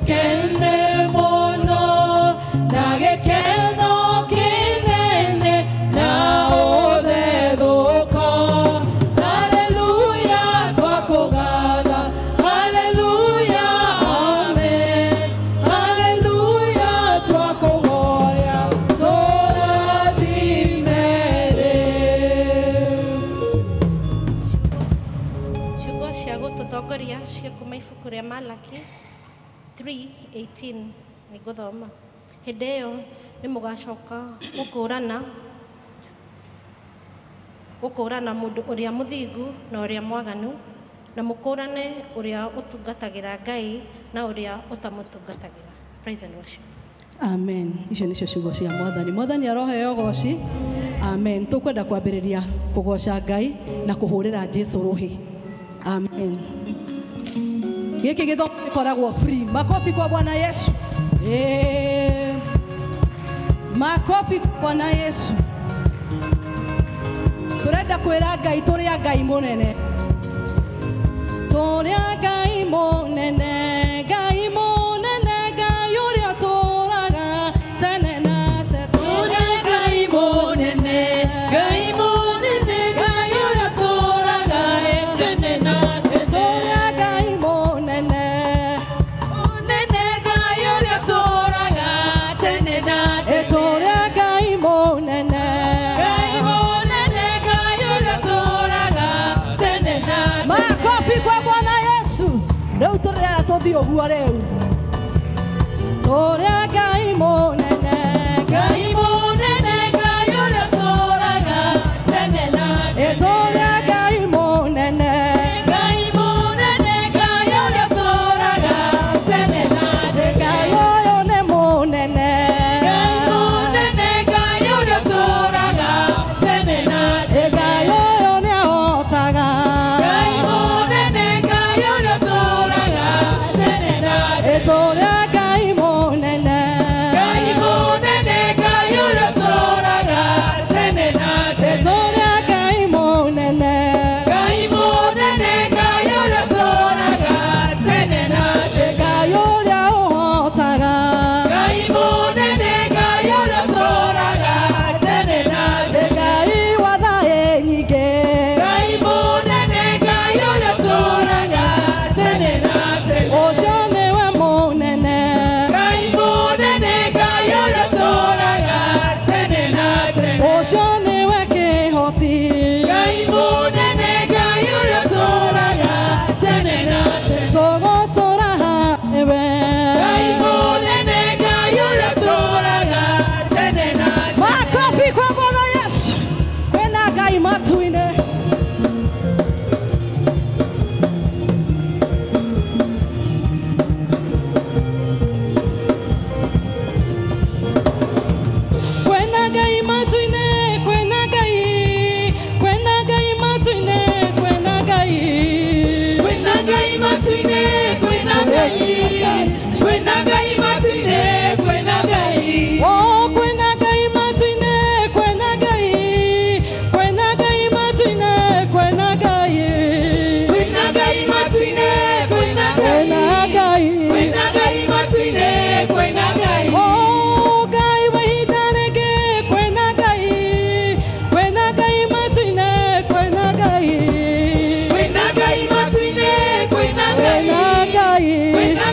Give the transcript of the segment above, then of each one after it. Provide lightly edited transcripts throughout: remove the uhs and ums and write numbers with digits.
kene mono na gekeno kinene na othethũko. Hallelujah twakũgatha, hallelujah amen, hallelujah twakũhoya tũrathimere. Ciugo cia gũtũtongoria cia kuma ibuku rĩa Malaki 3:18 nĩ ngũthoma. Hĩndĩ ĩyo nĩ mũgacoka gũkũũrana mũndũ ũrĩa mũthingu na ũrĩa mwaganu, na mũkũũrane ũrĩa ũtungatagĩra Ngai na ũrĩa ũtamũtungatagĩra. Praise and worship. Amen. Icio nĩcio ciugo cia Mwathani. Mwathani aroheo ũgooci. Amen. Tũkwenda kwambĩrĩria kũgooca Ngai na kũhũrĩra Jesũ rũhĩ. Amen. Gĩkĩ gĩthomo gĩkoragwo free. Makofi kwa Bwana Yesu. Makofi kwa Bwana Yesu. Tũrenda kwĩra Ngai tũrĩa Ngai mũnene. Tũrĩa Ngai mũnene, Ngai mũnene, Ngai ũrĩa ũtũũraga tene na tene. Tũrĩa Ngai mũnene, Ngai mũnene, Ngai ũrĩa ũtũũraga tene na tene. Tũrĩa Ngai mũnene, mũnene, Ngai ũrĩa ũtũũraga tene na tene. tũrĩa Ngai mũnene, Ngai mũnene, Ngai ũrĩa ũtũũraga tene na tene. makofi kwa Bwana Yesu. Rĩu tũrĩra tũthiĩ ũguo rĩu. Tũrĩa Ngai mũnene, Ngai mũnene, Ngai ũrĩa ũtũũraga tene na tene. tũrĩa Ngai mũnene, Ngai mũnene, Ngai ũrĩa ũtũũraga tene na tene. Ngai ũyũ nĩ mũnene. Ngai mũnene, Ngai ũrĩa ũtũũraga tene na tene. Ngai ũyũ nĩ ahotaga. Ngai mũnene, Ngai ũrĩa ũtũũraga tene na tene. Tũrĩa Ngai mũnene, Ngai mũnene, Ngai ũrĩa ũtũũraga tene na tene. tũrĩa Ngai mũnene, Ngai mũnene, Ngai ũrĩa ũtũũraga tene na tene. Ngai ũrĩa ũhotaga. Ngai mũnene, Ngai ũrĩa ũtũũraga tene na tene. Ngai wa thayũ nyingĩ. Ngai mũnene, Ngai ũrĩa ũtũũraga tene na tene. Ũcio nĩwe mũnene. Ngai mũnene, Ngai ũrĩa ũtũũraga tene na tene. Ũcio nĩwe kĩhoti. Ngai mũnene, Ngai ũrĩa ũtũũraga tene na tene. Tũgũtũũra harĩwe. Ngai mũnene, Ngai ũrĩa ũtũũraga tene na tene. Makofi kwa Bwana Yesu. Kwĩna Ngai matu-inĩ. Kwĩna Ngai matu-inĩ, kwĩna Ngai. Kwĩna Ngai matu-inĩ, kwĩna Ngai. Kwĩna Ngai matu-inĩ, kwĩna Ngai. Kwĩna Ngai matu-inĩ, kwĩna Ngai. Oh, kwĩna Ngai matu-inĩ, kwĩna Ngai. Kwĩna Ngai matu-inĩ, kwĩna Ngai. Kwĩna Ngai matu-inĩ, kwĩna Ngai. Kwĩna Ngai. Kwĩna Ngai matu-inĩ, kwĩna Ngai. Oh, Ngai wa ihinda rĩngĩ, kwĩna Ngai. Kwĩna Ngai matu-inĩ, kwĩna Ngai. Kwĩna Ngai matu-inĩ, kwĩna Ngai. Kwĩna Ngai. Kwĩna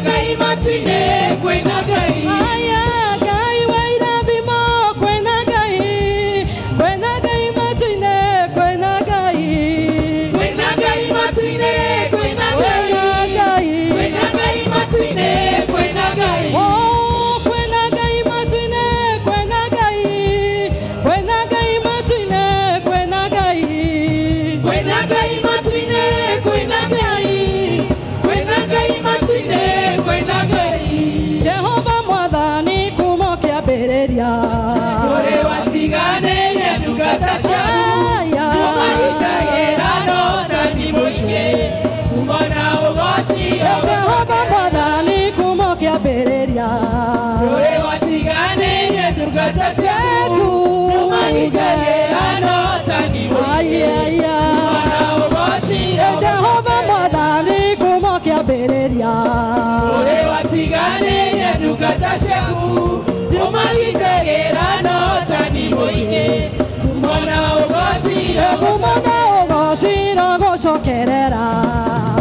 gocira gocokerera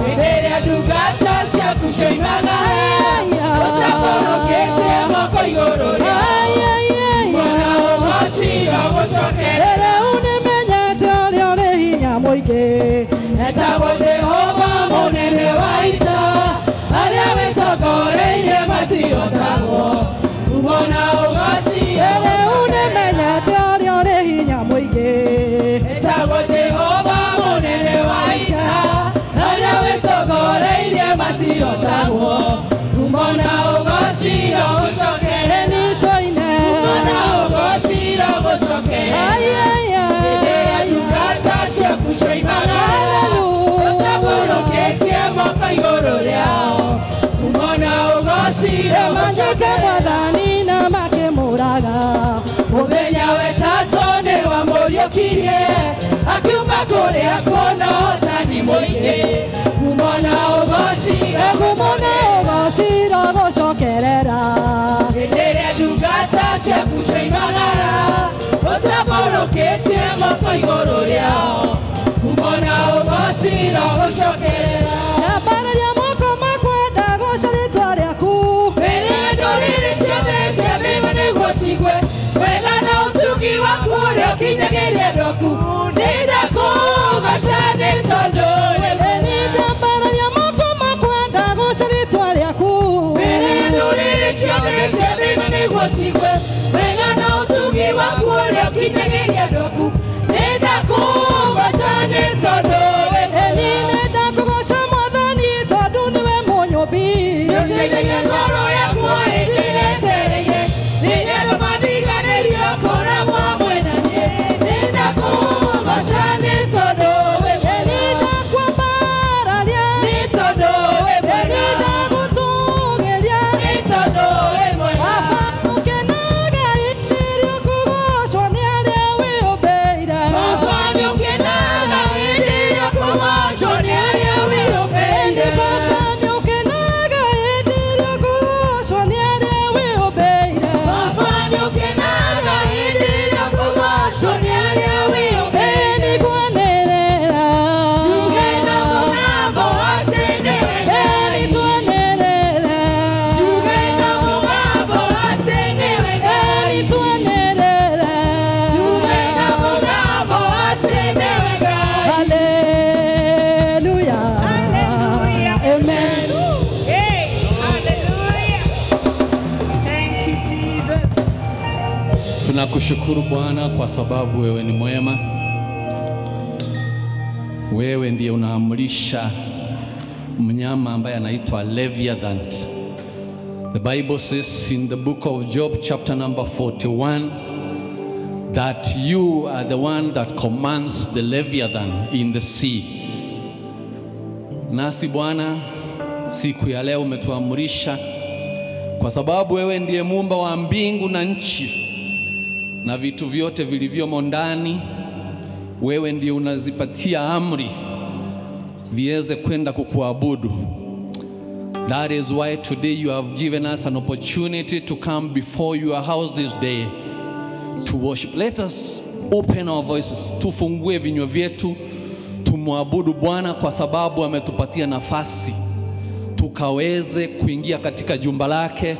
Rĩrĩa ndungata ciaku cioimaga ũtaborokete moko igũrũ rĩao Mwana ũgocira gũcokerera Rĩu nĩmenyete ũrĩa ũrĩ hinya mũingĩ Etagwo Jehova mũnene wa ita arĩa wĩtongoreirie matiotagwo Mwana ũgocira Rĩu nĩmenyete ũrĩa ũrĩ hinya mũingĩ Etagwo Jehova mũnene wa ita arĩa wĩtongoreirie matiotagwo Mwana ũgocira gũcokerera nĩtũine Mwana ũgocira gũcokerera Rĩrĩa ndungata ciaku cioimaga ũtaborokete moko igũrũ rĩao Mwana ũgocira Manyite Mwathani na makĩmũraga Mũthenya wetatũ nĩ wamũriũkirie akiuma kũrĩa kuona ũhotani mũingĩ Mwana ũgocira gũcira gũcokerera Hĩndĩ ĩrĩa ndungata ciaku cioimagara ũtaborokete moko igũrũ rĩao Mwana ũgocira gũcokerera Nyambarĩria moko makwenda goca rĩĩtwa rĩaku Rĩrĩa ndũrĩrĩ ciothe cia thĩ nĩguo cigwe wega na ũtugi waku ũrĩa ũkinyagĩria andũ aku nĩndakũgoca nĩ tondũ Nyambarĩria moko makwenda goca rĩĩtwa rĩaku Rĩrĩa ndũrĩrĩ ciothe cia thĩ nĩguo cigwe wega na ũtugi waku ũrĩa ũkinyagĩria andũ aku nĩndakũgoca nĩ tondũ nĩndakũgoca Mwathani tondũ nĩwe mũnyũmbi Nĩũteithagia ngoro yakwa hĩndĩ ĩrĩa ĩtereire Rĩrĩa andũ mandiganĩrio ũkoragwo hamwe na niĩ Nĩndakũgoca nĩ tondũ wĩ mwega nĩndakwambararia Nĩ tondũ wĩ mwega nĩndagũtũgĩria Nĩ tondũ wĩ mwega ũkenaga hĩndĩ ũkũgocwo nĩ arĩa wĩũmbĩire Baba nĩũkenaga hĩndĩ ĩrĩa ũkũgocwo nĩ arĩa wĩyũmbĩire Baba nĩũkenaga hĩndĩ ĩrĩa ũkũgocwo nĩ arĩa wĩũmbĩire Baba nĩũkenaga hĩndĩ ĩrĩa ũkũgocwo nĩ arĩa wĩyũmbĩire nĩkwanĩrĩra Tuge na mũgambo atĩ nĩwe Ngai nĩtwanĩrĩra Tuge na mũgambo atĩ nĩwe Ngai nĩtwanĩrĩra Tuge na mũgambo atĩ nĩwe Ngai Hallelujah. Amen. Hey, hallelujah. Thank you, Jesus. Tunakushukuru Bwana kwa sababu wewe ni mwema. Wewe ndiye unaamrisha mnyama ambaye anaitwa Leviathan. The Bible says in the book of Job chapter number 41 that you are the one that commands the Leviathan in the sea. Nasi Bwana, siku ya leo umetuamrisha kwa sababu wewe ndiye muumba wa mbingu na nchi na vitu vyote vilivyomo ndani. Wewe ndiye unazipatia amri viweze kwenda kukuabudu. That is why today you have given us an opportunity to come before your house this day to worship. Let us open our voices, tufungue vinywa vyetu, tumwabudu Bwana kwa sababu ametupatia nafasi tukaweze kuingia katika jumba lake,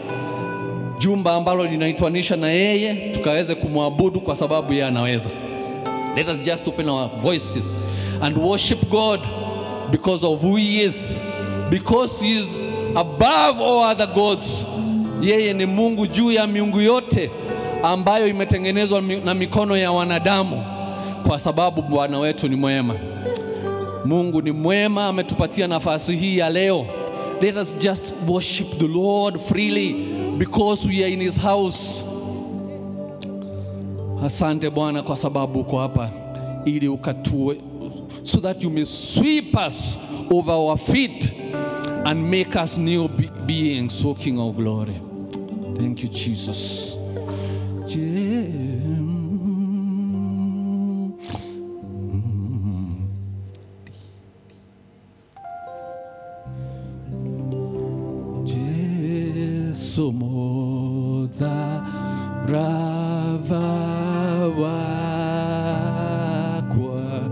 jumba ambalo linaitwanisha na yeye, tukaweze kumwabudu kwa sababu yeye anaweza. Let us just open our voices and worship God because of who he is, because he is above all other gods. Yeye ni Mungu juu ya miungu yote ambayo imetengenezwa na mikono ya wanadamu, kwa sababu Bwana wetu ni mwema. Mungu ni mwema, ametupatia nafasi hii ya leo. Let us just worship the Lord freely because we are in his house. Asante Bwana kwa sababu uko hapa ili ukatue, so that you may sweep us over our feet and make us new beings, so King of glory. Thank you, Jesus. Somoda Rava Wakwa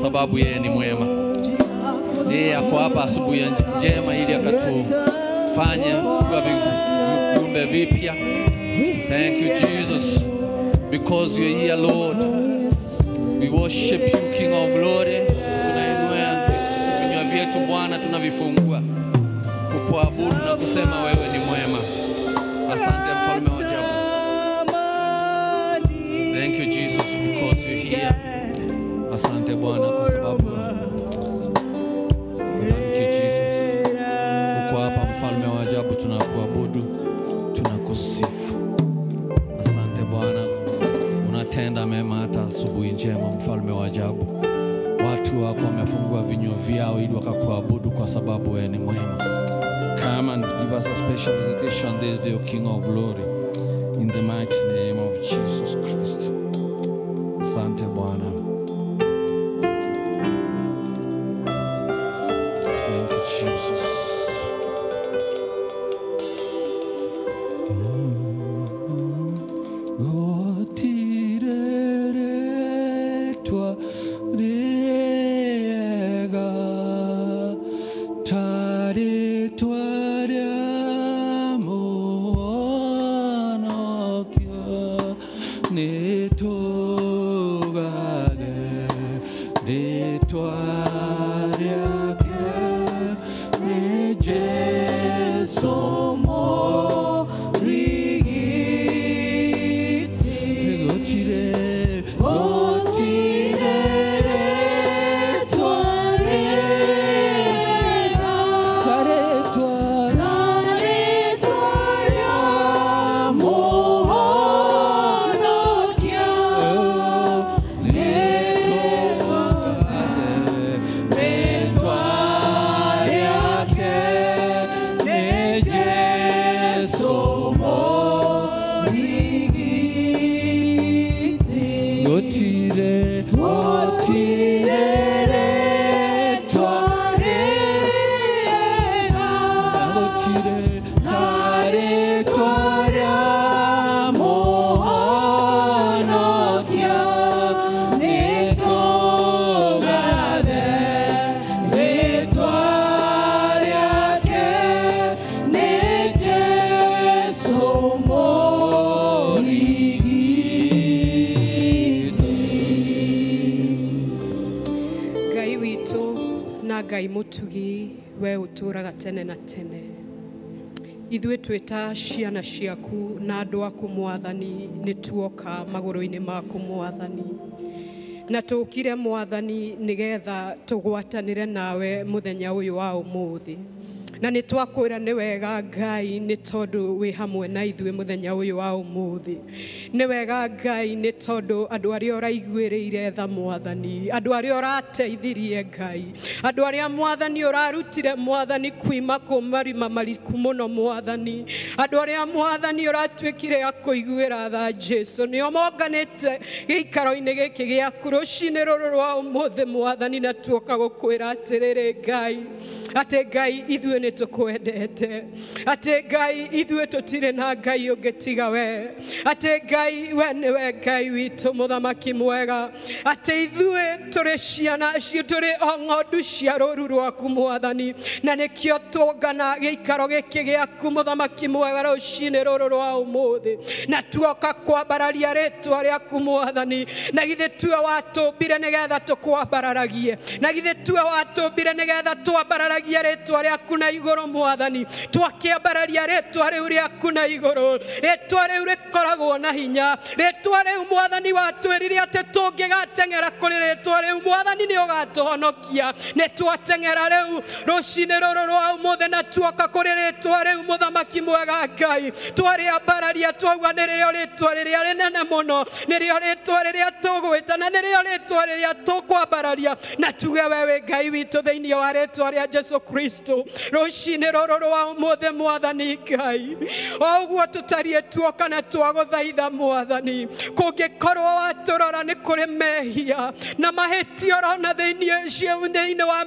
sababu yeye ni mwema. Yeye ako hapa asubuhi njema ili akatufanye kuwa viumbe vipya. Thank you Jesus, because you are here Lord. We worship you King of Glory. Tunainua vinywa vyetu Bwana, tunavifungua kukuabudu na kusema wewe ni mwema. Asante mfalme wa ajabu. Thank you Jesus, because you're here. Asante Bwana kwa sababu thank you Jesus. Uko hapa mfalme wa ajabu, tunakuabudu, tunakusifu. Asante Bwana, unatenda mema hata asubuhi njema mfalme wa ajabu. Watu wako wamefungua vinywa vyao ili wakakuabudu kwa sababu wewe ni mwema. Come and give us a special visitation this day, O King of Glory, in the mighty name of Jesus Christ. Asante Bwana. Ngai mutugi we uturaga tene na tene. Ithuĩ twĩta ciana ciaku na andũ aku Mwathani nĩ tuoka magũrũ-inĩ maku Mwathani. Na tũkire Mwathani nĩgetha tũgwatanĩre nawe mũthenya ũyũ wa ũmũthĩ. Na nĩ twakwĩra nĩ wega Ngai nĩ tondũ wĩ hamwe na ithuĩ mũthenya ũyũ wa ũmũthĩ. Nĩ wega Ngai nĩ tondũ andũ arĩa ũraiguĩrĩire tha Mwathani, andũ arĩa ũrateithirie Ngai, andũ arĩa Mwathani ũrarutire Mwathani kuima marima mariku mũno Mwathani, andũ arĩa Mwathani ũratuĩkire a kũiguĩra tha Jesu nĩo monganĩte gĩikaro-inĩ gĩkĩ gĩaku rũcinĩ rũrũ rwa ũmũthĩ Mwathani, na tuoka gũkwĩra atĩrĩrĩ Ngai, atĩ Ngai ithuĩ nĩ tũkwendete, atĩ Ngai ithuĩ tũtirĩ na Ngai ũngĩ tiga we, atĩ Ngai we nĩwe Ngai witũ mũthamaki mwega, atĩ ithuĩ tũrĩ ciana tũrĩ o ng'ondu cia rũũru rwaku Mwathani, na nĩkĩo tũngana gĩikaro gĩkĩ gĩaku mũthamaki mwega rũcinĩ rũrũ rwa ũmũthĩ, na tuoka kwambararia rĩtwa rĩaku Mwathani, na githĩ tuwe watũmbire nĩgetha tũkwambararagie, na githĩ tuwe watũmbire nĩgetha twambararagie rĩtwa rĩaku na igũrũ Mwathani, twakĩambararia rĩtwa rĩu rĩaku na igũrũ, rĩtwa rĩu rĩkoragwo na hinya, rĩtwa rĩu Mwathani watwĩrire atĩ tũngĩgateng'era kũrĩ rĩtwa rĩu Mwathani nĩ ũgatũhonokia. Nĩ twateng'era rĩu rũcinĩ rũrũ rwa ũmũthĩ na tuoka kũrĩ rĩtwa rĩu mũthamaki mwega Ngai, twarĩambararia twauga nĩrĩo rĩtwa rĩrĩa rĩnene mũno, nĩrĩo rĩtwa rĩrĩa tũgwĩta, na nĩrĩo rĩtwa rĩrĩa tũkwambararia, na tuge wewe Ngai witũ thĩinĩ wa rĩtwa rĩa Jesu Kristo rũcinĩ rũrũ rwa ũmũthĩ Mwathani Ngai, o ũguo tũtariĩ tuoka na twagũthaitha Mwathani, kũngĩkorwo watũrora nĩ kũrĩ mehia na mahĩtia ũrona thĩinĩ wa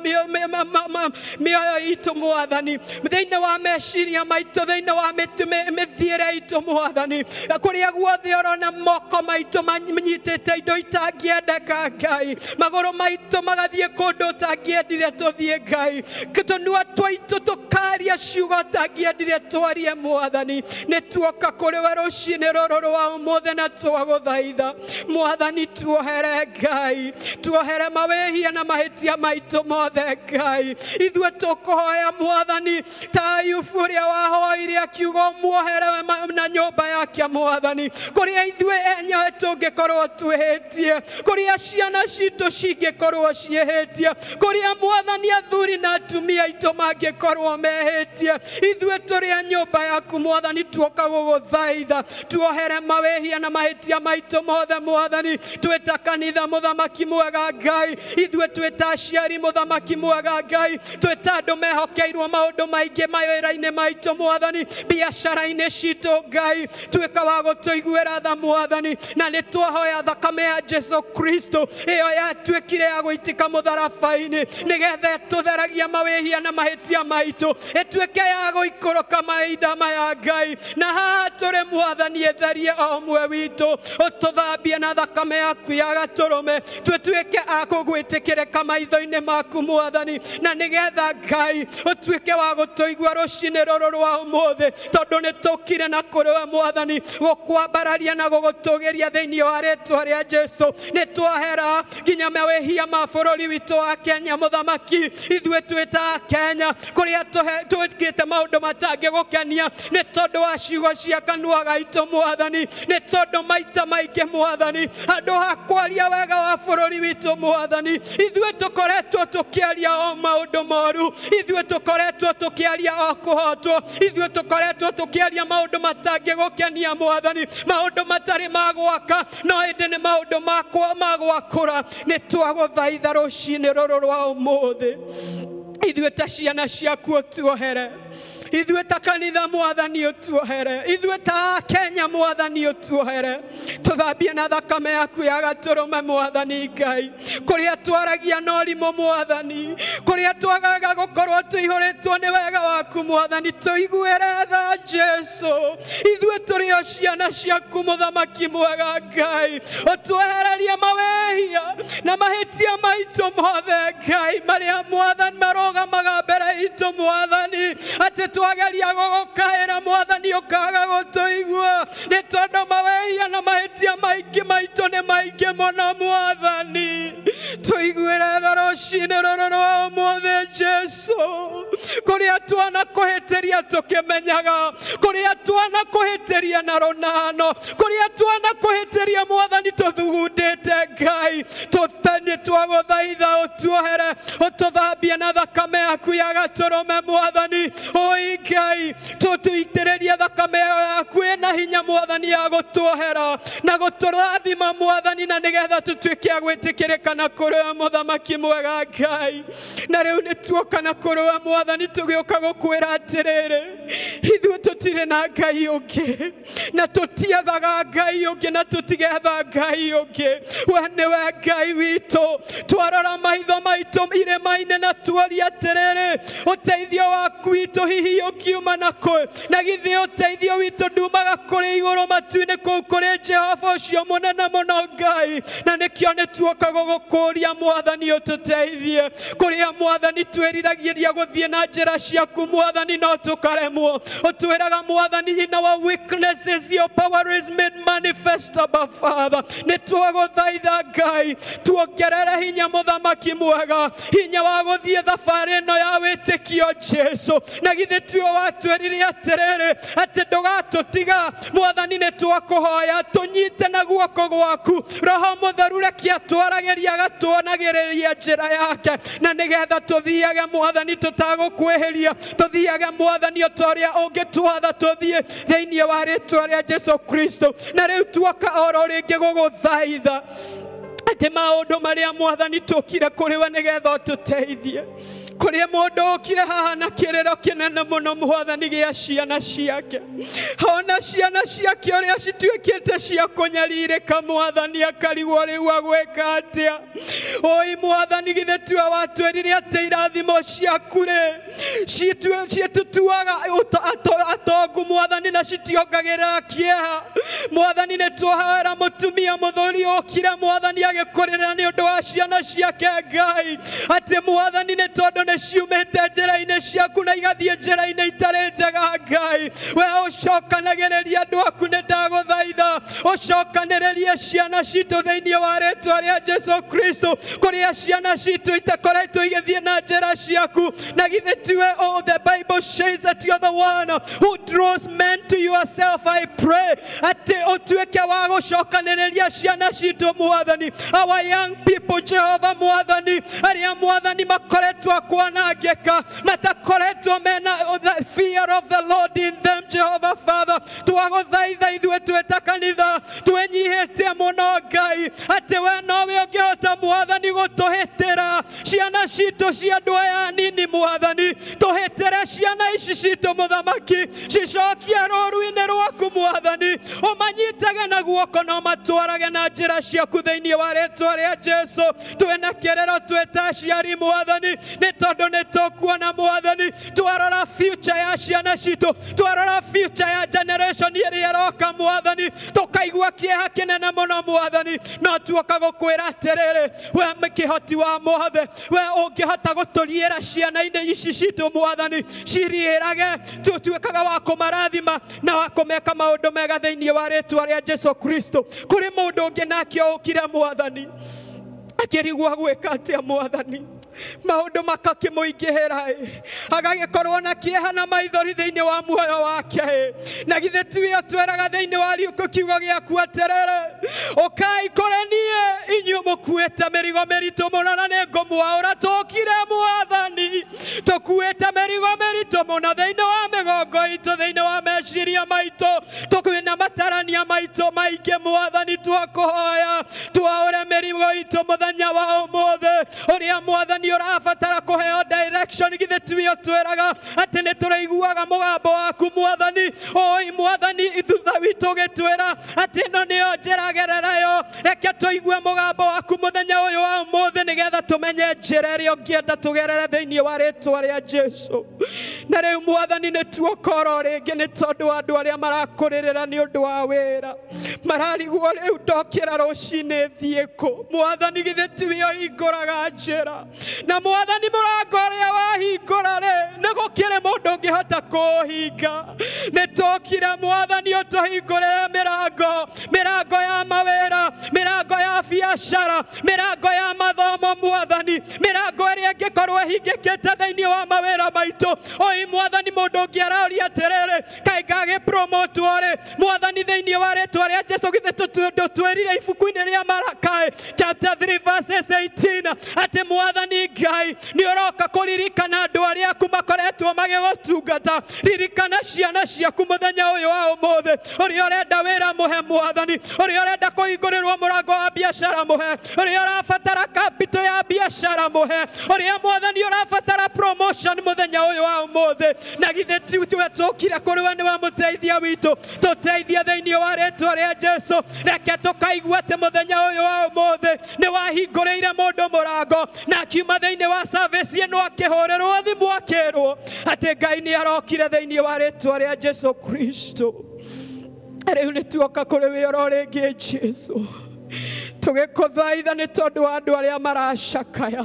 mĩoyo itũ Mwathani, thĩinĩ wa meciria maitũ, thĩinĩ wa mĩthiĩre itũ Mwathani, kũrĩa guothe ũrona moko maitũ manyitĩte indo itangĩendeka Ngai, magũrũ maitũ magathiĩ kũndũ ũtangĩendire tũthiĩ Ngai, tũnua twaitũ tũkaria ciugo ũtangĩendire twarie Mwathani, nĩ tuoka kũrĩ we rũcinĩ rũrũ rwa ũmũthĩ na twagũthaitha Mwathani, tuohere Ngai, tuohere mawĩhia na mahĩtia maitũ mothe Ngai, ithuĩ tũkũhoya Mwathani ta Ayubu ũrĩa wahoire akiuga muohere na nyũmba yake Mwathani, kũrĩa ithuĩ enyewe tũngĩkorwo twĩhĩtie, kũrĩa ciana citũ cingĩkorwo ciĩhĩtie, kũrĩa Mwathani athuri na atumia aitũ mangĩkorwo mehĩtie, ithuĩ tũrĩ nyũmba yaku Mwathani tuoka gũgũthaitha, tuohere mawĩhia na mahĩtia maitũ mothe Mwathani, twĩta kanitha mũthamaki mwega Ngai, ithuĩ twĩta aciari mũthamaki mwega Ngai, twĩta andũ mehokeirwo maũndũ maingĩ mawĩra-inĩ maitũ Mwathani, biacara-inĩ citũ Ngai, tuĩka wa gũtũiguĩra tha Mwathani, na nĩ twahoya thakame ya Jesu Kristo ĩyo yatuĩkire ya gũitĩka mũtharaba-inĩ nĩgetha tũtheragia mawĩhia na mahĩtia maitũ, ĩtuĩke ya gũikũrũka mahinda maya Ngai, na haha tũrĩ Mwathani ĩtherie o ũmwe witũ, ũtũthambie na thakame yaku ya gatũrũme, twĩtuĩke a kũgwĩtĩkĩrĩka maitho-inĩ maku Mwathani, na nĩgetha Ngai ũtuĩke wa gũtũigua rũcinĩ rũrũ rwa ũmũthĩ, tondũ nĩ tũkire na kũrĩ we Mwathani gũkwambararia na gũgũtũgĩria thĩinĩ wa rĩtwa rĩa Jesu, nĩ twahera nginya mawĩhia ma bũrũri witũ wa Kenya Mũthamaki, ithuĩ twĩta Kenya, kũrĩa kuria twikite maundu matangi gukenia ni tondu wa ciugo cia kanua gaitu Mwathani ni tondu maita maingi Mwathani andu hakwaria wega wa bururi witu Mwathani ithue tukoretwo tukiaria o maundu moru ithue tukoretwo tukiaria o kuhotwo ithue tukoretwo tukiaria maundu matangi gukenia Mwathani maundu matari magwaka no indi ni maundu makwa magwakura ni twaguthaitha rucini ruru rwa umuthi ithue ta ciana ciaku utuohere ithue ta kanitha Mwathani utuohere ithue ta Kenya Mwathani utuohere tuthambie na thakame yaku ya gaturume Mwathani Ngai kuria twaragia no rimo Mwathani kuria twagaga gukorwo tuihuritwo ni wega waku Mwathani tuiguire tha Jesu ithue turi o ciana ciaku muthamaki mwega Ngai utuohererie mawehia na mahitia maitu mothe Ngai maria Mwathani marogamaga mbere itu Mwathani ati twageria gugukaira Mwathani ukaga gutuigua ni tondu mawehia na mahitia maingi maitu ni maingi muno Mwathani tuiguire tha rucini ruru rwa umuthi Jesu kuria twana kuhitiria tukimenyaga kuria twana kuhitiria na runano kuria twana kuhitiria Mwathani tuthugundite Ngai tutani twaguthaitha utuohere ututhambie na thakame yaku ya gaturume Mwathani oi Ngai tutuitiririe thakame yaku ina hinya Mwathani ya gutuohera na guturathima Mwathani na nigetha tutuike agwitikirika na kuria muthamaki mwega Ngai na riu ni tuoka na kuria Mwathani tugioka gukwira atiriri ithue tutire na Ngai ungi na tutiethaga Ngai ungi na tutigetha Ngai ungi we niwe Ngai witu twarora maitho maitu irema-ini na tuoria atiriri uteithio waku witu hihi ukiuma nako na githi uteithio witu ndumaga kuri iguru matu-ini kuu kuri Jehova ucio munene muno Ngai na nikio ni tuoka gugukuria Mwathani ututeithie kuria Mwathani twiriragiria guthie na njira ciaku Mwathani no tukaremwo utwiraga Mwathani in our weaknesses your power is made manifest above Father ni twaguthaitha Ngai tuongerere hinya muthamaki mwega hinya wa guthie thabari no ya witikio Jesu na githi tuo watwirire atiriri ati ndugatutiga Mwathani ni twakuhoya tunyite na guoko gwaku Roho Mutheru reke atwarageria gatwonagiriria njira yake na nigetha tuthiage Mwathani tutagukweheria tuthiage Mwathani utoria ungitwatha tuthie thiini wa ritwa ria Jesu Kristo na riu tuoka oro ringi guguthaitha ati maundu maria Mwathani tukire kuri we nigetha ututeithie kuria mundu ukire haha na kirero kinene muno Mwathani gia ciana ciake ona ciana ciake uria cituikite cia kunyaririka Mwathani akarigwo riu agweka atia oi Mwathani githe tua watwerire ati irathimo ciaku ri citutuaga atongu Mwathani na citiongagirira kieha Mwathani ni twahera mutumia muthuri ukire Mwathani agikurira ni undu wa ciana ciake Ngai ati Mwathani ni tondu ni ciumite njira-ini ciaku na igathie njira-ini itari njega Ngai we ucokanagiriria andu aku ni ndaguthaitha ucokaniririe ciana citu thiini wa ritwa ria Jesu Kristo kuria ciana citu itakoretwo igithie na njira ciaku na githi tiwe oh the Bible says that you are the one who draws men to yourself I pray ati utuike wa gucokaniriria ciana citu Mwathani our young people Jehova Mwathani aria Mwathani makoretwo kwanangika matakoretwo mena the fear of the Lord in them Jehovah Father twaguthaitha ithue twita kanitha twenyihite muno Ngai ati we nowe ungihota Mwathani gutuhitira ciana citu cia andu aya nini Mwathani tuhitire ciana ici citu muthamaki cicokie ruru-ini rwaku Mwathani umanyitage na guoko no matwarage na njira ciaku thiini wa ritwa ria Jesu twina kirero twita aciari Mwathani ni tondu ni tukuona Mwathani twarora future ya ciana citu twarora future ya generation iria iroka Mwathani tukaigua kieha kinene muno Mwathani no tuoka gukwira atiriri we mikihoti wa mothe we ungihota guturiira ciana-ini ici citu Mwathani ciriirage tutuikaga wa kumarathima na wa kumeka maundu mega thiini wa ritwa ria Jesu Kristo kuri mundu ungi nakio ukire Mwathani akirigwa gwika atia Mwathani maundu makakimuingihira agagikorwo na kieha na maithori thiini wa muoyo wake na githe tuyo tweraga thiini wa riuko kiugo giaku aterere ukai korenie inyu mukuete mirigo meritu muno na ningumwaura tukire mwathani tukuete mirigo meritu muno thiini wa migongo itu thiini wa meciria maitu tukwina matarania maitu maingi mwathani twakuhoya twaure mirigo itu muthenya wa umuthe uria mwathani urabatara kuheo direction githe tuyo tweraga ati ni turaiguaga mugambo waku mwathani oi mwathani thutha witu gitwera ati no nio njiragererayo reke tuigue mugambo waku muthenya uyu wa umuthe nigetha tumenye njira iria ungienda tugerere thiini wa ritwa ria Jesu na riu mwathani ni tuokoro ringi ni tondu andu aria marakuririra ni undu wa wira mararigwo riu ndokira rucini thieko mwathani githe tuyo hinguraga njira na mwathani murango uria wahingura ri ni gukire mundu ungihota kuhinga ni tokire mwathani utuhingurire mirango ya mawira mirango ya biashara mirango ya mathomo mwathani mirango iria ingikorwo hingikite thiini wa mawira maitu oi mwathani mundu ungiarauria atiriri kai ngagi promote ore mwathani thiini wa ritwa ria Jesu githe tutwerire ibuku-ini ria Malakai chapter 3 verses 18 ati mwathani Ngai ni uroka kuririkana andu aria aku makoretwo magigutungata ririkana ciana ciaku muthenya uyu wa umuthe uria urenda wira muhe mwathani uria urenda kuhingurirwo murango wa biashara muhe uria urabatara capital ya biashara muhe uria mwathani urabatara promotion muthenya uyu wa umuthe na githe tuwe tukire kuri we ni wa muteithia witu tuteithia thiini wa ritwa ria Jesu reke tukaigua ati muthenya uyu wa umuthe ni wahinguriire mundu murango na akiuma thiini wa service ino akihurirwo thimu akirwo ati Ngai ni arokire thiini wa ritwa ria Jesu Kristo riu ni tuoka kuri wira uri ngi Jesu tugikuthaitha ni tondu wa andu aria maracakaya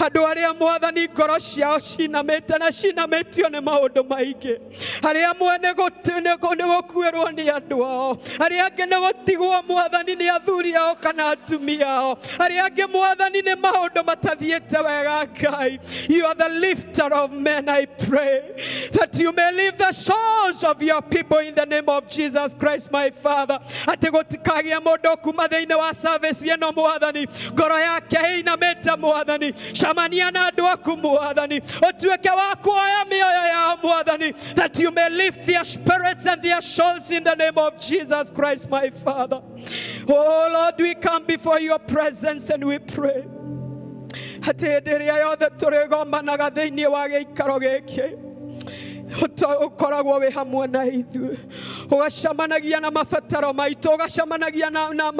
andu aria mwathani ngoro ciao cinamite na cinamitio ni maundu maingi aria mwene gukuirwo ni andu ao aria angi ni gutigwo mwathani ni athuri ao kana atumia ao aria angi mwathani ni maundu matathiite wega Ngai you are the lifter of men I pray that you may lift the souls of your people in the name of Jesus Christ my Father ati gutikagia mundu kuma thiini wa service ino mwathani ngoro yake inamite mwathani shamania na andu aku mwathani utueke wa kuoya mioyo ya mwathani that you may lift their spirits and their souls in the name of Jesus Christ my Father. Oh Lord, we come before your presence and we pray ati ndiria yothe turigomanaga thiini wa giikaro giki ukoragwo wi hamwe na ithuĩ ugacamanagia na mabataro maitu ugacamanagia na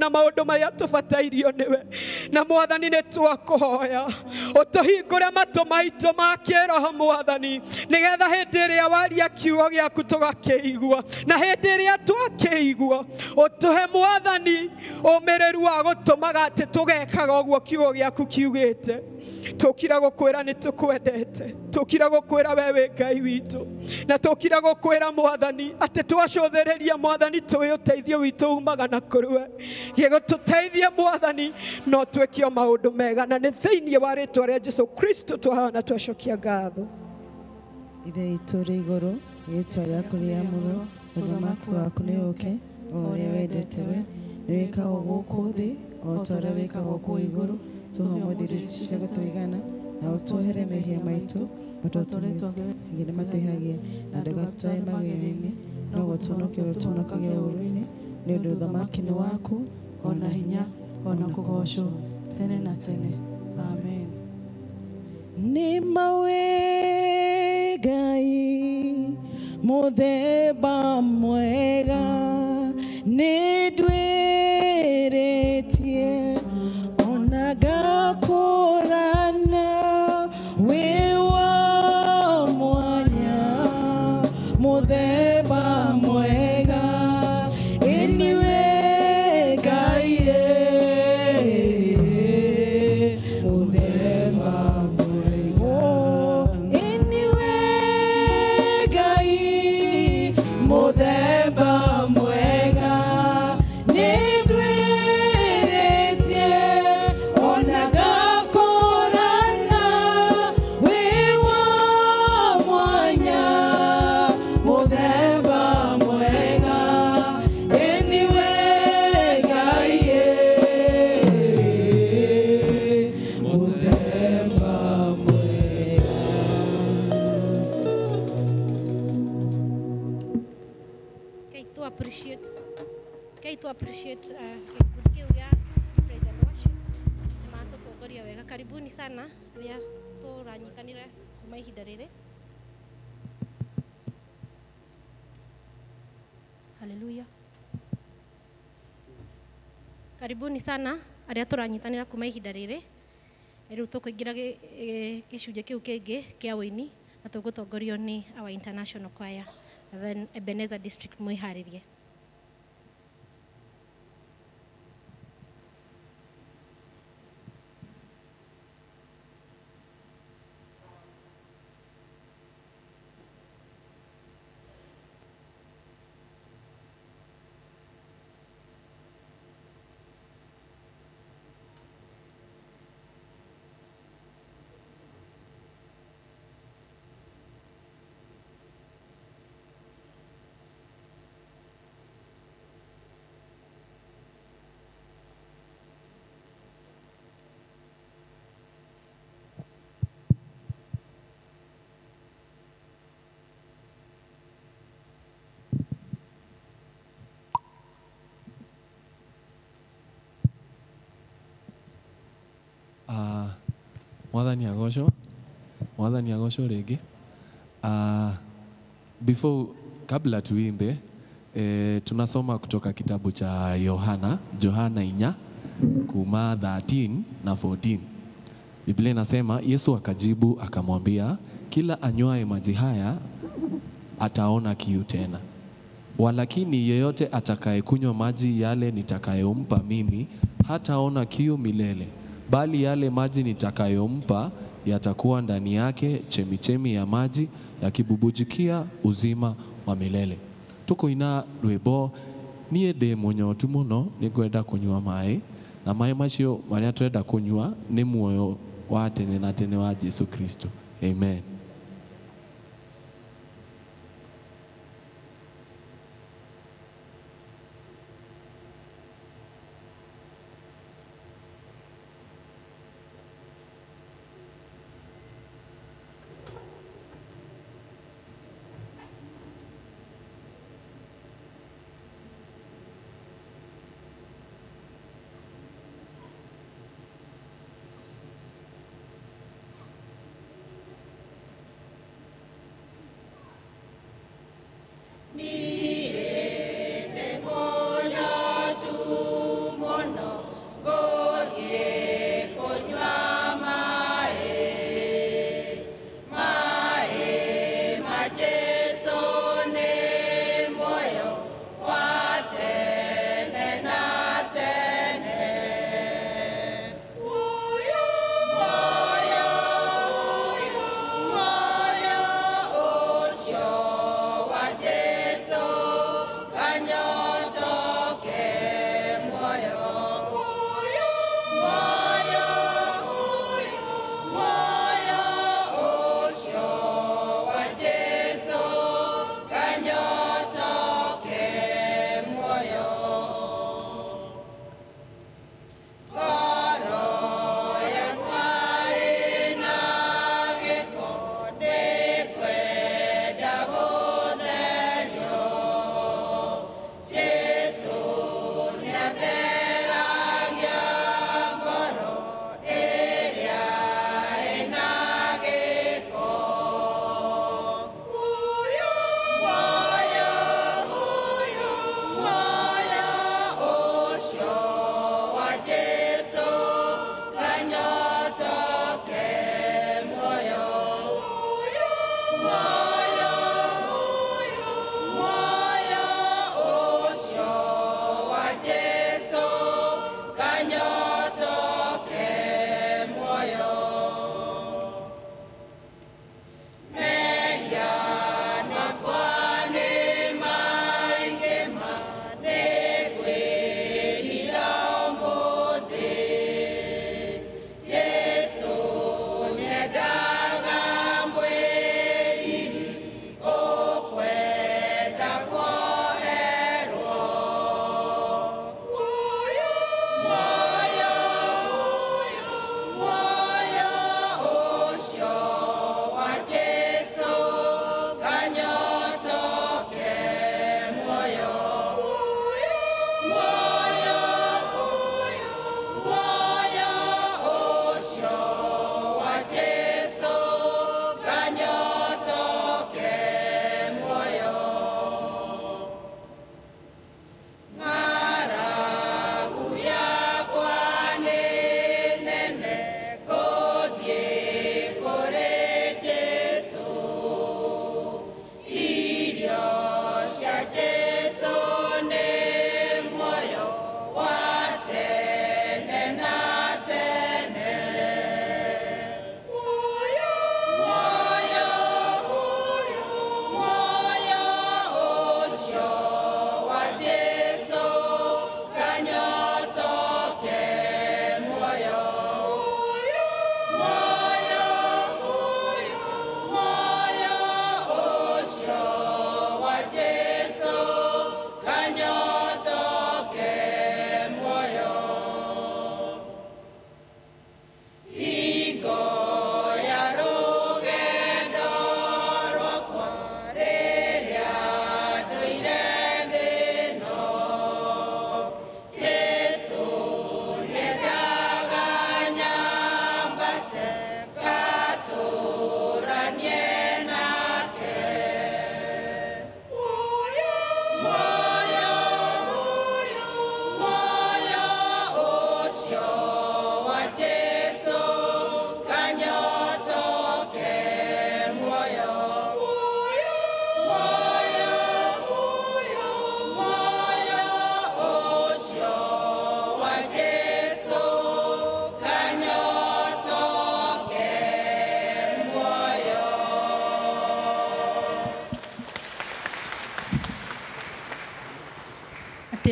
maundu maria tubatairio niwe na mwathani ni twakuhoya utuhingure matu maitu ma kiroho mwathani nigetha hindi iria waria kiugo giaku tugakiigua na hindi iria twakiigua utuhe mwathani umiriru wa gutumaga ati tugekaga uguo kiugo giaku kiugite tukira gukwira ni tukwendete tukira gukwira wewe Ngai witu na tukira gukwira mwathani ati twacothereria mwathani tuwe uteithio witu umaga na kurwe yego tuteithie mwathani no twekio maundu mega na ni thiini wa ritwa ria Jesu Kristo twahana twacokia ngatho ithe itu ri iguru ritwa riaku riamũrwo ũthamaki waku nĩ ũke o ũrĩa wendete we nĩ wĩkagwo gũkũ thĩ o ta ũrĩa wĩkagwo kũu igũrũ tũhe mũthithũ cia gũtũigana na ũtuohere mehia maitũ ngine matũihagie na ndũgatũtware magerio-inĩ no gũtũhonokia ũtũhonokagia ũũru-inĩ nĩ ũndũ ũthamaki nĩ waku ona hinya ona kũgocwo tene na tene amen. Nĩ mawe Ngai mũthemba mwega nĩ ndwĩrĩtie ona ngakũrana wĩ wa mwanya mũthemba mwega ĩniwe Ngai mũthemba mwega ĩniwe Ngai mũthemba mwega appreciate gikundi kiu gia praise and worship matutongoria wega. Karibuni sana ria turanyitanire kuma ihinda riri. Haleluya. Karibuni sana aria turanyitanira kuma ihinda riri. Riu tukuingira gicunje kiu kingi kia wini na tugutongorio ni our international choir then Ebenezer district mwiharirie. Mwathani agocwo rĩngĩ. Kabla tuimbe tunasoma kutoka kitabu cha Johana 4 kuma 13 na 14. Biblia inasema Yesu akajibu akamwambia, kila anywaye maji haya ataona kiu tena, walakini yeyote atakayekunywa maji yale nitakayompa mimi hataona kiu milele, bali yale maji nitakayompa yatakuwa ndani yake chemichemi ya maji yakibubujikia uzima wa milele. Tukoina rwĩmbo niĩ ndĩ mũnyotu mũno nĩngwenda kũnyua maĩ, na maĩ macio marĩa tũrenda kũnyua nĩ muoyo wa tene na tene wa Jesu Kristo. Amen.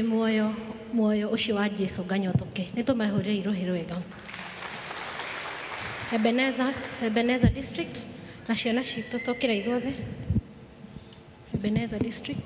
atĩ muoyo ũcio wa Jesũ nganyothoke. Nĩ tũmahũrĩre irũhi rwega. Ebenezer District na ciana citũ tũkĩra ithuothe. Ebenezer District.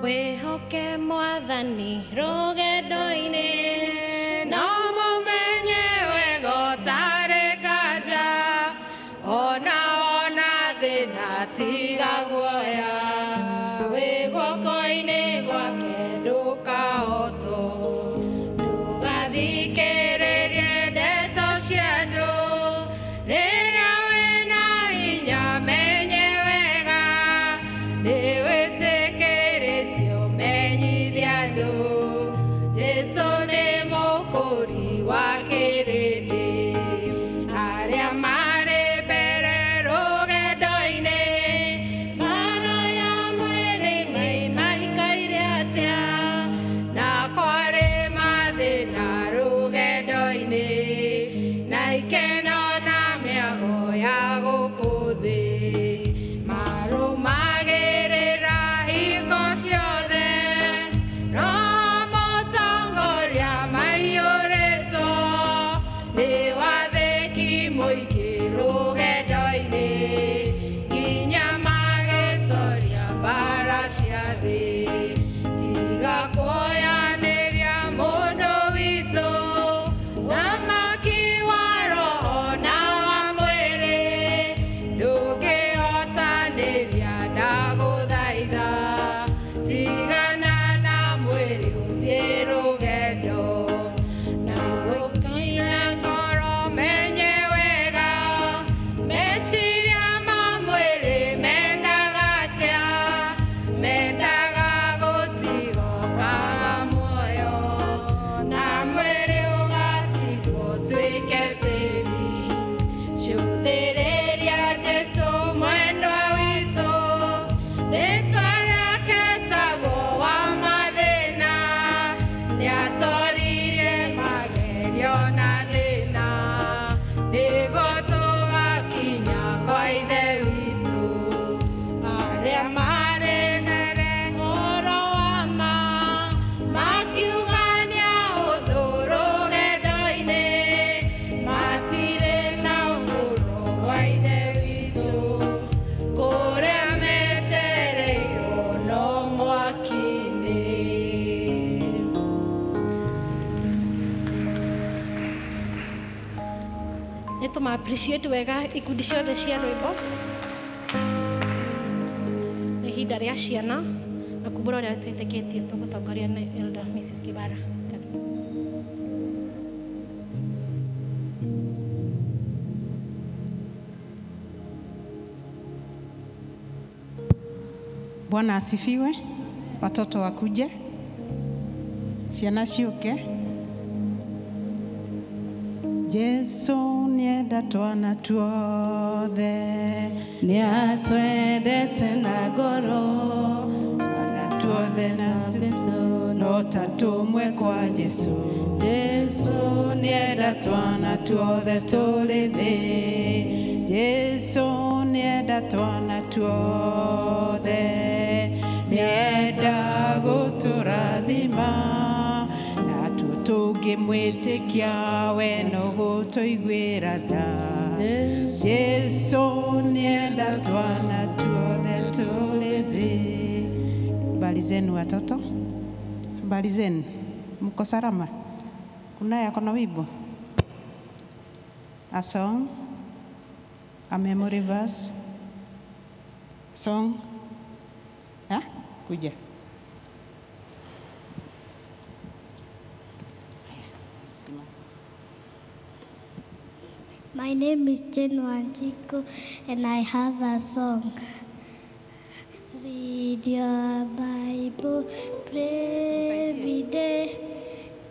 Wehoke Mwathani rũgendo-inĩ no mũmenye wega ũtarĩ nganja ona thĩna tiga guoya wĩ guoko-inĩ gwake ndũkahotwo ndũgathikĩrĩrie ndeto cia andũ rĩrĩa wĩna hinya menye wega nĩwĩtĩkĩrĩtio menyithia andũ Jesũ nĩ mũkũri wa kĩrĩndĩ arĩa marĩ mbere rũgendo-inĩ mbara ya mwĩrĩ-inĩ maikaire atĩa na kwarĩ mathĩna rũgendo-inĩ na ikeno na mĩago ya gũkũ thĩ marũmagĩrĩra hingo ciothe no mũtongoria maiyũrĩtwo nĩ wathĩki mũingĩ rũgendo-inĩ nginya magĩtoria mbara cia thĩ tiga kuoyanĩria mũndũ witũ na maki wa roho na wa mwĩrĩ ndũngĩhotanĩria ndagũthaitha tigana na mwĩrĩ ũthiĩ rũgendo na gũkinya ngoro menye wega meciria ma mwĩrĩ mendaga atĩa mendaga gũtiga ũkaga muoyo na mwĩrĩ ũgatigwo ũtuĩke tĩri cũthĩrĩria Jesũ mwendwa witũ rĩtwa rĩake tagwo wa mathĩna nĩatoririe magerio na thĩna nĩguo tũgakinya kwa ithe witũ arĩa marĩ mbere ũhoro wa ma makiuga nĩahũthũ rũgendo-inĩ matirĩ na ũtũũro wa ithe witũ kũrĩa metereirwo no mwaki-inĩ. Nĩ tũma-appreciate wega ikundi ciothe cia rwĩmbo nĩ ihinda rĩa ciana na kumbũra ũrĩa twĩtĩkĩtie tũgũtongoria nĩ Elder Mrs. Kibara. Bwana asifiwe. Watoto wakuje, ciana ciũke. Jesu nĩenda twana tuothe nĩatwendete na ngoro twana tuothe na no ta tũmwe kwa Jesu. Jesu nĩenda twana tuothe tũrĩ thĩ. Jesu nĩenda twana tuothe nĩenda gũtũrathima na tũngĩmwĩtĩkia we no gũtũiguĩra tha. Jesu nĩenda twana tuothe tũrĩ thĩ. Habari zenu watoto? Habari zenu? Mko salama? Kunaye ako na wimbo? A song? A memory verse? Song? Ha? Kuja. My name is Jane Wanjiku and I have a song. Read your Bible, pray every day,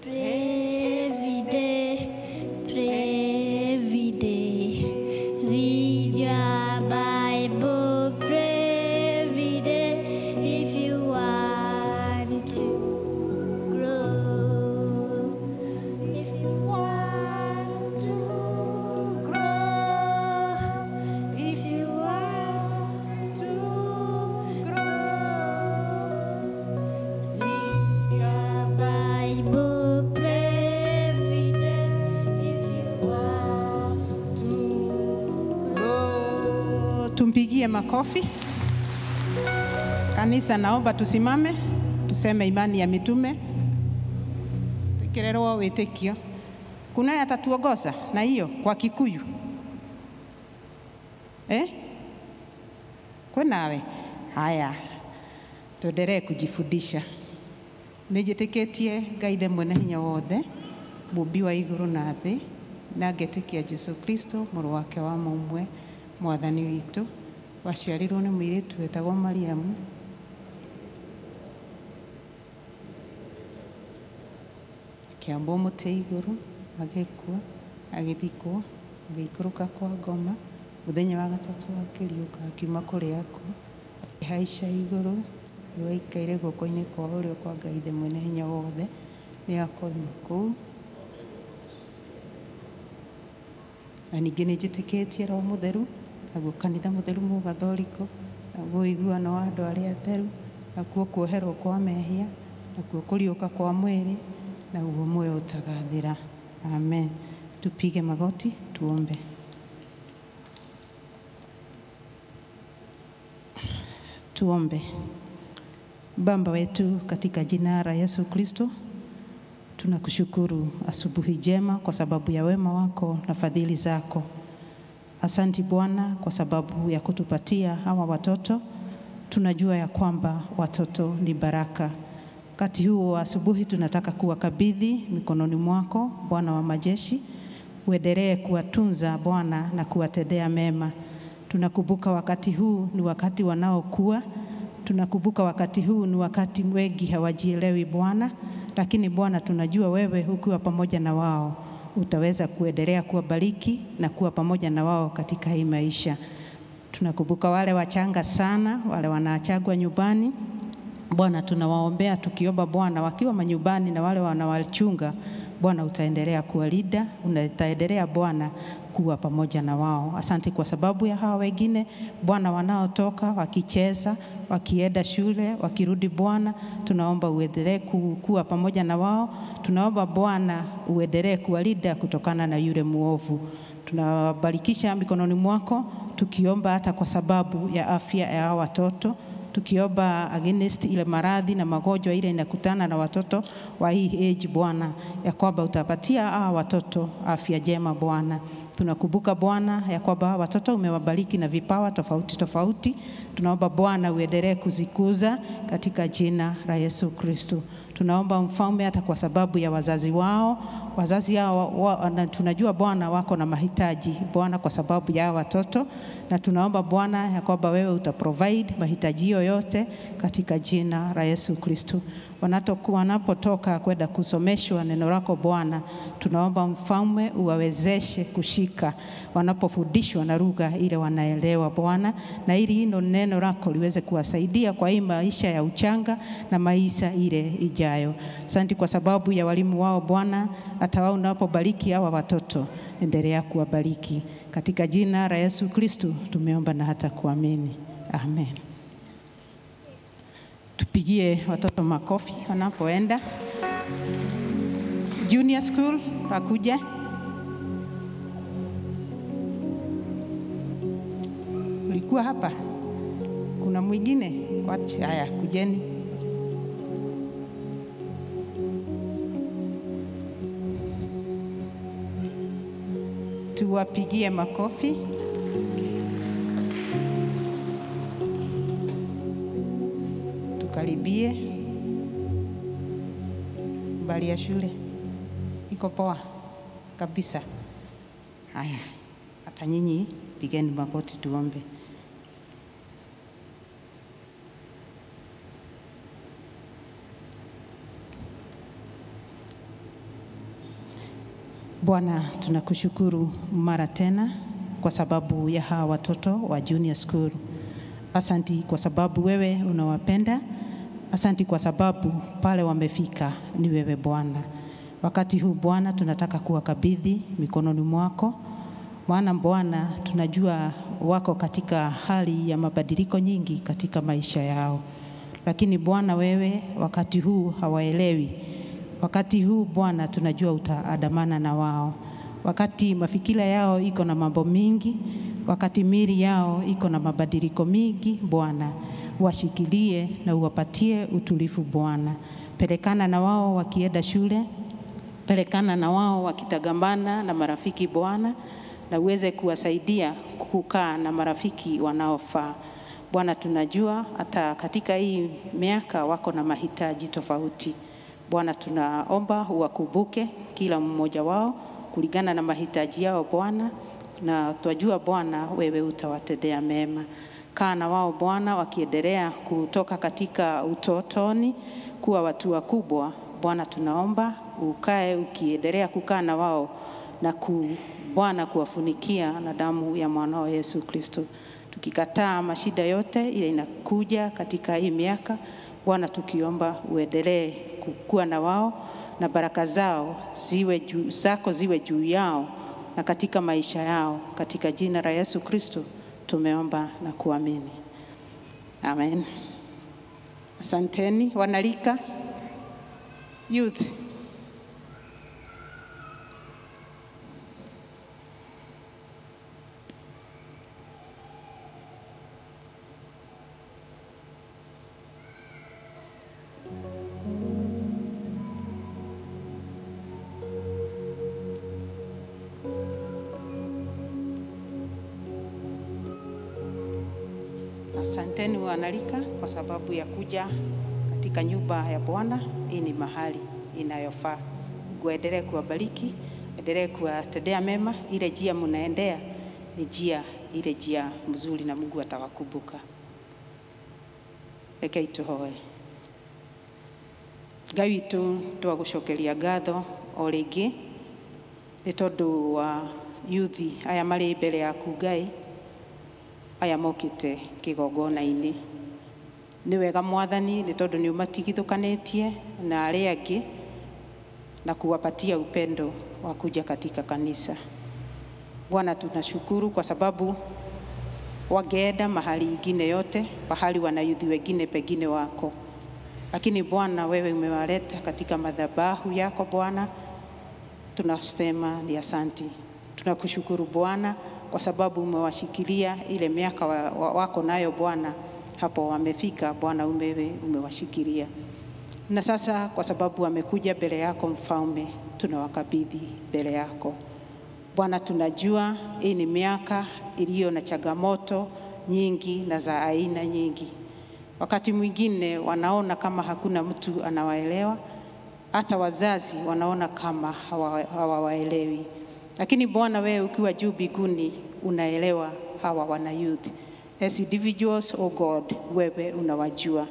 pray every day, pray every day. Read your Bible, pray every day if you want to grow. If you want to grow. If you want to grow. Read your Bible, pray every day if you want to grow. Tumpigie makofi. Kanisa, naomba tusimame tuseme imani ya mitume. Tukirerwa wĩtĩkio. Kuna atatuongoza na hiyo kwa Kikuyu. Kwĩnawe? Haya. Tuendelee kujifundisha. Nĩnjĩtĩkĩtie Ngai ithe mwene hinya wothe, mũmbi wa igũrũ na thĩ, na ngetĩkia Jesu Kristo mũrũ wake wa mũmwe, mwathani witũ, waciarirwo nĩ mũirĩtu wetagwo Mariamu. Akĩambwo mũtĩ igũrũ, agĩkua, agĩthikwo, agĩikũrũka kwa ngoma, mũthenya wa gatatũ akĩriũka akiuma kũrĩ akuũ, akĩhaica igũrũ, aikaire guoko-inĩ kwa ũrĩo kwa Ngai ithe mwene hinya wothe, nĩ akoima kũu. Na ningĩ nĩnjĩtĩkĩtie Roho Mũtheru, naguo kanitha mũtheru mũgathoriko, naguo ũiguano wa andũ arĩa atheru, nakuo kuoherwo kwa mehia, nakuo kũriũka kwa mwĩrĩ, naguo muoyo ũtagathira. Amen. Tupige magoti tuombe. Tuombe. Baba wetu katika jina la Yesu Kristo, tunakushukuru asubuhi njema kwa sababu ya wema wako na fadhili zako. Asanti Bwana kwa sababu ya kutupatia hawa watoto. Tunajua ya kwamba watoto ni baraka. Wakati huu wa asubuhi tunataka kuwakabidhi mikononi mwako Bwana wa majeshi. Uendelee kuwatunza Bwana na kuwatendea mema. Tunakumbuka wakati huu ni wakati wanaokuwa. Tunakumbuka wakati huu ni wakati wengi hawajielewi Bwana, lakini Bwana tunajua wewe ukiwa pamoja na wao utaweza kuendelea kuwabariki na kuwa pamoja na wao katika hii maisha. Tunakumbuka wale wachanga sana, wale wanaachagwa nyumbani. Bwana tunawaombea tukiomba Bwana wakiwa manyumbani na wale wanawachunga, Bwana utaendelea kuwalinda, utaendelea Bwana kuwa pamoja na wao. Asante kwa sababu ya hawa wengine Bwana wanaotoka wakicheza, wakienda shule, wakirudi Bwana, tunaomba uendelee kuwa pamoja na wao. Tunaomba Bwana uendelee kuwalinda kutokana na yule muovu. Tunawabarikisha mikononi mwako tukiomba hata kwa sababu ya afya ya hawa watoto. Tukiomba against ile maradhi na magonjwa ile inakutana na watoto wa hii age Bwana, ya kwamba utapatia hawa watoto afya njema Bwana. Tunakumbuka Bwana ya kwamba watoto umewabariki na vipawa tofauti tofauti. Tunaomba Bwana uendelee kuzikuza katika jina la Yesu Kristo. Tunaomba Mfalme hata kwa sababu ya wazazi wao. Wazazi hao tunajua Bwana wako na mahitaji Bwana kwa sababu ya watoto, na tunaomba Bwana ya kwamba wewe utaprovide mahitaji yote katika jina la Yesu Kristo. Wanapotoka kwenda kusomeshwa neno lako Bwana, tunaomba Mfalme uwawezeshe kushika wanapofundishwa na lugha ile wanaelewa Bwana, na ili hilo neno lako liweze kuwasaidia kwa hii maisha ya uchanga na maisha ile ijayo. Asante kwa sababu ya walimu wao Bwana, hata wao unapobariki hawa watoto endelea kuwabariki. Katika jina la Yesu Kristo tumeomba na hata kuamini. Amen. Tupigie watoto makofi wanapoenda. Junior school wakuja. Ulikuwa hapa? Kuna mwingine? Haya, kujeni. Tuwapigie makofi. Tukaribie. Bali ya shule iko poa kabisa. Haya, hata nyinyi pigeni magoti tuombe. Bwana, tunakushukuru mara tena kwa sababu ya hawa watoto wa junior school. Asanti kwa sababu wewe unawapenda. Asanti kwa sababu pale wamefika ni wewe Bwana. Wakati huu Bwana, tunataka kuwakabidhi mikononi mwako. Maana Bwana, tunajua wako katika hali ya mabadiliko nyingi katika maisha yao. Lakini Bwana, wewe wakati huu hawaelewi. Wakati huu Bwana, tunajua utaandamana na wao. Wakati mafikira yao iko na mambo mingi, wakati mili yao iko na mabadiliko mingi, Bwana, washikilie na uwapatie utulivu Bwana. Pelekana na wao wakienda shule, pelekana na wao wakitagamana na marafiki Bwana, na uweze kuwasaidia kukaa na marafiki wanaofaa. Bwana, tunajua hata katika hii miaka wako na mahitaji tofauti. Bwana, tunaomba uwakumbuke kila mmoja wao kulingana na mahitaji yao Bwana, na twajua Bwana wewe utawatendea mema. Kaa na wao Bwana wakiendelea kutoka katika utotoni kuwa watu wakubwa. Bwana, tunaomba ukae ukiendelea kukaa na wao na Bwana kuwafunikia na damu ya mwanao Yesu Kristo. Tukikataa mashida yote ile inakuja katika hii miaka Bwana, tukiomba uendelee kukua na wao na baraka zao ziwe juu yao na katika maisha yao, katika jina la Yesu Kristo tumeomba na kuamini. Amen. Asanteni wanalika youth. Asanteni wanalika kwa sababu ya kuja katika nyumba ya Bwana. Hii ni mahali inayofaa. Kuendelee kuwabariki, endelee kuwatendea mema. Ile njia mnaendea ni ile njia mzuri na Mungu atawakumbuka. Reke tuhoe. Ngai witũ twagucokeria ngatho o rĩngĩ nĩ tondũ wa yuthi aya marĩ mbere yaku Ngai, aya mokĩte kĩgongona-inĩ. Nĩ wega Mwathani nĩ tondũ nĩ umatigithũkanĩtie na arĩa angĩ na kuwapatia upendo wa kuja katika kanisa. Bwana, tunashukuru kwa sababu wangeenda mahali ingine yote, pahali wanayuthi wengine pengine wako. Lakini Bwana, wewe umewaleta katika madhabahu yako Bwana. Tunasema ni asanti. Tunakushukuru Bwana kwa sababu umewashikilia ile miaka wako nayo Bwana, hapo wamefika Bwana, umewashikilia. Na sasa kwa sababu wamekuja mbele yako Mfalme, tunawakabidhi mbele yako Bwana. Tunajua hii ni miaka iliyo na changamoto nyingi na za aina nyingi. Wakati mwingine wanaona kama hakuna mtu anawaelewa, hata wazazi wanaona kama hawawaelewi. Lakini Bwana, wewe ukiwa juu mbinguni unaelewa hawa wana youth. As individuals, oh God, wewe unawajua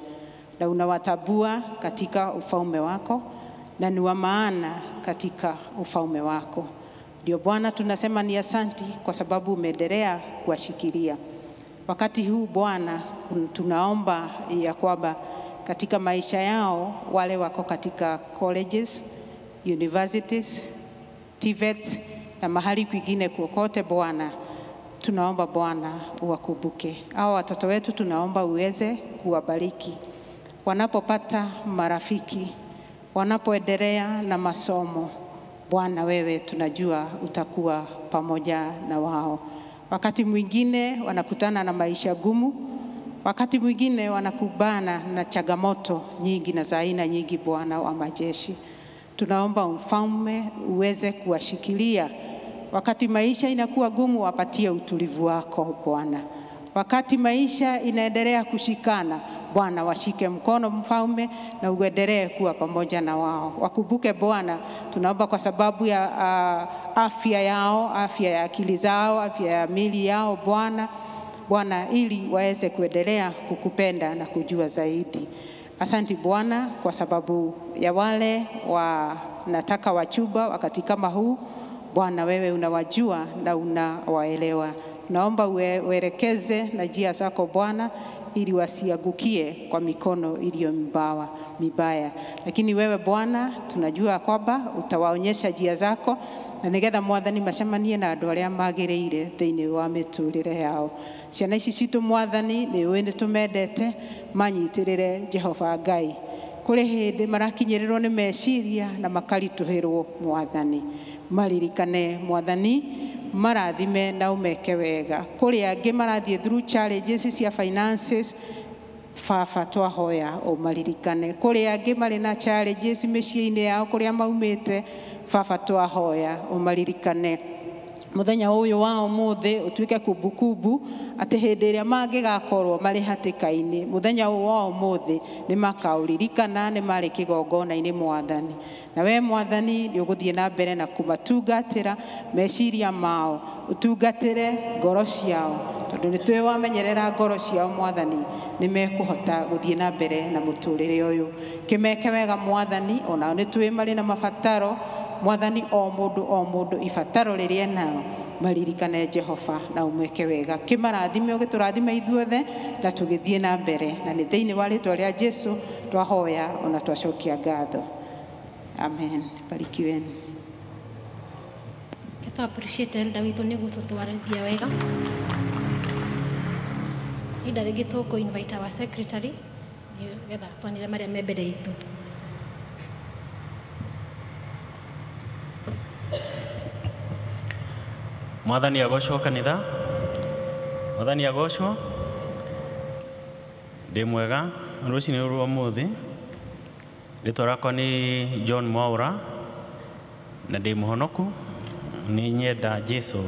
na unawatabua katika ufalme wako na ni wa maana katika ufalme wako. Ndio Bwana, tunasema ni asanti kwa sababu umeendelea kuwashikilia. Wakati huu Bwana, tunaomba ya kwamba katika maisha yao wale wako katika colleges, universities, TVETs na mahali kwingine kokote Bwana, tunaomba Bwana uwakumbuke. Hao watoto wetu tunaomba uweze kuwabariki. Wanapopata marafiki, wanapoendelea na masomo, Bwana wewe tunajua utakuwa pamoja na wao. Wakati mwingine wanakutana na maisha gumu, wakati mwingine wanakubana na changamoto nyingi na za aina nyingi Bwana wa majeshi. Tunaomba Mfalme uweze kuwashikilia. Wakati maisha inakuwa gumu, wapatie utulivu wako Bwana. Wakati maisha inaendelea kushikana, Bwana washike mkono Mfalme na uendelee kuwa pamoja na wao. Wakumbuke Bwana, tunaomba kwa sababu ya afya yao, afya ya akili zao, afya ya mili yao Bwana, ili waweze kuendelea kukupenda na kujua zaidi. Asante Bwana kwa sababu ya wale wanataka wachuba wakati kama huu. Bwana, wewe unawajua na unawaelewa. Naomba uelekeze na njia zako Bwana, ili wasiangukie kwa mikono iliyo mibaya. Lakini wewe Bwana, tunajua kwamba utawaonyesha njia zako, na nigetha Mwathani macemanie na andũ arĩa magĩrĩire thĩinĩ wa mĩtũrĩre yao. Ciana ici citũ Mwathani, nĩ ũĩ nĩ tũmendete, manyitĩrĩre Jehova Ngai. Kũrĩ hĩndĩ marakinyĩrĩrwo nĩ meciria na makaritũhĩrwo Mwathani. Maririkane Mwathani, marathime na umeke wega. Kũrĩ angĩ marathiĩ through challenges cia finances, Baba twahoya ũmaririkane. Kũrĩ angĩ marĩ na challenges mĩciĩ-inĩ yao kũrĩa maumĩte, Baba twahoya ũmaririkane. Mũthenya ũyũ wa ũmũthĩ ũtuĩke kumbukumbu atĩ hĩndĩ ĩrĩa mangĩgakorwo marĩ hatĩka-inĩ, mũthenya ũyũ wa ũmũthĩ nĩ makaũririkana nĩ marĩ kĩgongona-inĩ Mwathani. Na we Mwathani nĩ ũgũthiĩ na mbere na kũmatungatĩra meciria mao, ũtungatĩre ngoro ciao, tondũ nĩ tũĩ wamenyerera ngoro ciao Mwathani, nĩ mekũhota gũthiĩ na mbere na mũtũrĩre ũyũ. Kĩmeke wega Mwathani, onao nĩ tũĩ marĩ na mabataro Mwathani, o mũndũ ibataro rĩrĩa enao, maririkane Jehova na umeke wega. Kĩmarathime ũgĩtũrathime ithuothe na tũgĩthiĩ na mbere, na nĩ thĩinĩ wa rĩĩtwa rĩa Jesũ twahoya ona twacokia ngatho. Amen. Barikiweni. Kita appreciate elder witũ nĩ gũtũtwarithia wega. Ida rĩngĩ tũkũ invite our secretary nĩgetha twanĩre marĩa me mbere itũ. Mwathani agocwo kanitha. Mwathani agocwo. Ndĩ mwega rũcinĩ rwa ũmũthĩ. Rĩtwa rĩakwa nĩ John Mwaura na ndĩ mũhonoku. Nĩ nyenda Jesũ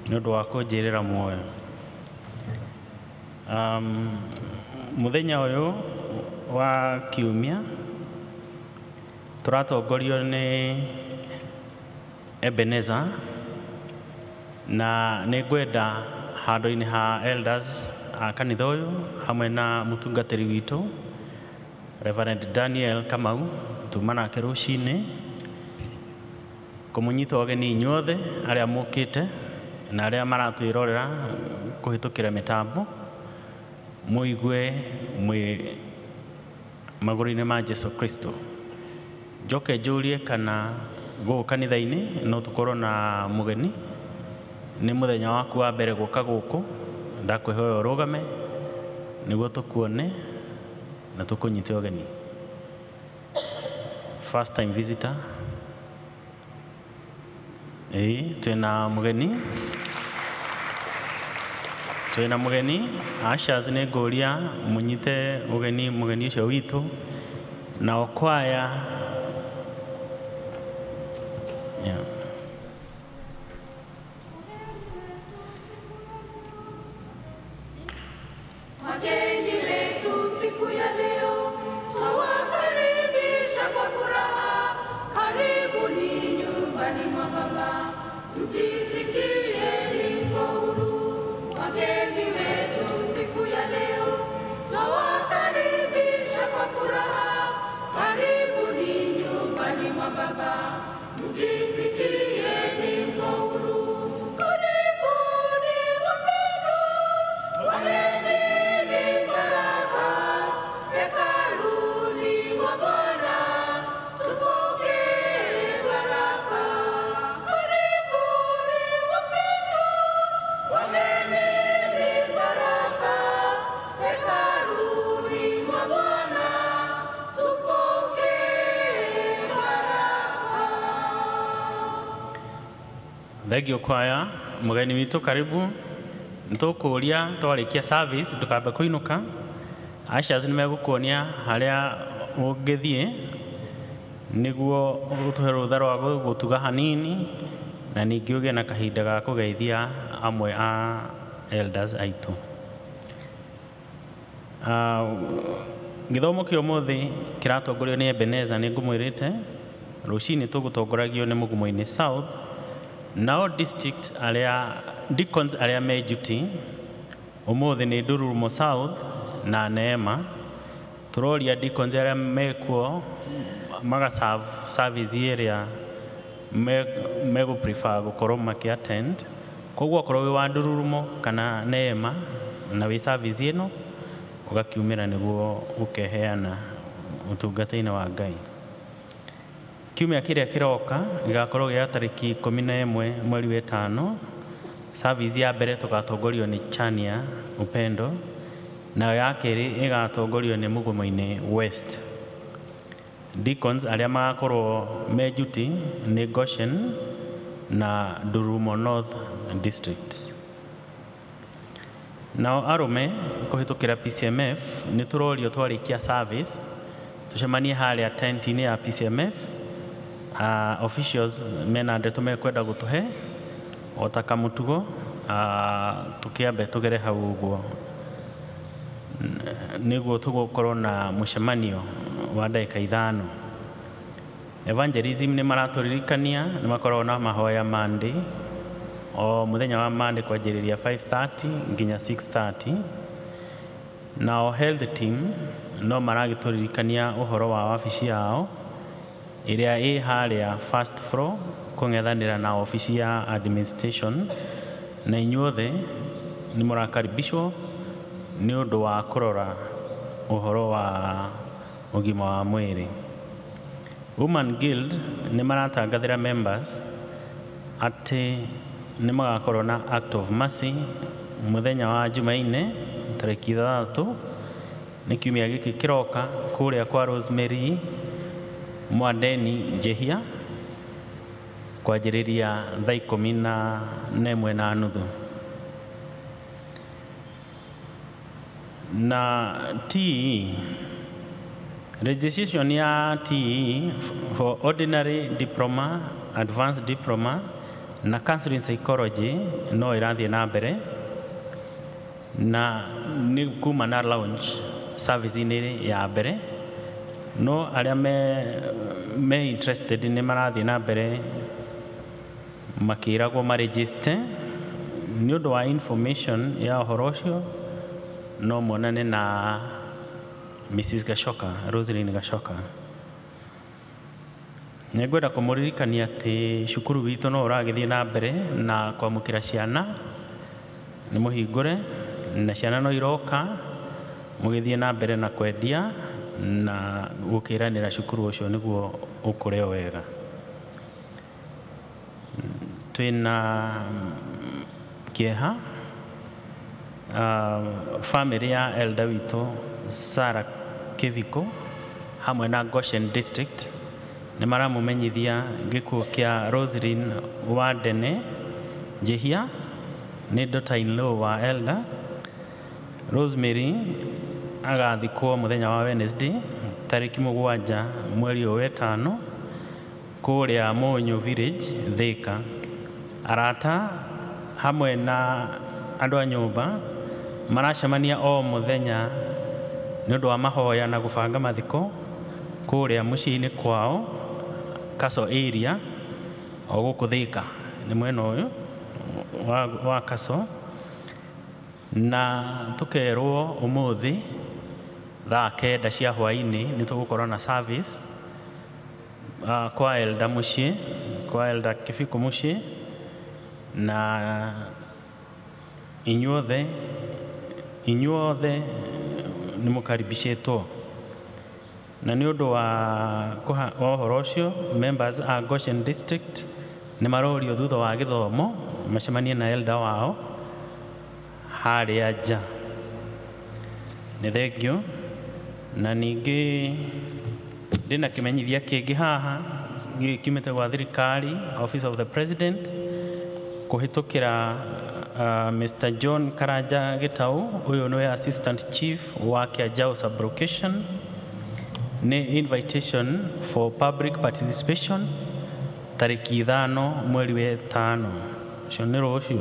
nĩ ũndũ wa kũnjĩrĩra muoyo. Mũthenya ũyũ wa kiumia tũratongorio nĩ Ebenezer, na nĩ ngwenda handũ-inĩ ha elders a kanitha ũyũ hamwe na mũtungatĩri witũ Reverend Daniel Kamau tuma nake rũcinĩ kũmũnyita ũgeni inyuothe arĩa mũkĩte na arĩa maratwĩrorera kũhĩtũkĩra mĩtambo, mũigue mwĩ magũrũ-inĩ ma Jesũ Kristo. Njoke njũrie kana gũkũ kanitha-inĩ no tũkorwo na mũgeni. Nĩ mũthenya waku wa mbere gũka gũkũ, ndakwĩhoya ũrũgame nĩguo tũkuone na tũkũnyite ũgeni. First time visitor. Twĩna mũgeni. Ashas nĩ ngũria mũnyite mũgeni ũcio witũ na okwaya. Thegio kwaya, mũgeni witũ karibu. Nĩtũkũria twarĩkia service ndũkambe kũinũka. Ashas nĩmegũkuonia harĩa ũngĩthiĩ nĩguo ũtũhe rũtha rwa gũtuga hanini na ningĩ ũgĩe na kahinda ga kũgeithia amwe a elders aitũ. Gĩthomo kĩa ũmũthĩ kĩratongorio nĩ Ebenezer, nĩ ngũmwĩrĩte. Rũcinĩ tũgũtongoragio nĩ Mugumo-inĩ South. Nao district deacons arĩa me duty ũmũthĩ nĩ Ndururumo South na Neema. Tũroria deacons arĩa mekuo maga service area megu prefer gukorwo maki-attend. Koguo okorwo wi wa Ndururumo kana Neema na wi service ĩno ugakiumĩra nĩguo ũkeheana ũtungata-inĩ wa Ngai. Kiumia kĩrĩa kĩroka gĩgakorwo gĩa tarĩki 11 mweri wa 5. Service ya mbere tũgatongorio nĩ Chania Upendo, nayo ya kerĩ ĩgatongorio nĩ Mugumo-inĩ West. Deacons arĩa magakorwo me duty nĩ Goshen na Ndururumo North District. Nao arume kũhĩtũkĩra PCMF nĩ tũrorio twarĩkia service tucemanie harĩa tent-inĩ ya PCMF. Officials mena ndeto mekwenda gũtũhe o ta kamũtugo tũkĩambe tũgere hau ũguo nĩguo tũgũkorwo na mũcemanio wa ndagĩka 5. Evangelism nĩ maratũririkania nĩ makoragwo na mahoya Monday o mũthenya wa Monday kwanjĩrĩria 5:30 nginya 6:30. Nao health team no maragĩtũririkania ũhoro wa wabici yao ĩrĩa ĩ harĩa first floor kũng'ethanĩra na ofici ya administration, na inyuothe nĩ mũrakaribishwo nĩ ũndũ wa kũrora ũhoro wa ũgima wa mwĩrĩ. Women Guild nĩ maratangathĩra members atĩ nĩ magakorwo na act of mercy mũthenya wa Jumaine tarĩki 3 nĩ kiumia gĩkĩ kĩroka kũrĩa kwa Rosemary Mwadeni Njehia kwanjĩrĩria thaa 11:30. Na TE registration ya TE for ordinary diploma, advanced diploma na counseling psychology no ĩrathiĩ na mbere na nĩ kuma na launch service-inĩ ya mbere, no arĩa me interested nĩ marathiĩ na mbere makĩragwo maregister. Nĩ ũndũ wa information ya ũhoro ũcio no monane na Mrs. Gashoka, Roselyn Gashoka. Nĩngwenda kũmũririkania atĩ cukuru witũ no ũragĩthiĩ na mbere na kwamũkĩra ciana, nĩ mũhingũre na ciana no iroka mũgĩthiĩ na mbere na kwendia na gũkĩranĩra cukuru ũcio nĩguo ũkũre wega. Twĩna kĩeha family ya elder witũ Sarah Kiviko hamwe na Goshen District nĩ maramũmenyithia gĩkuũ kĩa Roselyn Wandene Njehia nĩ daughter-in-law wa elder. Rosemary agathikwo mũthenya wa Wednesday tarĩki 7 mweri wa 5 kũrĩa Monyo Village Thika. Arata hamwe na andũ a nyũmba maracemania o mũthenya nĩ ũndũ wa mahoya na gũbanga mathiko kũrĩa mũciĩ-inĩ kwao Kaso area o gũkũ Thika nĩ mwena ũyũ wa Kaso, na tũkerwo ũmũthĩ thaa 9 cia hwaĩ-inĩ nĩ tũgũkorwo na service kwa elder mũciĩ, kwa elder Kiviko mũciĩ, na inyuothe nĩ mũkaribicĩtwo. Na nĩ ũndũ wa ũhoro ũcio members a Goshen District nĩ marorio thutha wa gĩthomo macemanie na elder wao harĩa nja. Nĩ thengio. Na ningĩ ndĩna kĩmenyithia kĩngĩ haha kiumĩte gwa thirikari, Office of the President, kũhĩtũkĩra Mr. John Karanja Gĩtaũ, ũyũ nĩwe Assistant Chief wa Kĩanjaũ Sub-location. Nĩ invitation for public participation tarĩki 5 mweri wa 5 ũcio nĩ rũciũ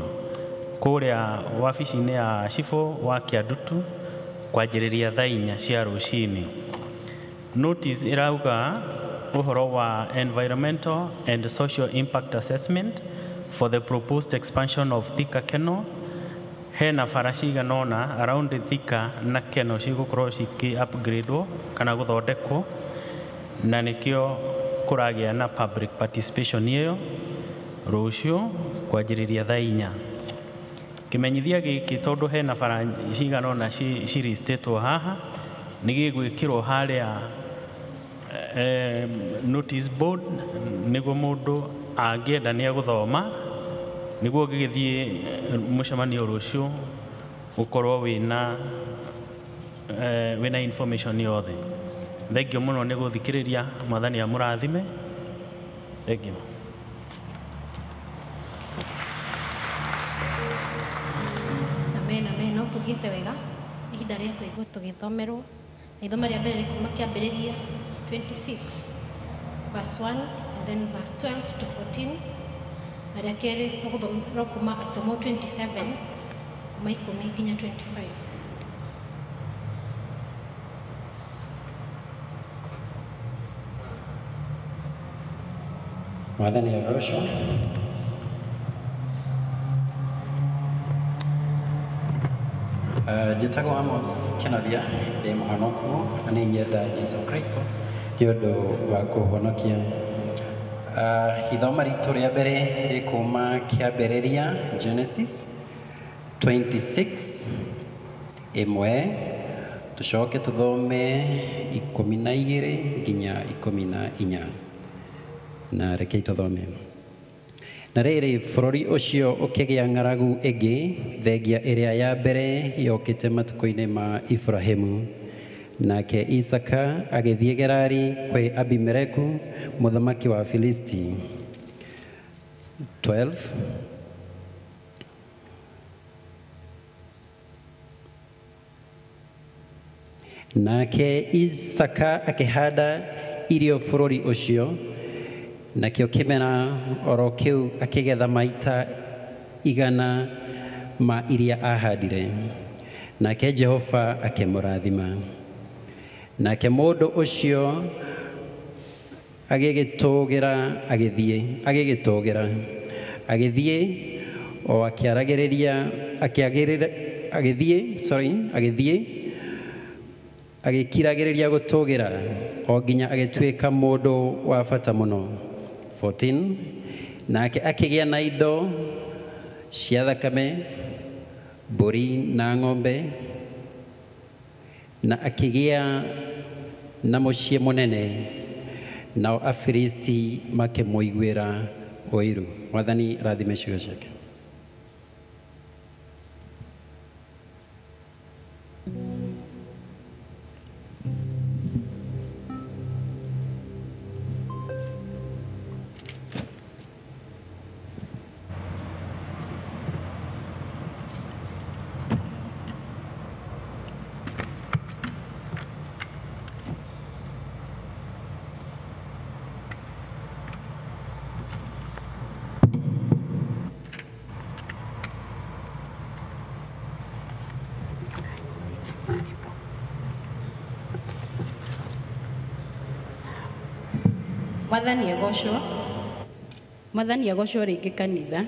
kũrĩa wabici-inĩ ya Cibũ wa Kĩandutu kwanjĩrĩria thaa 4 cia rũcinĩ. Notice irauga ũhoro wa environmental and social impact assessment for the proposed expansion of Thika Kennel. Hena bara cigana ũna around Thika na Kennel cigũkorwo ciki upgrade kana gũthondekwo, na nĩkĩo kuragia na public participation iyo rucio kwanjiriria thaa 4. Kimenyithia giki tondu hena bara cigana na ciristetwo haha ni gigwikirwo haria notice board niguo mundu angienda ni aguthoma niguo gigithie mucemanio rucio ukorwo wina information yothe. Thengio muno ni guthikiriria. Mwathani amurathime. Thengio. Amen, amen. No tugiite wega ihinda ria kuigua tugithomerwo na ithoma ria mbere kuma kiambiriria 26 verse 1 and then verse 12 to 14 na ria keri tuguthomerwo kuma Atomo 27 kuma 10 nginya 25. Mwathani arosho. Njĩtagwo Amos Kĩnothia, ndĩ mũhonoku na nĩ nyenda Jesũ Kristo nĩ ũndũ wa kũhonokia. Ithoma ritũ rĩa mbere rĩkuma kĩambĩrĩria Genesis 26:1 tucoke tuthome 12 nginya 14 na reke tuthome. Na rĩrĩ bũrũri ũcio ũkĩgĩa ng'aragu ĩngĩ thengia ĩrĩa ya mbere yokĩte matukũ-inĩ ma Ibrahimu. Nake Isaka agĩthiĩ Gerari kwĩ Abimeleku mũthamaki wa Filisti. 12. Nake Isaka akĩhanda irio bũrũri ũcio, nakĩo kĩmera oro kĩu akĩgetha maita 100 ma iria ahandire. Nake Jehova akĩmũrathima. Nake mũndũ ũcio agĩgĩtũgĩra o agĩkiragĩrĩria gũtũgĩra o nginya agĩtuĩka mũndũ wa bata mũno. 14. Nake akĩgĩa na indo cia thakame, mbũri na ng'ombe, na akĩgĩa na mũciĩ mũnene, nao Afilisti makĩmũiguĩra ũiru. Mwathani rathime ciugo ciake. Mwathani agocwo rĩngĩ kanitha.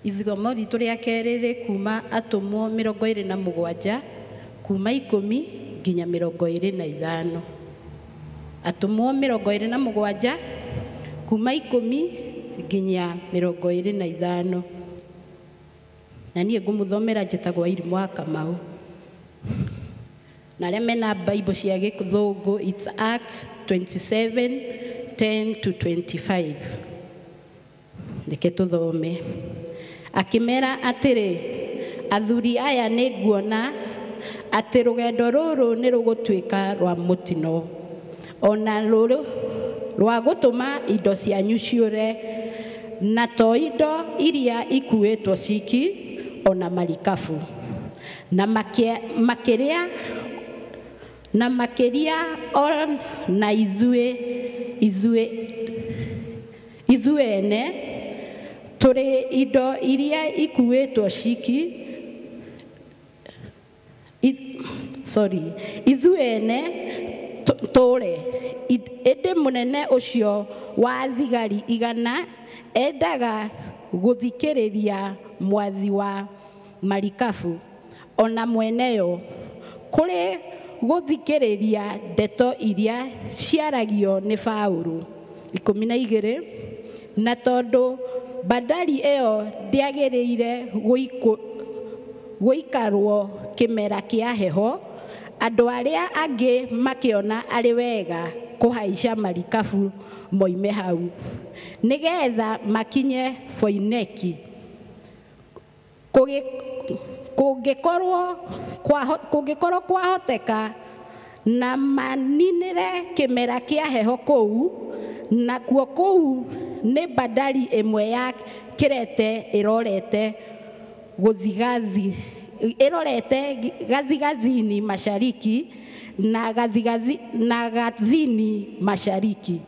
Ithomo ritũ rĩa kerĩ rĩ kuma Atomo 27 kuma 10 nginya 25. Atomo 27 kuma 10 nginya 25. Na niĩ ngũmũthomera njĩtagwo Irimũ wa Kamau. Na arĩa mena Bible cia Gĩthũngũ, it's Acts 27:10 to 25. Reke tũthome. Akĩmera atĩrĩ, athuri aya nĩ nguona atĩ rũgendo rũrũ nĩ rũgũtuĩka rwa mũtino, ona rũrũ rwa gũtũma indo cianyu ciũre, na to indo iria ikuĩtwo ciki ona marikabu, na makĩria na ithuĩ ene tũrĩ indo iria ikuĩtwo ciki ithuĩ ene tũre ĩndĩ mũnene ũcio wa thigari 100 endaga gũthikĩrĩria mwathi wa marikabu ona mweneyo kũrĩ gũthikĩrĩria ndeto iria ciaragio nĩ Paũlũ. 12 na tondu bandari ĩyo ndĩagĩrĩire gũikarwo kĩmera kĩa heho, andũ arĩa angĩ makĩona arĩ wega kũhaica marikabu moime hau nĩgetha makinye Foiniki. Kũngĩkorwo kwahoteka na maninĩre kĩmera kĩa heho kũu, nakuo kũu nĩ bandari ĩmwe ya Kirete ĩrorete gathigathini mashariki na gathini mashariki.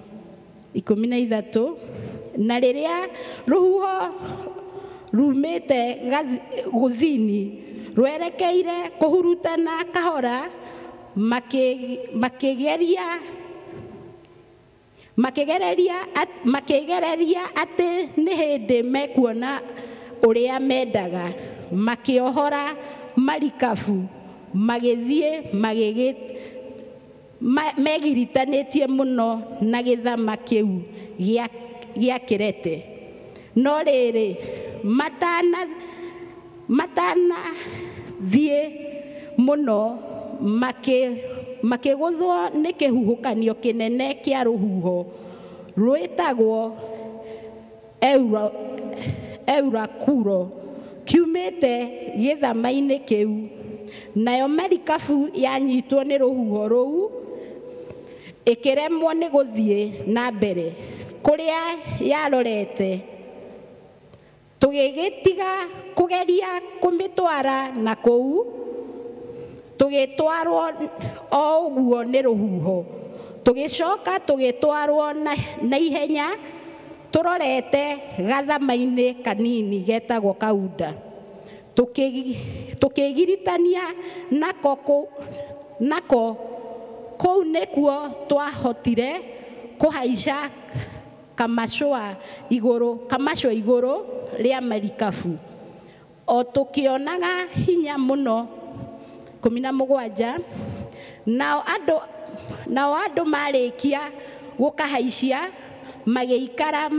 13 na rĩrĩa rũhuho rumĩte gũthini rwerekeire kũhurutana kahora, makĩgereria atĩ nĩ hĩndĩ mekuona ũrĩa mendaga, makĩohora marikabu magĩthiĩ megiritanĩtie mũno na gĩthama kĩu gĩa Kirete. No rĩrĩ matanathiĩ mũno makĩgũthwo nĩ kĩhuhũkanio kĩnene kĩa rũhuho rwĩtagwo Eurakuro kiumĩte gĩthama-inĩ kĩu. Nayo marikabu yanyitwo nĩ rũhuho rũu ĩkĩremwo nĩ gũthiĩ na mbere kũrĩa yarorete. Tũgĩgĩtiga kũgeria kũmĩtwara na kũu, tũgĩtwarwo o ũguo nĩ rũhuho, tũgĩcoka tũgĩtwarwo na ihenya tũrorete gathama-inĩ kanini getagwo Kaunda, tũkĩgiritania nako kũu nĩkuo twahotire kũhaica kamacua igũrũ rĩa marikabu, o tũkĩonaga hinya mũno. 17 nao andũ marĩkia gũkahaicia magĩkĩra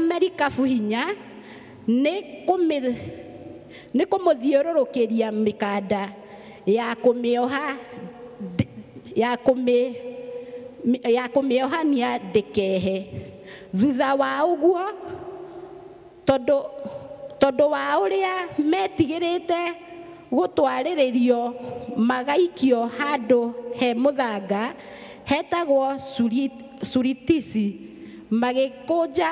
marikabu hinya nĩ kũmũthiũrũrũkĩria mĩkanda ya kũmĩohania ndĩkehe. Thutha wa ũguo, tondũ wa ũrĩa metigĩrĩte gũtwarĩrĩrio magaikio handũ he mũthanga hetagwo Suritisi, magĩkũnja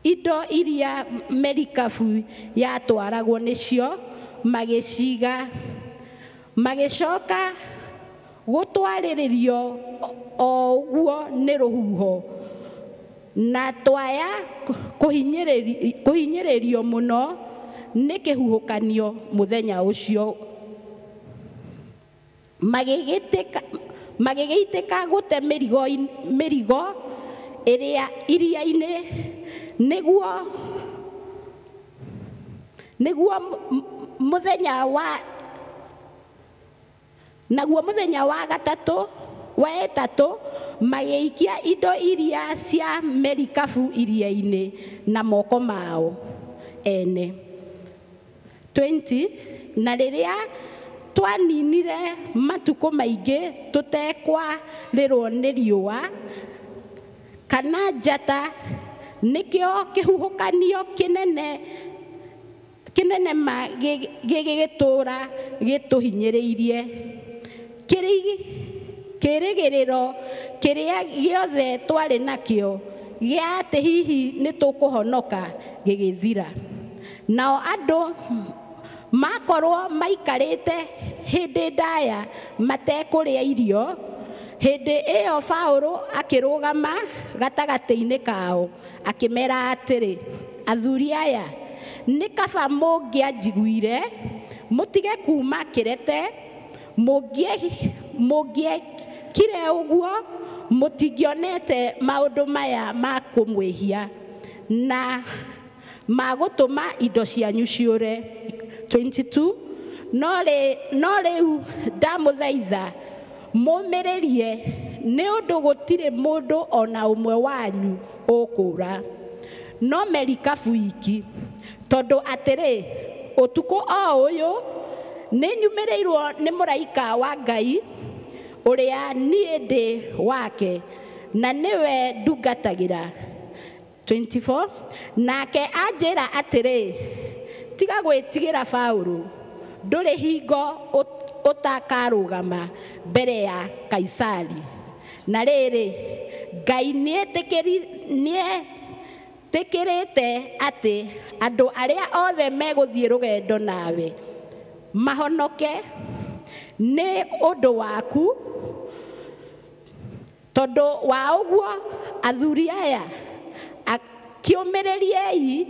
indo iria marikabu yatwaragwo nĩcio magĩciga, magĩcoka gũtwarĩrĩrio o ũguo nĩ rũhuho, na twaya kũhinyĩrĩrio mũno nĩ kĩhuhũkanio mũthenya ũcio. Magĩgĩitĩka gũte mĩrigo iria-inĩ nĩguo mũthenya wa gatatũ wa ĩtatũ magĩikia indo iria cia marikabu iria-inĩ na moko mao ene. 20 na rĩrĩa twaninire matukũ maingĩ tũtekwarĩrwo nĩ riũa kana njata, nĩkĩo kĩhuhũkanio kĩnene gĩgĩtũra gĩtũhinyĩrĩirie. Kĩrĩgĩrĩro kĩrĩa gĩothe twarĩ nakĩo gĩa atĩ hihi nĩ tũkũhonoka gĩgĩthira. Nao andũ makorwo maikarĩte hĩndĩ ndaya matekũrĩa irio, hĩndĩ ĩyo Paũlũ akĩrũgama gatagatĩ-inĩ kao akĩmera atĩrĩ, athuri aya, nĩ kaba mũngĩanjiguire mũtige kuma Kirete, mũngĩekire ũguo mũtingĩonete maũndũ maya ma kũmwĩhia na magũtũma indo cianyu ciũre. 22 no rĩu ndamũthaitha mũmĩrĩrie nĩ ũndũ gũtirĩ mũndũ ona ũmwe wanyu ũkũra no merikabu iki tondũ atĩrĩ ũtukũ o ũyũ nĩ nyumĩrĩirwo nĩ mũraika wa Ngai ũrĩa niĩ ndĩ wake na nĩwe ndungatagĩra. 24 nake anjĩra atĩrĩ tiga gwĩtigĩra Paũlũ ndũrĩ hingo ũtakarũgama mbere ya Kaisari na rĩrĩ Ngai nĩetĩkĩrĩte atĩ andũ arĩa othe megũthiĩ rũgendo nawe mahonoke nĩ ũndũ waku. Tondũ wa ũguo athuri aya kĩũmĩrĩriei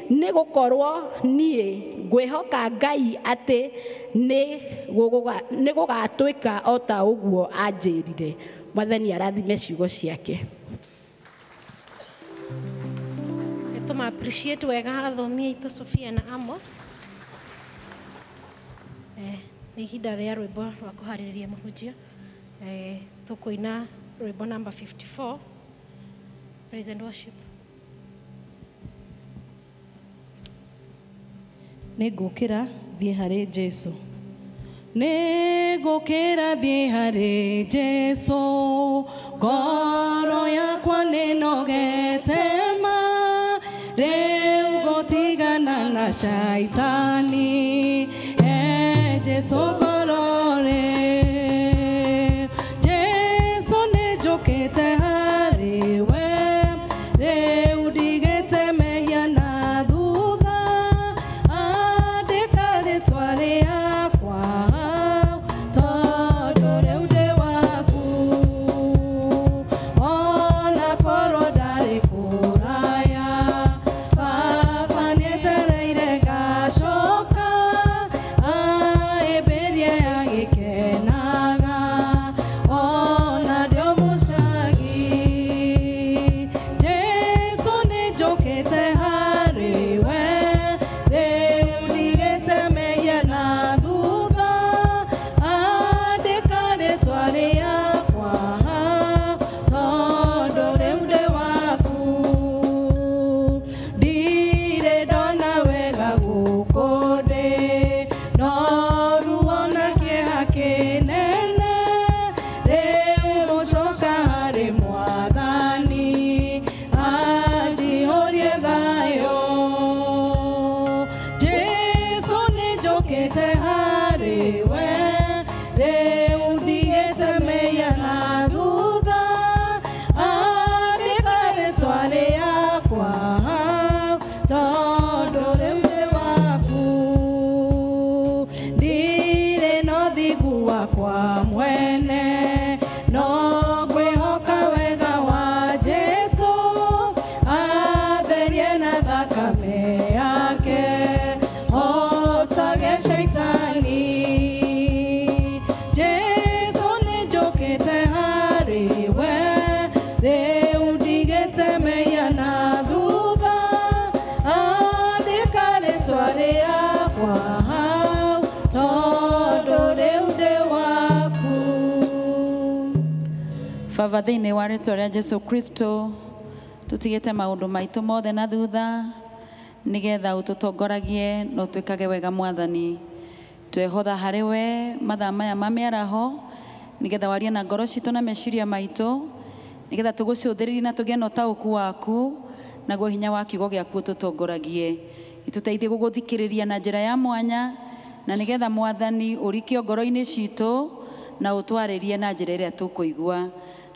nĩ gũkorwo niĩ ngwĩhoka Ngai atĩ nĩ gũgatwĩka o ta ũguo anjĩrire. Mwathani arathime ciugo ciake. Tuma appreciate wega athomi aitũ Sophia na Amos. Nĩ ihinda rĩa rwĩmbo rwa kũharĩrĩria mũhunjia. Tũkũina rwĩmbo number 54, praise and worship. Nĩngũkĩra thiĩ harĩ Jesũ. Nĩngũkĩra thiĩ harĩ Jesũ, ngoro yakwa nĩnogete ma, rĩu gũtigana na shaitani, Jesũ ngorore. Jesũ nĩnjũkĩte harĩ we, rĩu ndigĩte mehia na thutha, andĩka rĩtwa rĩakwa tondũ rĩu ndĩ waku, ona korwo ndarĩ kũraya, Baba nĩetereire ngacoka, aĩmbĩrie agĩkenaga, ona ndĩ o mũcagi. Jesũ nĩnjũkĩte harĩ we, rĩu ndigĩte mehia na thutha, andĩka rĩtwa rĩakwa tondũ rĩu ndĩ waku. Ndirĩ ndona wega gũkũ thĩ, no ruo na kĩeha kĩnene, rĩu gũcoka harĩ Mwathani, anjihũrie thayũ. Jesũ nĩnjũkĩte harĩ we, rĩu ndigĩte mehia na thutha, andĩka rĩtwa rĩakwa tondũ rĩu ndĩ waku. Ndirĩ na ũthingu wakwa mwene, no ngwĩhoka wega wa Jesũ, atherie na thakame yake, hotage shaitani. Jesũ nĩnjũkĩte harĩ we, rĩu ndigĩte mehia na thutha, andĩka rĩtwa rĩakwa tondũ rĩu ndĩ waku. Baba, thĩinĩ wa rĩtwa rĩa Jesũ Kristo, tũtigĩte maũndũ maitũ mothe na thutha, nĩgetha ũtũtongoragie na ũtwĩkage wega Mwathani. Twehotha harĩ we mathaa maya ma mĩaraho, nĩgetha warie na ngoro citũ na meciria maitũ, nĩgetha tũgũcũthĩrĩrie na tũgĩe na ũtaũku waku, naguo hinya wa kiugo gĩaku ũtũtongoragie. Itũteithie gũgũthikĩrĩria na njĩra ya mwanya, na nĩgetha Mwathani ũrikio ngoro-inĩ citũ na ũtwarĩrie na njĩra ĩrĩa tũkũigua.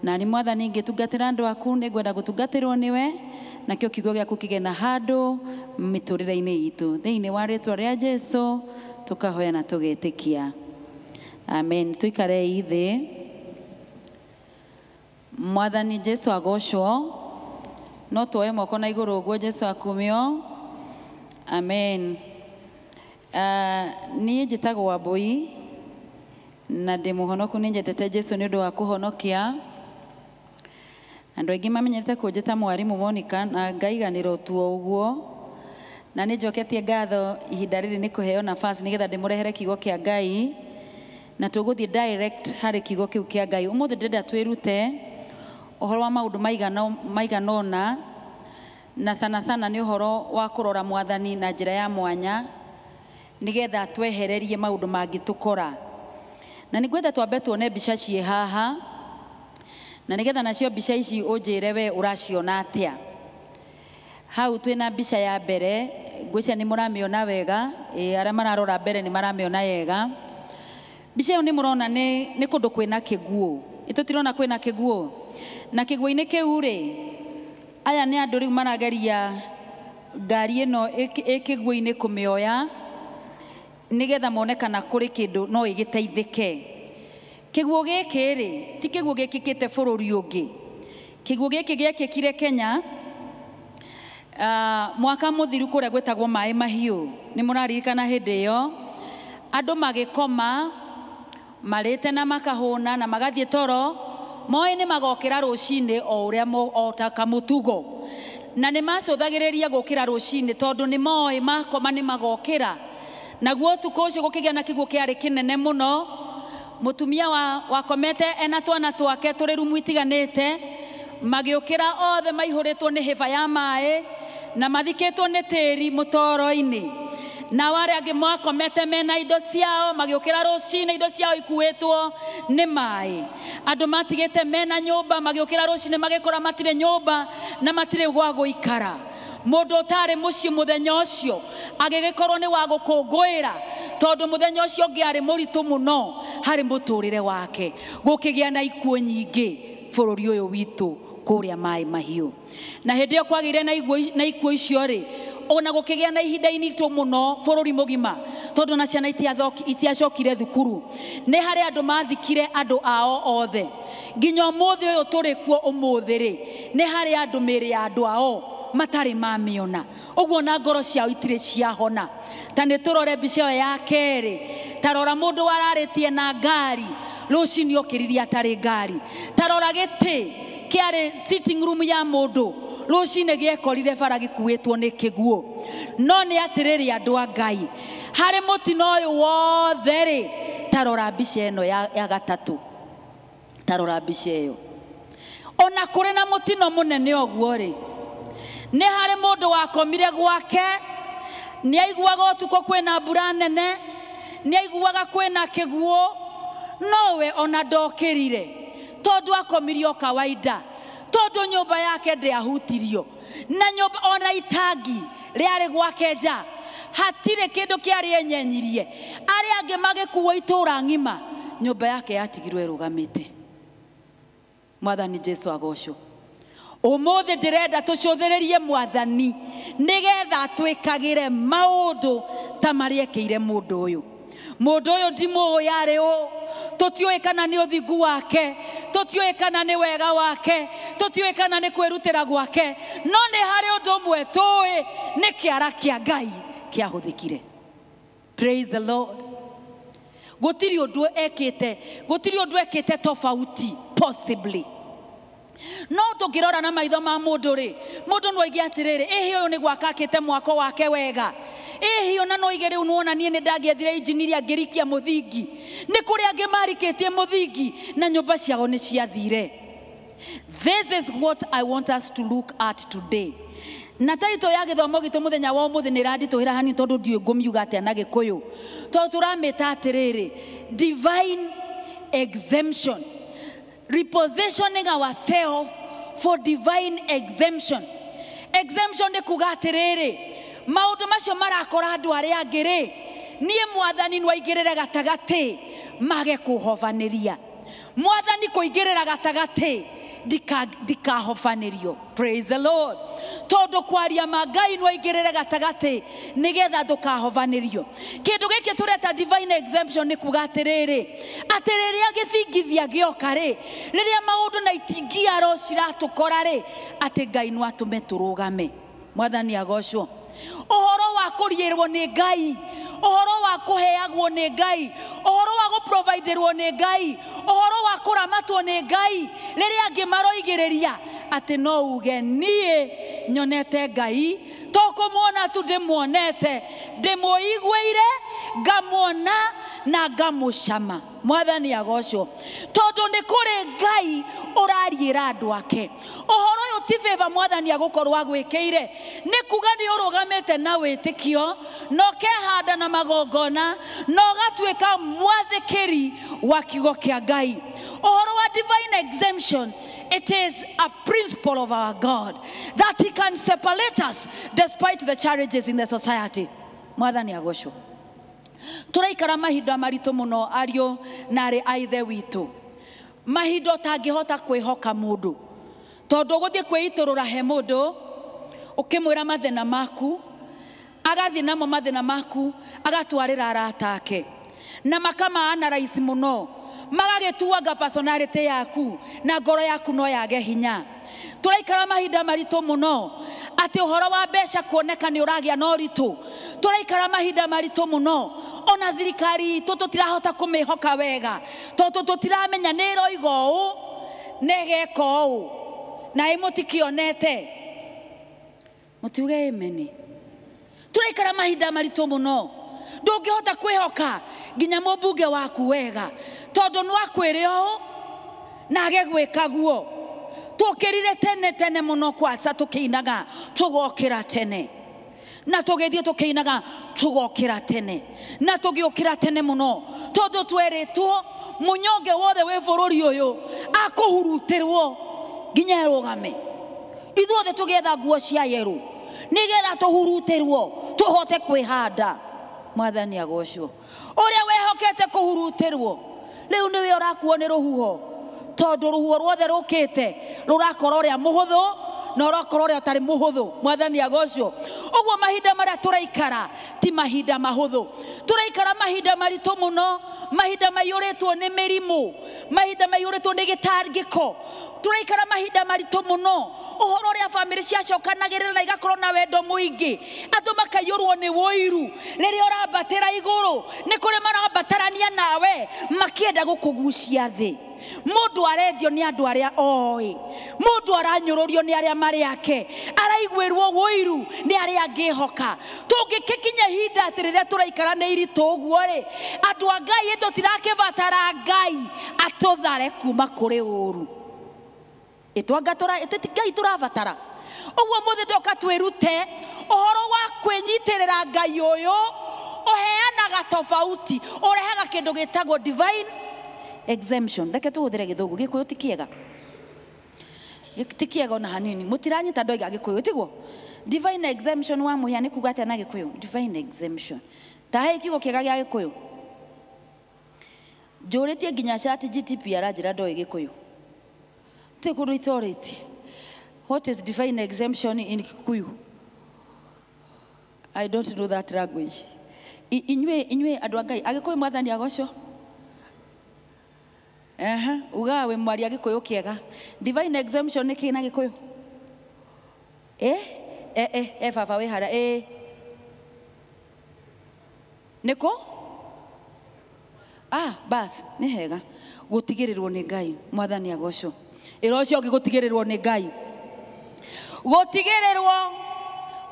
Na nĩ Mwathani ngĩtungatĩra andũ aku, nĩngwenda gũtungatĩrwo nĩwe, nakĩo kiugo gĩaku kĩgĩe na handũ mĩtũrĩre-inĩ itũ. Thĩinĩ wa rĩtwa rĩa Jesũ tũkahoya na tũgetĩkia. Amen. Tũikarei thĩ. Mwathani Jesũ agocwo. No tuoye moko na igũrũ ũguo Jesũ akumio. Amen. Niĩ njĩtagwo Wambui na ndĩ mũhonoku, nĩ njendete Jesũ nĩ ũndũ wa kũhonokia. Andũ aingĩ mamenyerete kũnjĩta mwarimũ Monica, na ngaiganĩrwo tu ũguo, na nĩ njoketie ngatho ihinda rĩrĩ nĩ kũheo nafasi nĩgetha ndĩmũrehere kiugo kĩa Ngai na tũgũthiĩ direct harĩ kiugo kĩu kĩa Ngai. Ũmũthĩ ndĩrenda twĩrute ũhoro wa maũndũ maigana ũna, na sana sana nĩ ũhoro wa kũrora Mwathani na njĩra ya mwanya nĩgetha twehererie maũndũ mangĩtũkora. Na nĩngwenda twambe tuone mbica ciĩ haha, na nĩgetha nacio mbica ici ũnjĩre we ũraciona atĩa. Hau twĩna mbica ya mbere, ngwĩciria nĩ mũramĩona wega, arĩa mararora mbere nĩ maramĩona wega. Mbica ĩyo nĩ mũrona nĩ kũndũ kwĩna kĩguũ. Tũtirona kwĩna kĩguũ, na kĩguũ-inĩ kĩu rĩ, aya nĩ andũ rĩu marageria ngari ĩno ĩkĩguũ-inĩ kũmĩoya nĩgetha mone kana kũrĩ kĩndũ no ĩgĩteithĩke. Kĩguũ gĩkĩ rĩ, ti kĩguũ gĩkĩkĩte bũrũri ũngĩ. Kĩguũ gĩkĩ gĩekĩkire Kenya mwaka mũthiru kũrĩa gwĩtagwo Maĩ Mahiũ. Nĩ mũraririkana hĩndĩ ĩyo andũ magĩkoma marĩte na makahũna na magathiĩ toro, moĩ nĩ magokĩra rũcinĩ o ũrĩa o ta kamũtugo, na nĩ macũthagĩrĩria gũkĩra rũcinĩ tondũ nĩ moĩ makoma nĩ magokĩra. Naguo ũtukũ ũcio gũkĩgĩa na kĩguũ kĩarĩ kĩnene mũno. Mũtumia wakomete ena twana twake tũrĩ rumu itiganĩte, magĩũkĩra othe maihũrĩtwo nĩ hĩba ya maĩ na mathikĩtwo nĩ tĩri mũtoro-inĩ. Na wale angĩ makomete mena indo ciao, magĩũkĩra rũcinĩ indo ciao ikuĩtwo nĩ maĩ. Andũ matigĩte mena nyũmba, magĩũkĩra rũcinĩ magĩkora matirĩ nyũmba na matirĩ gwa gũikara. Mũndũ ũtarĩ mũciĩ mũthenya ũcio agĩgĩkorwo nĩ wa gũkũngũĩra tondũ mũthenya ũcio ũngĩarĩ mũritũ mũno harĩ mũtũrĩre wake, gũkĩgĩa na ikuũ nyingĩ bũrũri ũyũ witũ kũrĩa Maĩ Mahiũ. Na hĩndĩ ĩyo kwagĩire na ikuũ icio rĩ, ona gũkĩgĩa na ihinda initũ mũno bũrũri mũgima tondũ na ciana itiacokire thukuru. Nĩ harĩ andũ mathikire andũ ao othe. Nginya ũmũthĩ ũyũ tũrĩ kuo ũmũthĩ rĩ, nĩ harĩ andũ mĩĩrĩ ya andũ ao matarĩ mamĩona. Ũguo na ngoro ciao itirĩ ciahona. Ta nĩ tũrore mbica ĩyo ya kerĩ, ta rora mũndũ wararĩtie na ngari rũcinĩ okĩririe atarĩ ngari. Ta rora gĩtĩ kĩarĩ sitting room ya mũndũ rũcinĩ gĩekorire bara gĩkuĩtwo nĩ kĩguũ. No nĩ atĩrĩrĩ andũ a Ngai, harĩ mũtino ũyũ wothe rĩ, ta rora mbica ĩno ya gatatũ. Ta rora mbica ĩyo. Ona kũrĩ na mũtino mũnene ũguo rĩ, nĩ harĩ mũndũ wakomire gwake, nĩ aiguaga ũtukũ kwĩna mbura nene, nĩ aiguaga kwĩna kĩguũ, nowe ona ndokĩrire tondũ akomirie o kawaida, tondũ nyũmba yake ndĩahutirio, na nyũmba ona itangi rĩarĩ gwake nja, hatirĩ kĩndũ kĩarĩ enyenyirie. Arĩa angĩ magĩkuo itũũra ng'ima, nyũmba yake yatigirwo ĩrũgamĩte. Mwathani Jesũ agocwo. Ũmũthĩ ndĩrenda tũcũthĩrĩrie Mwathani nĩgetha twĩkagĩre maũndũ ta marĩa ekĩire mũndũ ũyũ. Mũndũ ũyũ ndimũĩ arĩ ũ, tũtiũĩ kana nĩ ũthingu wake, tũtiũĩ kana nĩ wega wake, tũtiũĩ kana nĩ kwĩrutĩra gwake, no nĩ harĩ ũndũ ũmwe tũĩ, nĩ kĩara kĩa Ngai kĩahũthĩkire. Praise the Lord. Gũtirĩ ũndũ ekĩte tofauti possibly. No tũngĩrora na maitho ma mũndũ rĩ, mũndũ no aige atĩrĩrĩ, ĩhĩ ũyũ nĩ gwaka akĩte mwako wake wega. Ĩhĩ ona no aige rĩu nĩwona niĩ nĩ ndangĩethire injiniria ngĩrikia mũthingi. Nĩ kũrĩ angĩ marikĩtie mũthingi na nyũmba ciao nĩ ciathire. This is what I want us to look at today. Na taito ya gĩthomo gitũ mũthenya wa ũmũthĩ nĩ randitũhĩra hani tondũ ndiũĩ ngũmiuga atĩa na Gĩkũyũ. Tondũ tũramĩta atĩrĩrĩ, divine exemption. Repositioning ourselves for divine exemption. Exemption nĩ kuga atĩrĩrĩ, maũndũ macio marakora andũ arĩa angĩ rĩ, niĩ Mwathani no aingĩrĩre gatagatĩ mage kũhobanĩria. Mwathani kũingĩrĩra gatagatĩ ndikahobanĩrio. Praise the Lord. Tondũ kwaria ma Ngai no aingĩrĩre gatagatĩ nĩgetha ndũkahobanĩrio. Kĩndũ gĩkĩ tũreta divine exemption nĩ kuga atĩrĩrĩ, atĩ rĩrĩa gĩthingithia gĩoka rĩ, rĩrĩa maũndũ na itingiaro ciratũkora rĩ, atĩ Ngai no atũme tũrũgame. Mwathani agocwo. Ũhoro wa kũriyĩrwo nĩ Ngai, ũhoro wa kũheagwo nĩ Ngai, ũhoro wa gũproviderwo nĩ Ngai, ũhoro wa kũramatwo nĩ Ngai, rĩrĩa angĩ maroigĩrĩria atĩ no uge niĩ nyonete Ngai Tokumwona tu ndimuonete, ndimuiguire, ngamwona na ngamucama. Mwathani agocwo. Tondu ni kuri Ngai urariira andu ake. Uhoro uyu ti favor Mwathani agukorwo agwikiire. Ni kuga ni urugamite na witikio, no kehanda na magongona, no gatuika mwathikiri wa kiugo kia Ngai. Uhoro wa divine exemption, it is a principle of our God that he can separate us despite the challenges in the society. Mwathani agocwo. Turaikara mahinda maritu muno ario nari aithe witu. Mahinda tangihota kwihoka mundu. Tondu guthie kwiiturura he mundu ukimwira mathina maku, agathi namo mathina maku, agatwarira arata ake. Na makama analyze muno. Magagituanga personality yaku na ngoro yaku no yage hinya. Turaikara mahinda maritu muno ati uhoro wa mbeca kuoneka ni uragia no ritu. Turaikara mahinda maritu muno ona thirikari tutirahota kumihoka wega tondu tutiramenya ni roigo u negeko u na imutikionete mutiuge amen. Turaikara mahinda maritu muno ndungihota kwihoka nginya mubunge waku wega tondu nwa kwireo na agegwika guo. Tukirire tene muno kwasa tukiinaga tugokira tene na tugithie tukiinaga tugokira tene na tugiokira tene muno tondu tweritwo munyonge wothe we bururi uyu akuhurutirwo nginya rugame. Ithuothe tugetha nguo cia yeru nigetha tuhurutirwo tuhote kwihanda. Mwathani agocwo. Uria wehokete kuhurutirwo riu niwe urakuo ni ruhuho tondu ruhuho ruothe rukite rurakora uria muhuthu na urakora uria utari muhuthu. Mwathani agocwo. Uguo mahinda maria turaikara ti mahinda mahuthu. Turaikara mahinda maritu muno, mahinda maiyuritwo ni mirimu, mahinda maiyuritwo ni gitangiko. Turaikara mahinda maritu muno uhoro uria family ciacokanagirira na igakorwo na wendo muingi, andu makaiyurwo ni woiru riria urambatira iguru ni kuri marambatarania nawe makienda gukugucia thi. Mundu arendio ni andu aria oi, mundu aranyururio ni aria mari ake, araigwirwo woiru ni aria angihoka. Tungikikinya hinda ati riria turaikara ni iritu uguo ri andu a Ngai tutirakibatara Ngai atuthare kuma kuri uru. Ngai turabatara. Uguo muthe ndoka twirute uhoro wa kwinyitirira Ngai uyu uheanaga tofauti, urehaga kindu gitagwo divine exemption. Reke tuhuthire githugu gikuyu ti kiega, ti kiega ona hanini. Mutiranyita ndoiga gikuyu tiguo. Divine exemption wa muhia ni kuga atia na gikuyu? Divine exemption ta he kiugo kiega gia gikuyu. Njuritie nginya chat GTP aranjira ndoi gikuyu ti kundu itoriti. What is divine exemption in Kikuyu? I don't know that language. Inywe andu a Ngai agikuyu Mwathani agocwo. Ugawe mwari agikuyu kiega. Divine exemption ni kina gikuyu? Baba we hara niko bas ni hega gutigirirwo ni Ngai. Mwathani agocwo. Irocio ngi gutigirirwo ni Ngai, gutigirirwo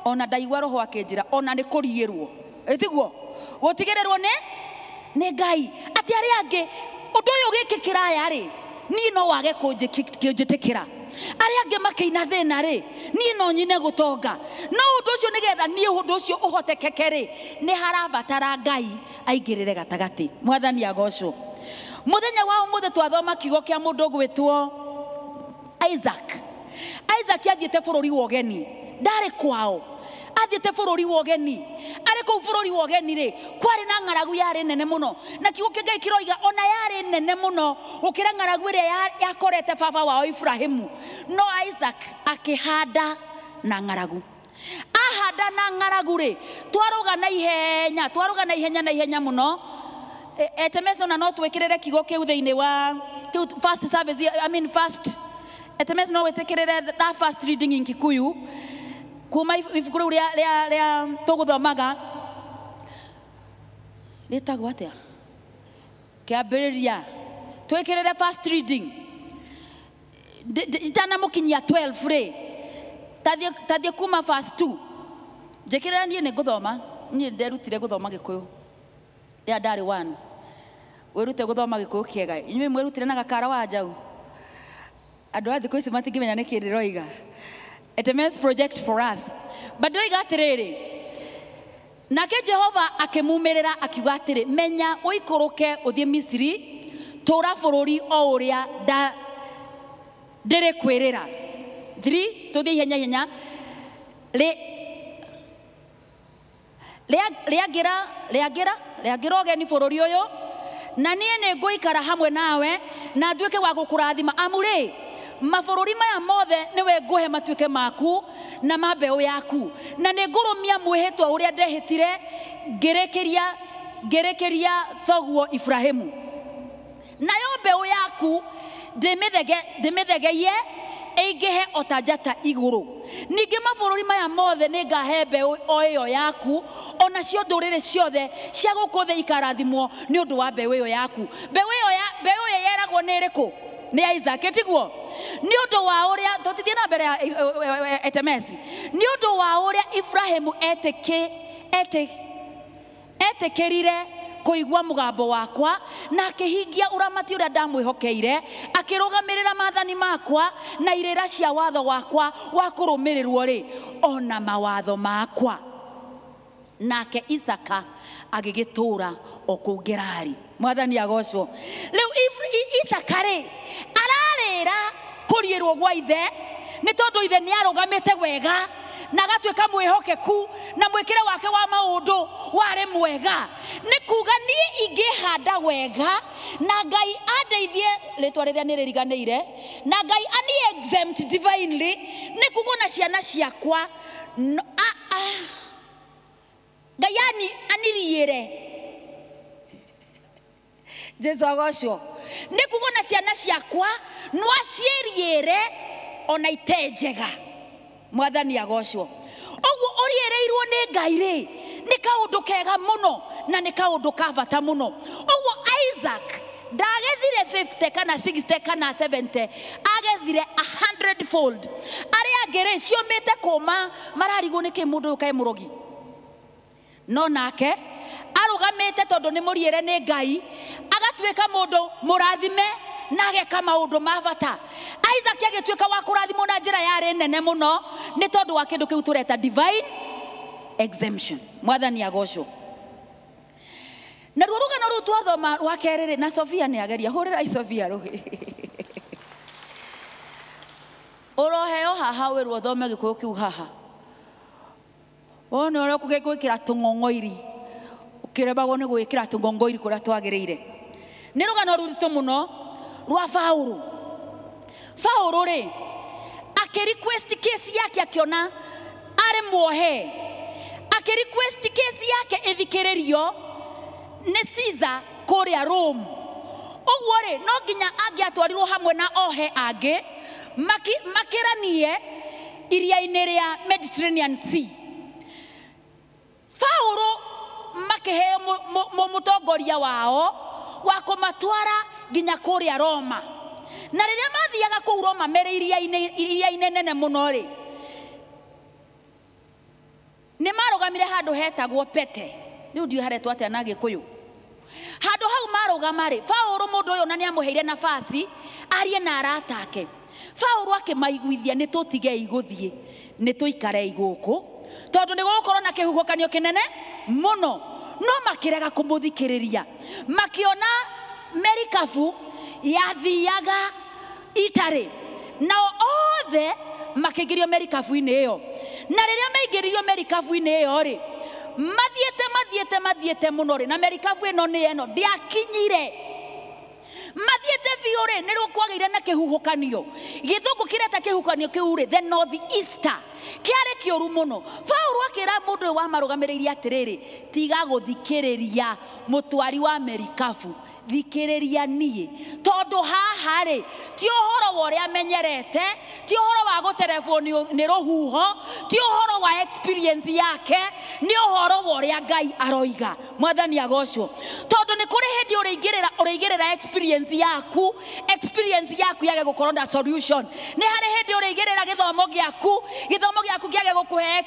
ona ndaigwa roho akinjira ona ni kuriyirwo etiguo. Gutigirirwo ni Ngai ati ari angi undu uyu giki kiraya ri ni no wage kunjitikira, ari angi makiina thina ri ni no nyine gutonga no undu ucio nigetha ni undu ucio uhotekeke ri ni harabatara Ngai aingirire gatagati. Mwathani agocwo. Muthenya wa umuthe twathoma kiugo kia mundu gwitwo Isaac athiete bururi wa ugeni, ndari kwao, athiete bururi wa ugeni. Ari kuu bururi wa ugeni ri kwari na ng'aragu yari nene muno, na kiugo kia Ngai kiroiga ona yari nene muno gukira ng'aragu iria yakorete baba wao Ibrahimu. No Isaac akihanda na ng'aragu. Ahanda na ng'aragu ri twaruga na ihenya muno. Etemeso na no twikirire kiugo kiu thiini wa first service, first etemeso no wetekirire that first reading in Kikuyu kuma ibuku riu ria tuguthomaga litagwo atia kiambiriria twikirire first reading itana mukinyia 12 ri tathie kuma verse 2 njekirira nie ne guthoma nie nderutire guthoma Gikuyu ria ndari 1 wirute guthoma Gikuyu kiega inyuĩ mwirutire na gakara wa njau andu a thikũ ici matingĩmenya nĩ kĩĩ ndĩroiga. It means project for us but ndĩroiga atĩrĩrĩ nake Jehova akĩmuumĩrĩra akiuga atĩrĩ menya ũikũrũke ũthiĩ Misiri tũra bũrũri o ũrĩa ndĩrĩ kwĩrĩra. 3 tũthiĩ ihenya ihenya rĩangĩra ũgeni bũrũri ũyũ na niĩ nĩ ngũikara hamwe nawe na nduĩke wa gũkũrathima amu rĩ mabũrũri maya mothe nĩwe ngũhe matuĩke maku na ma mbeũ yaku na nĩ ngũrũmia mwĩhĩtwa ũrĩa ndehĩtire ngĩrĩkĩria thoguo Ibrahimu nayo mbeũ yaku ndĩmĩthegeie ĩingĩhe ota njata igũrũ. Ningĩ mabũrũri maya mothe nĩ ngahe mbeũ o ĩyo yaku onacio ndũrĩrĩ ciothe cia gũkũ thĩ ikarathimwo nĩ ũndũ wa mbeũ ĩyo yaku. Mbeũ ĩyo yeragwo nĩ ĩrĩkũ? Nĩ Isaac tiguo? Nĩ ũndũ wa ũrĩa tũtithie na mbere ya etemesi nĩ ũndũ wa ũrĩa Ibrahimu etĩkĩrire kũigua mũgambo wakwa na akĩhingia ũramati ũrĩa ndamwĩhokeire akĩrũgamĩrĩra maathani makwa na irĩra cia watho wakwa wa kũrũmĩrĩrwo rĩ ona mawatho makwa. Nake Isaka agĩgĩtũũra o kũu Gerari. Mwathani agocwo. Rĩu Isaka rĩ ararĩra kũriĩrwo gwa ithe nĩ tondũ ithe nĩ arũgamĩte wega na agatuĩka mwĩhokeku na mwĩkĩre wake wa maũndũ warĩ mwega. Nĩ kuga niĩ ingĩhanda wega na Ngai andeithie rĩtwa rĩrĩa nĩ rĩriganĩire na Ngai ani exempt divinely nĩ kuga na ciana ciakwa Ngai aniriĩre Jesu agocwo. Nĩ kuga na ciana ciakwa no aciĩriĩre ona itenjega. Mwathani agocwo. Ũguo ũriĩrĩirwo nĩ Ngai rĩ nĩ kaũndũ kega mũno na nĩ kaũndũ ka bata mũno. Ũguo Isaac ndagethire 50 kana 60 kana 70 agethire 100-fold. Arĩa angĩ rĩ ciumĩte kũma mararigwo nĩ kĩ mũndũ ũyũ kaĩ mũrogi. No nake arũgamĩte tondũ nĩ mũriĩre nĩ Ngai agatuĩka mũndũ mũrathime na ageka maũndũ ma bata. Isaac agĩtuĩka wa kũrathimwo na njĩra yarĩ nene mũno nĩ tondũ wa kĩndũ kĩu tũreta divine exemption. Mwathani agocwo. Na rũrũgano rũu twathoma rwa kerĩ na Sofia nĩ ageria hũrĩra Sofia rũhĩ. Ũroheo haha wĩrwo thome Gĩkũyũ kĩu haha. Wone ũrĩa ũgwĩkĩra tũng'ong'oiri ũkĩrebagwo nĩ gwĩkĩra tũng'ong'oiri kũrĩa twagĩrĩire. Nĩ rũgano rũritũ mũno rwa Faũrũ rĩ akĩrequest case yake akĩona arĩ muohe akĩrequest case yake ĩthikĩrĩrio nĩ Caesar kũrĩa Rome. Ũguo rĩ no nginya angĩatwarirwo hamwe na ohe angĩ makĩranie iria-inĩ rĩa Mediterranean Sea. Faũrũ makĩheo mũtongoria wao wa kũmatwara nginya kũrĩa Roma. Na rĩrĩa mathiaga kũu Roma merĩ iria-inĩ nene mũno rĩ nĩ marũgamire handũ hetagwo Pete. Rĩu ndiũ haretwo atĩa na Gĩkũyũ. Handũ hau marũgama rĩ Faũrũ mũndũ ũyũ na nĩ amũheire nafasi arie na arata ake. Faũrũ akĩmaiguithia nĩ tũtigei gũthiĩ nĩ tũikarei gũkũ tondũ nĩ gũgũkorwo na kĩhuhũkanio kĩnene mũno. No makĩrega kũmũthikĩrĩria makĩona merikabu yathiaga Italy nao othe makĩingĩrio merikabu-inĩ ĩyo. Na rĩrĩa maingĩririo merikabu-inĩ ĩyo rĩ mathiĩte mũno rĩ na merikabu ĩno nĩ ĩno ndĩakinyire. Mathiĩte biũ rĩ nĩ kwagĩire na kĩhuhũkanio. Gĩthũngũ kĩreta kĩhuhũkanio kĩu rĩ the north easter kĩarĩ kĩũru mũno. Faũrũ akĩra mũndũ ũyũ wamarũgamĩrĩirie atĩrĩrĩ tiga gũthikĩrĩria mũtwari wa merikabu thikĩrĩria niĩ tondũ haha rĩ ti ũhoro wa ũrĩa amenyerete ti ũhoro wa gũterebwo nĩ rũhuho ti ũhoro wa experience yake nĩ ũhoro wa ũrĩa Ngai aroiga. Mwathani agocwo. Tondũ nĩ kuri hindi urigerera experience yaku yage gukorwo na solution. Ni hari hindi urigerera githomo giaku giage gukuhe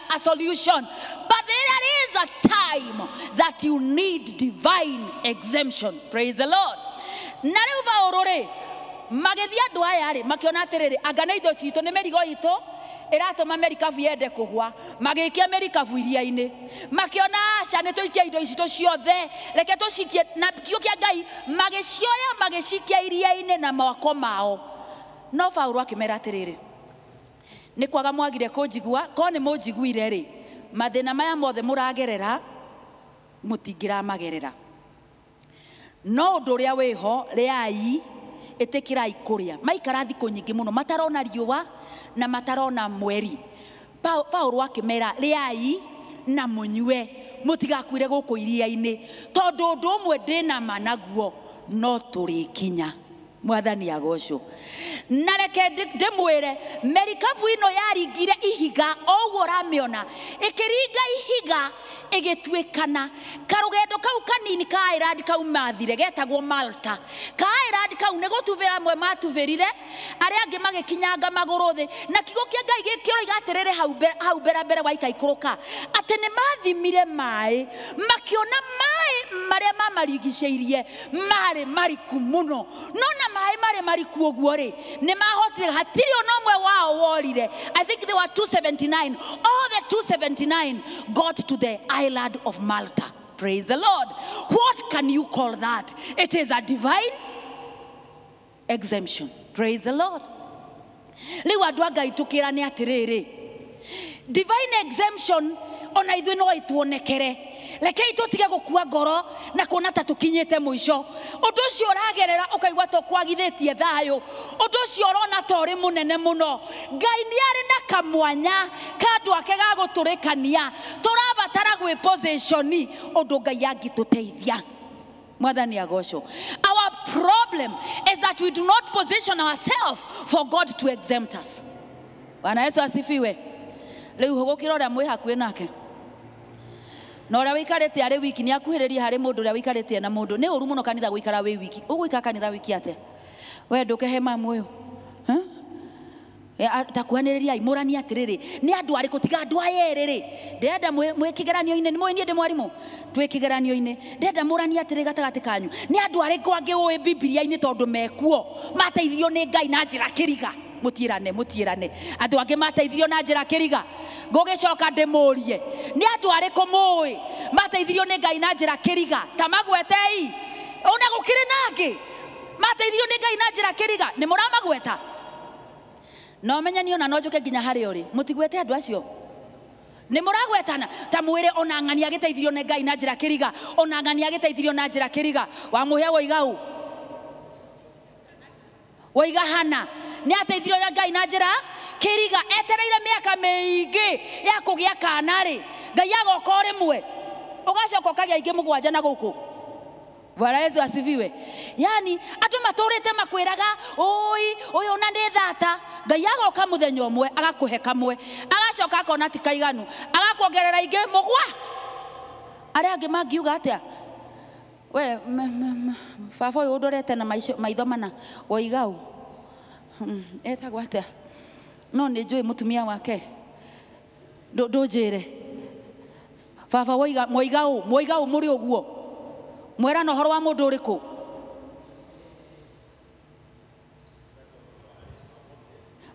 a solution. But there is a time that you need divine exemption. Praise the Lord. Na riu Paul magethia andu aya ri makiona atiriri anga na itho citu ni merigo itu iratuma merikabu yende kuhwa magikia merikabu iria-ini makiona aca ni tuikia indo ici ciothe reke tucikie na kiugo kia Ngai magicioya magicikia iria-ini na moko mao. No Paulo akimera atiriri ni kwaga mwagire kunjigua ko ni munjiguire ri mathina maya mothe muragerera mutingira magerera no undu uria wiho riai itikirai kuria maikara thiko nyingi muno matarona riua na matarona mweri. Paulo akimera riai na munyue mutigakwire guku iria-ini tondu undu umwe ndina managuo no turikinya. Mwathani agocwo. Na reke ndimwire merikabu ino yaringire ihiga oguo ramiona ikiringa ihiga igitwikana karugendo kau kanini ka Ireland kau mathire getagwo Malta. Ka Ireland kau ne gutuvira mwe matuvirire ari angi magikinyanga maguru thi na kigo kia Ngai gikiro igaterere hau mbere wa ikaikuruka ati ni mathimire mai makiona mai maria mamarigiceirie mari mariku muno nona mai mari mariku oguo ri ni mahotire hatiri onomwe wao worire. I think they were 279. All the 279 got to the island of Malta. Praise the Lord. What can you call that? It is a divine exemption. Praise the Lord. Liwa dwaga itukira ni atiriri divine exemption ona ithu no ituonekere leke itutige gukua ngoro na kuona ta tukinyite muico undu ucio uragerera ukaigwa to kwagithitie thayo undu ucio urona tori munene muno. Ngai ni ari na kamwanya kandu ake ga guturikania turabatara gwi positioni undu Ngai angituteithia. Mwathani agocwo. Our problem is that we do not position ourselves for God to exempt us. Bwana Yesu asifiwe. Riu hugukira uria mwi hakuhi nake na uria wikarite ari wiki ni akuhiriria hari mundu uria wikarite na mundu ni uru muno kanitha guikara wi wiki uguika kanitha wiki ate we ndukehe mamu uyu takuhaniriria imurani atiriri ni andu ari kutiga andu ayeriri ndenda mwe kigeranio-ini ni mwe ni ndi mwarimu twi kigeranio-ini ndenda murani atiriri gatagati kanyu ni andu ari kwangi ui Biblia-ini tondu mekuo mateithio ni Ngai na njira kiriga mutirane andu angi mateithio na njira kiriga ngugicoka ndimurie ni andu ari kumui mateithio ni Ngai na njira kiriga tamagwetei ona gukiri nangi mateithio ni Ngai na njira kiriga ni muramagweta no menya ni ona no njuke nginya hari uri mutigwete andu acio ni muragwetana tamwire ona ng'ani agiteithio ni Ngai na njira kiriga ona ng'ani agiteithio na njira kiriga wa muhe woigau woiga hana ni ateithio ni Ngai na njira kiriga etereire miaka miingi ya kugia kana ri Ngai agoka rimwe ugacoka ukagia ingi mugwanja na guku. Bwana Yesu asifiwe. Yani andu maturite makwiraga oi ona ndi thata Ngai agoka muthenya umwe agakuhe kamwe agacoka akona ti kaiganu agakuongerera ingi mugwa ari angi mangiuga atia we baba uyu ndorete na maitho mana woigau etagwo atia no ni njui mutumia wake ndunjire baba moigau muri uguo mwera no horo wa mundu uriku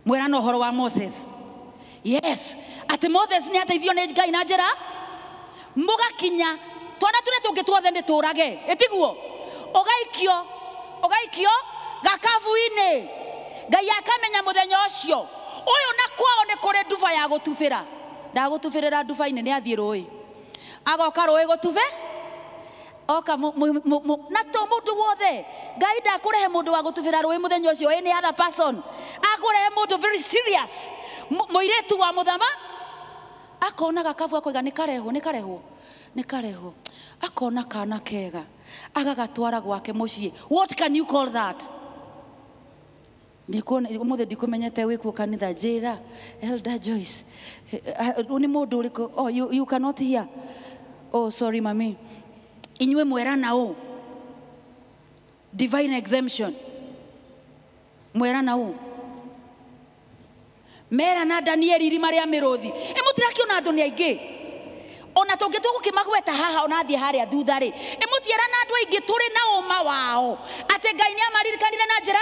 mwera no horo wa Moses. Yes ati Moses ni ateithio ni Ngai na njira mugakinya twana tune tungi tuothe ni turage etiguo ugaikio gakavu-ini Ngai akamenya muthenya ucio uyu na kwao ni kuri nduba ya gutubira ndagutubirira nduba-ini ni athie rui agoka rui gutube oka na to mundu wothe Ngai ndakurehe mundu wa gutubira rui muthenya ucio any other person akurehe mundu very serious muiretu wa muthama akona gakavu akoiga ni karehwo akona kana kega agagatwara gwake mucii. What can you call that? Umuthe ndikumenyete wiku kanitha njira Elder Joyce uni mundu uriku oh you cannot hear oh sorry mami inywe mwerana u divine exemption mwerana u mera na Danieli irima ria miruthi emutirakiona andu ni aingi ona tungitwo gukimagweta haha ona thie haria thutha ri emutiera na andu aingi turi na uma wao ate Ngai ni amaririkanire na njira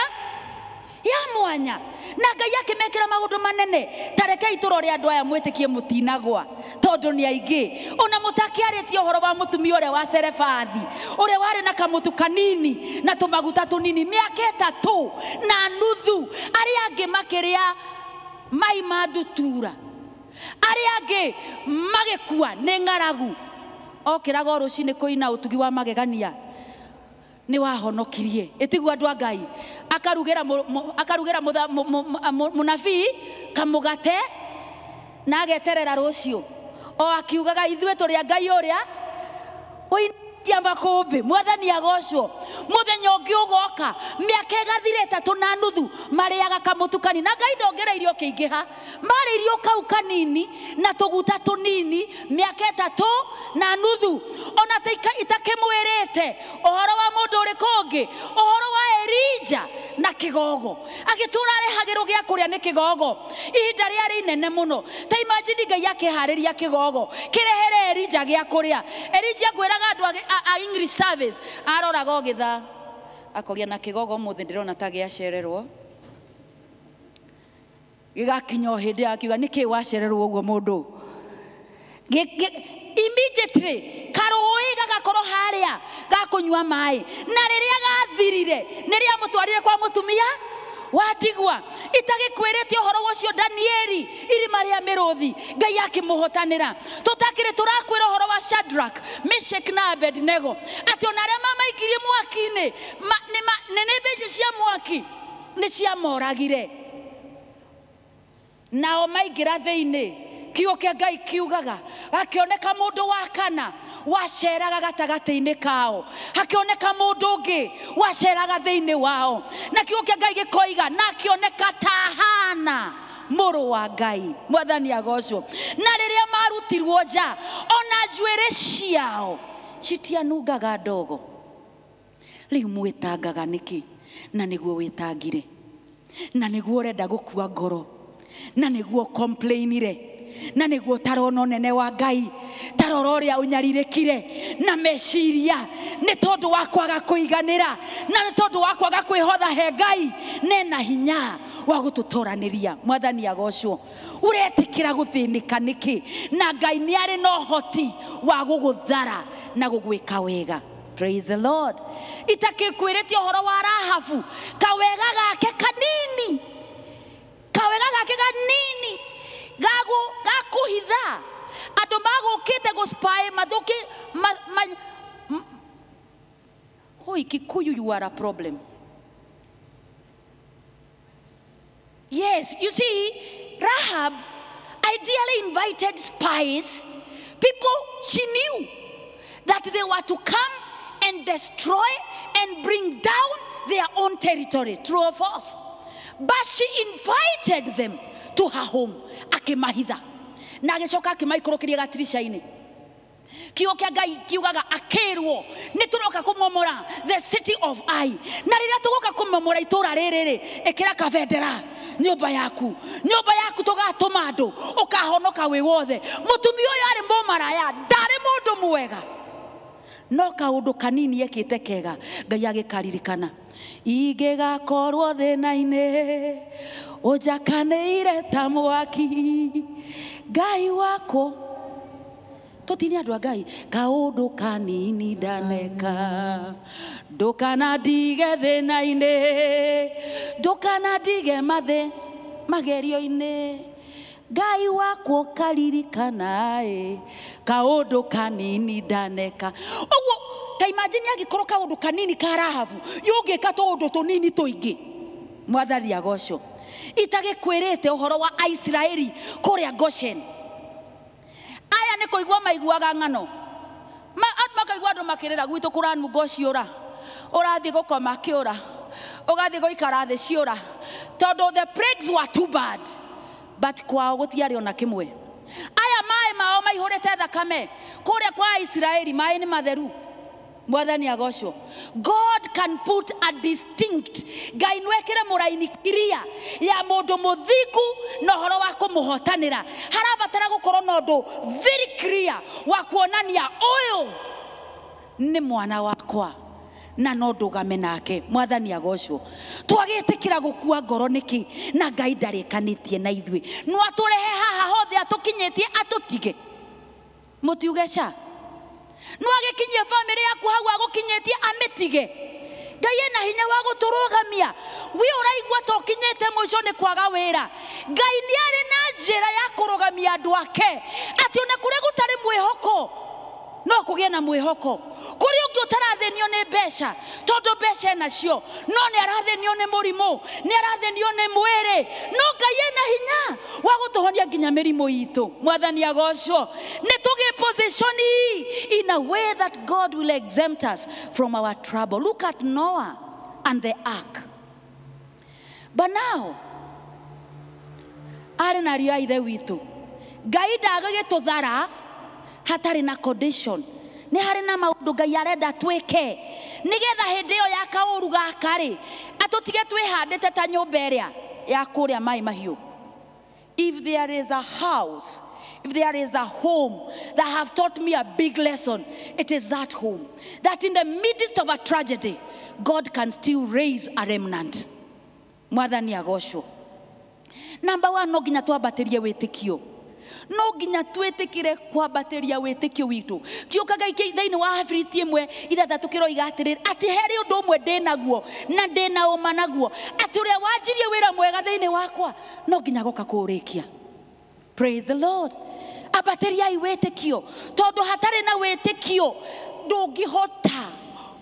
ya mwanya na Ngai akimekira maundu manene tarekei turore andu aya mwitikie mutinagwa tondu ni aingi ona mutakiaritie uhoro wa mutumia ure wa Serefathi ure wari na kamutu kanini na tumaguta tunini miaka 3 na nuthu aria angi makiria mai madutura aria angi magikua ni ngaragu okiraga rucini kuina utugi wa magegania ni wahonokirie itigwa andu Ngai akarugera munabii kamugate na ageterera rucio o akiugaga ithwe turi Ngai uria ya makumbi mwathani agocwo muthenya ungi ugoka miaka igathire 3 na nuthu mariaga kamutukani na Ngai ndongereirio kiingiha maririo kau kanini na tuguta tunini miaka 3 na nuthu ona itakimwirite uhoro wa mundu uri kungi uhoro wa Elija na kigogo agitura rehagirwo gia kuria ni kigogo ihinda riari inene muno ta imagine Ngai akihariria kigogo kirehere Elija gia kuria Elija gwiraga andu a English service aroraga githa akoria na kigogo muthi ndirona ta giacererwo gigakinyo hindi akiuga niki wacererwo uguo mundu immediately karoi gagakoro haria gakunywa mai na riria gathirire niria mutwarire kwa mutumia watigwa itagikwirite uhoro ucio Danieli irima ria miruthi Ngai akimuhotanira tutakire turakwira uhoro wa Shadrach Meshach na Abednego ati ona aria mamaikirie mwaki-ini nene mbecu cia mwaki ni cia moragire nao maingira thiini kiugo kia Ngai kiugaga akioneka mundu wa kana waceraga gatagati-ini kao hakioneka mundu ungi waceraga thiini wao na kiugo kia Ngai gikoiga na akioneka tahana muru wa Ngai mwathani agocwo na riria marutirwo nja ona njuire ciao citianungaga ndogo riu mwitangaga niki na niguo witangire na niguo urenda gukua ngoro na niguo complainire na niguo tarona nene wa Ngai tarora uria unyaririkire na meciria ni tondu wa kwaga kuiganira na ni tondu wa kwaga kwihotha he Ngai nena hinya wa gututoraniria mwathani agocwo uretikira guthinika niki na Ngai ni ari no hoti wa guguthara na gugwika wega. Praise the Lord. Itakikwirite uhoro wa Rahabu kawega gake kanini gakuhitha andu magukite guspai mathuki hoi Kikuyu, you are a problem. Yes, you see, Rahab ideally invited spies, people she knew that they were to come and destroy and bring down their own territory, true or false. But she invited them to her home. Akimahitha na agicoka akimaikorokiria gatirisha-ini kiugo kia Ngai kiugaga akirwo ni turoka kumomora the city of Ai na riria tugoka kumomora itura ririri ikira kabendera nyumba yaku tugatuma andu ukahonoka wi wothe mutumia uyu ari mumaraya ndari mundu mwega no kaundu kanini ekite kega Ngai agikaririkana igigakorwo thina-ini ujakaneire ta mwaki Ngai wako totini andu a Ngai kaundu kanini ndaneka ndukanadige thina-ini ndukanadige magerio-ini Ngai wako karirikana kaundu kanini ndaneka oguo ta imagine agikorwo kaundu kanini ka Rahabu yungika tundu tunini tuingi mwathani agocwo itagikwirite uhoro wa Aisiraeli kuria Goshen aya ni kuigwa maiguaga ng'ano makaigwa andu makirira gwitu kuranunga uciura urathi gukoma kiura ugathi guikara thi ciura tondu the plagues were too bad but kwao gutiari ona kimwe aya mai mao maihurite thakame kuria kwa Aisiraeli mai ni matheru Mwathani agocwo. God can put a distinct Ngai nwekere muraini clear ya mundu muthingu na horo wa kumuhotanira. Harabatara gukorwo na undu very clear wa kuonania uyu ni mwana wakwa na no ndugame nake. Mwathani agocwo. Twagetikira gukua ngoro niki na Ngai ndarikanitie na ithui. No aturehe haha hothe atukinyetie atutige. Mutiugeca. No agekinyie family yaku hau agukinyetie amitige. Ngai ena hinya wa guturugamia. We uraigua tokinyete mwisho ni kwaga wira. Ngai ni ari na njira ya kurugamia andu ake. Ati ona kure gutari mwihoko no kugie na mwihoko. Kuri ungi utarathenio ni mbeca tondu mbeca nacio no ni arathenio ni murimu, ni arathenio ni mwiri. No Ngai ena hinya wa gutuhonia nginya mirimu itu. Mwathani agocwo. Ni tuge position in a way that God will exempt us from our trouble. Look at Noah and the ark. But now ari na ria ithe witu Ngai ndagagituthara hatari na condition. Ni hari na maundu Ngai arenda twike nigetha hindi iyo ya kauru gakari atutige twihandite ta nyumba iria ya kuria mai mahiu. If there is a house, if there is a home that have taught me a big lesson, it is that home. That in the midst of a tragedy, God can still raise a remnant. Mwathani agocwo. Number one, no nginya twambatirie witikio. No nginya twetikire kwambatiria witikio witu. Kiukaga thiini wa Afiriti imwe ithathatu kiroiga atiriri ati heri undu umwe ndinaguo na ndina uma naguo ati uria wanjirie wira mwega thiini wakwa no nginya goka kurikia. Praise the Lord. Ambatiria witikio tondu hatari na witikio ndungihota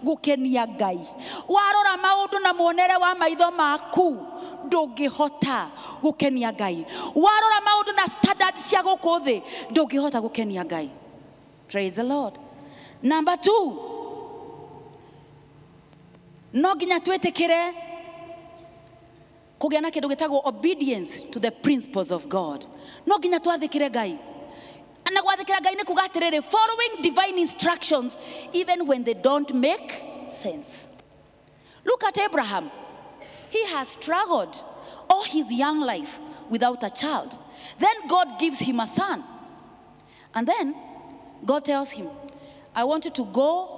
gukenia Ngai. Warora maundu na muonere wa maitho maku ndungihota gukenia Ngai. Warora maundu na standards cia guku thi ndungihota gukenia Ngai. Praise the Lord. Number 2, no nginya twetikire kugia na kindu gitagwo obedience to the principles of God. No nginya twathikire Ngai. Na gwathikira Ngai ni kuga atiriri, following divine instructions even when they don't make sense. Look at Abraham. He has struggled all his young life without a child. Then God gives him a son. And then God tells him, I want you to go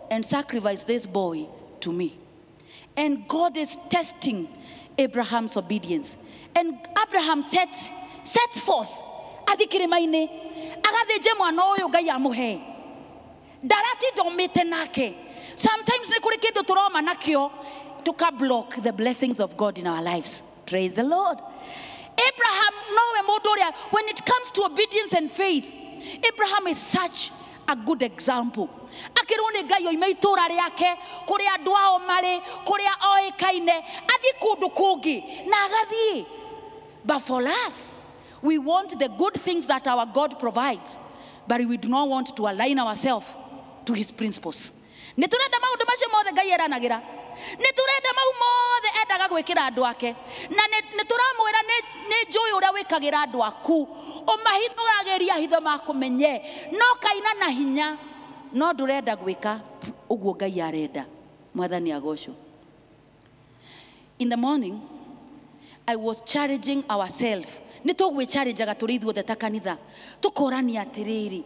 and sacrifice this boy to me. And God is testing Abraham's obedience. And Abraham sets forth athikirimaine agathinje mwana uyu Ngai amuhe. Darati domite nake. Sometimes ni kuri kindu turoma nakio to block the blessings of God in our lives. Praise the Lord. Abraham, when it comes to obedience and faith, Abraham is such a good example. Akirone Ngai oime itura riake kuria andu ao mari kuria oikaine athi kundu kungi na agathie. But for us, we want the good things that our God provides, but we do not want to align ourselves to his principles. Niturenda maundu macio mothe Ngai eranagira. Niturenda mau mothe endaga gwikira andu ake. Na nituramwira ni njui uria wikagira andu aku. Umahithuragiria hitho makumenye. No kaina na hinya. No ndurenda gwika uguo Ngai arenda. Mwathani agocwo. In the morning, I was challenging ourselves. Nitugwe challenge turi ithuothe ta kanitha. Tukorania atiriri.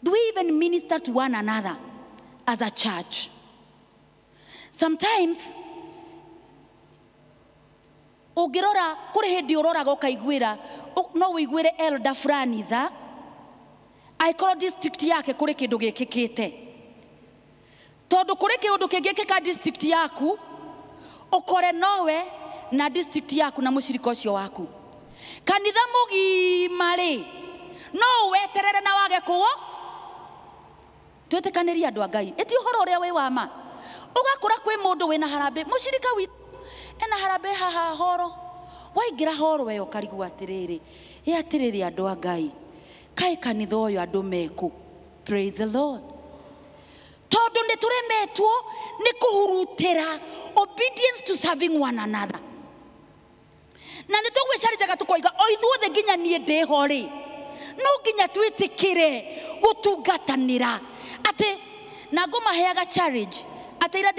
Do we even minister to one another as a church? Sometimes, ugirora kuri hindi urora goka igwira no wigwire elder fulani tha aikoro district yake kuri kindu gikikite tondu kuri kindu kingikika district yaku ukore nowe na district yaku na mushirika ucio waku kanitha mugima ri no weterere na wage kuwo twetekaniria andu a Ngai eti uhoro uria wi wa ma ugakora kwi mundu wina harambe mushirika witu ena harambe haha horo waingira horo we ukarigwa atiriri atiriri andu a Ngai kai kanitha uyu andu meku. Praise the Lord. Tondu ni turemetwo ni kuhurutira obedience to serving one another. Na ni tugwicarijaga tukoiga o ithuothe nginya nie ndiho ri no nginya twitikire gutungatanira ati na ngomaheaga challenge ateira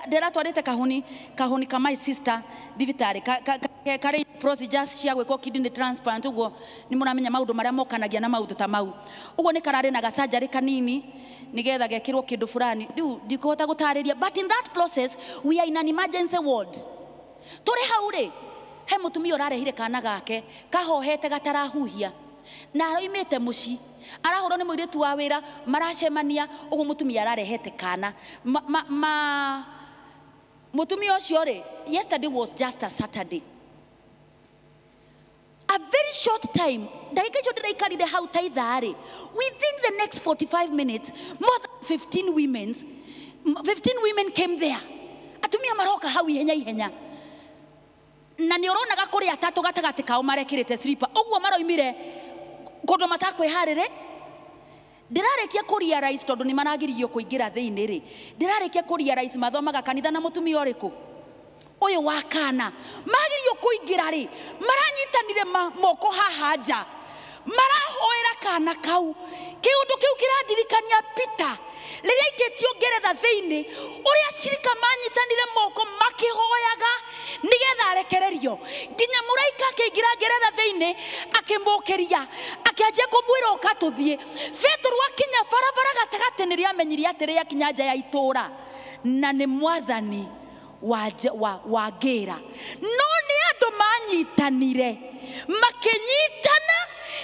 ndiratwarite kahuni ka my sister thibitari kare procedures cia gwikwo kidney transplant uguo ni muramenya maundu maria mokanagia na maundu ta mau uguo ni karare na gacanjari kanini nigetha gekirwo kindu fulani riu ndikuhota gutariria, but in that process we are in an emergency ward. Turi hau ri he mutumia urarehire kana gake kahohete gatarahuhia na aroimite muci arahoro ni muiritu wa wira maracemania uguo mutumia ararehete kana mutumia ucio ri yesterday was just a Saturday. A very short time, within the next 45 minutes, more than 15 women came there. Atumia maroka hau ihenya. Na ni urona gakuri atatu gatagati kao marekirite slipper. Oguo maroimire kondo matakwiharire. Ndirarekia kurealize tondu ni maragiririo kuingira thiini ri. Ndirarekia kurealize mathomaga kanitha na mutumia uriku. Oyo wakana magirio kuingira ri maranyitanire moko hahaja marahoera kana kau kiundu kiu kiradirikania Peter riria iketio Ngeretha thiini uria shirika manyitanire moko makihoyaga nigetha arekererio nginya muraika akiingira Ngeretha thiini akimbokeria akianjia kumwira ukatuthie Petro akinya barabara gatagati ni ria menyiria atiri akinya nja ya itura na ni mwathani wa Ngera no ni andu manyitanire makinyitana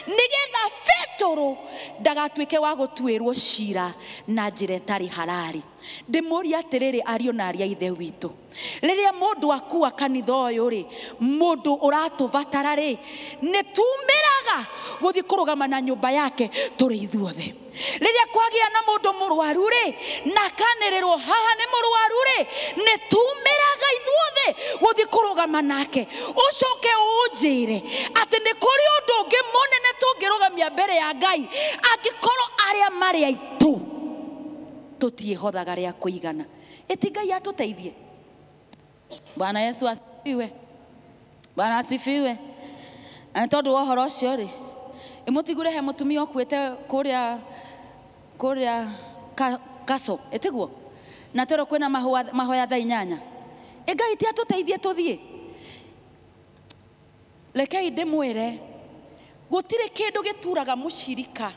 nigetha Petro ndagatwike wa gutwirwo cira na njira itari harari. Ndimuria atiriri ario na aria ithe witu riria mundu akua kanitha uyu ri mundu uratuvatara ri nitumiraga guthi kurugama na nyumba yake turi ithuothe. Riria kwagia na mundu murwaru ri na kanerirwo haha ni murwaru ri nitumiraga ithuothe guthi kurugama nake ucoke unjire ati ni kuri undu ungi munene tungirugamia mbere ya Ngai angikorwo aria mari aitu tutiehothaga ria kuigana. Eti Ngai atuteithie. Bwana Yesu asifiwe. Bwana asifiwe. Tondu wa horo ucio ri imutigure he mutumia okuite kuria kaso etiguo na tero kwena mahoya thaa 8 Ngai ti atuteithie tuthie. Rekei ndimwire gutire kindu gituraga mushirika.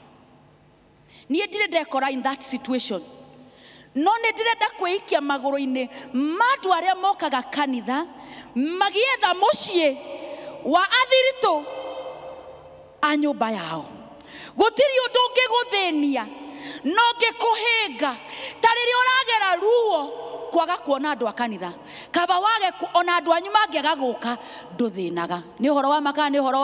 Nie ndire ndekora in that situation. No ne ndirenda kwiikia maguru-ini mandu aria mokaga kanitha magietha mucii wa athiritu a nyumba yao. Gutiri undu ngiguthenia no ngikuhinga ta riria uragera ruo kwaga kuona andu a kanitha kaba wage ona andu anyu mangiaga guka nduthinaga. Ni uhoro wa makana ni uhoro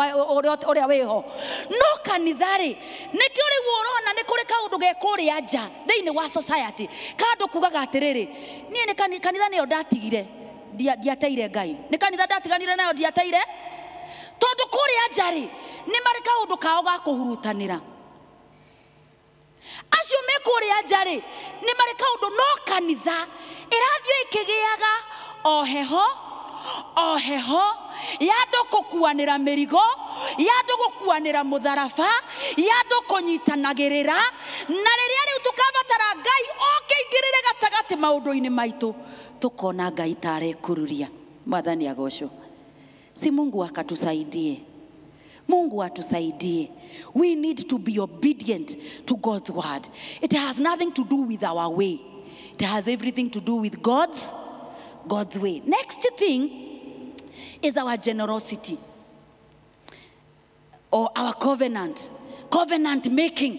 uria wiho no kanitha ri nikio riu urona ni kuri kaundu gekuria nja thiini wa society kandu kugaga atiriri nie ni kanitha niyo ndatigire ndiateire Ngai ni kanitha ndatiganire nayo ndiateire tondu kuria nja ri ni mari kaundu kao ga kuhurutanira acio me kuria nja ri ni mari kaundu no kanitha irathio ikigiaga oheho yando kukuanira mirigo yando gukuanira mutharaba yando kunyitanagirira na riria riu tukabatara Ngai okeingirire gatagati maundu-ini maitu tukona Ngai tarekururia. Mwathani agocwo. Si Mungu akatusaidie. Mungu atusaidie. We need to be obedient to God's word. It has nothing to do with our way. It has everything to do with God's way. Next thing is our generosity or our covenant making.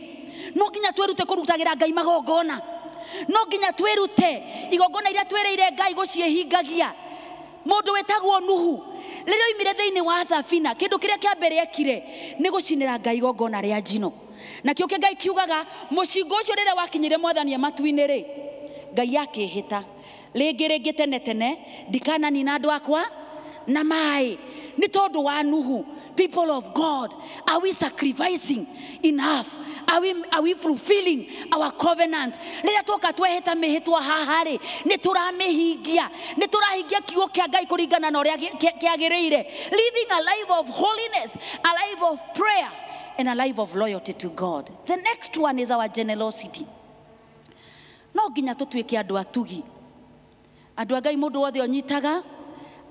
No ginya twerute kurutagira Ngai magongona. No ginya twerute igongona iria twereire Ngai guciehingagia. Mundu wetagwo Nuhu riria oimire thiini wa thabina kindu kiria kia mbere ekire ni gucinira Ngai igongona ria njino. Na kio Ngai kiugaga mucingo ucio riria wakinyire mwathani amatu-ini ri Ngai akihita ringi tene ndikananina andu akwa na mai. Ni tondu wa Nuhu. People of God, are we sacrificing enough? Are we fulfilling our covenant? Riria toka tweheta mihitwa hahari ni turamihingia kiugo kia Ngai kuringana na uria kiagirire, living a life of holiness, a life of prayer and a life of loyalty to God. The next one is our generosity. no nginya tutuike andu atugi, andu Ngai mundu wothe onyitaga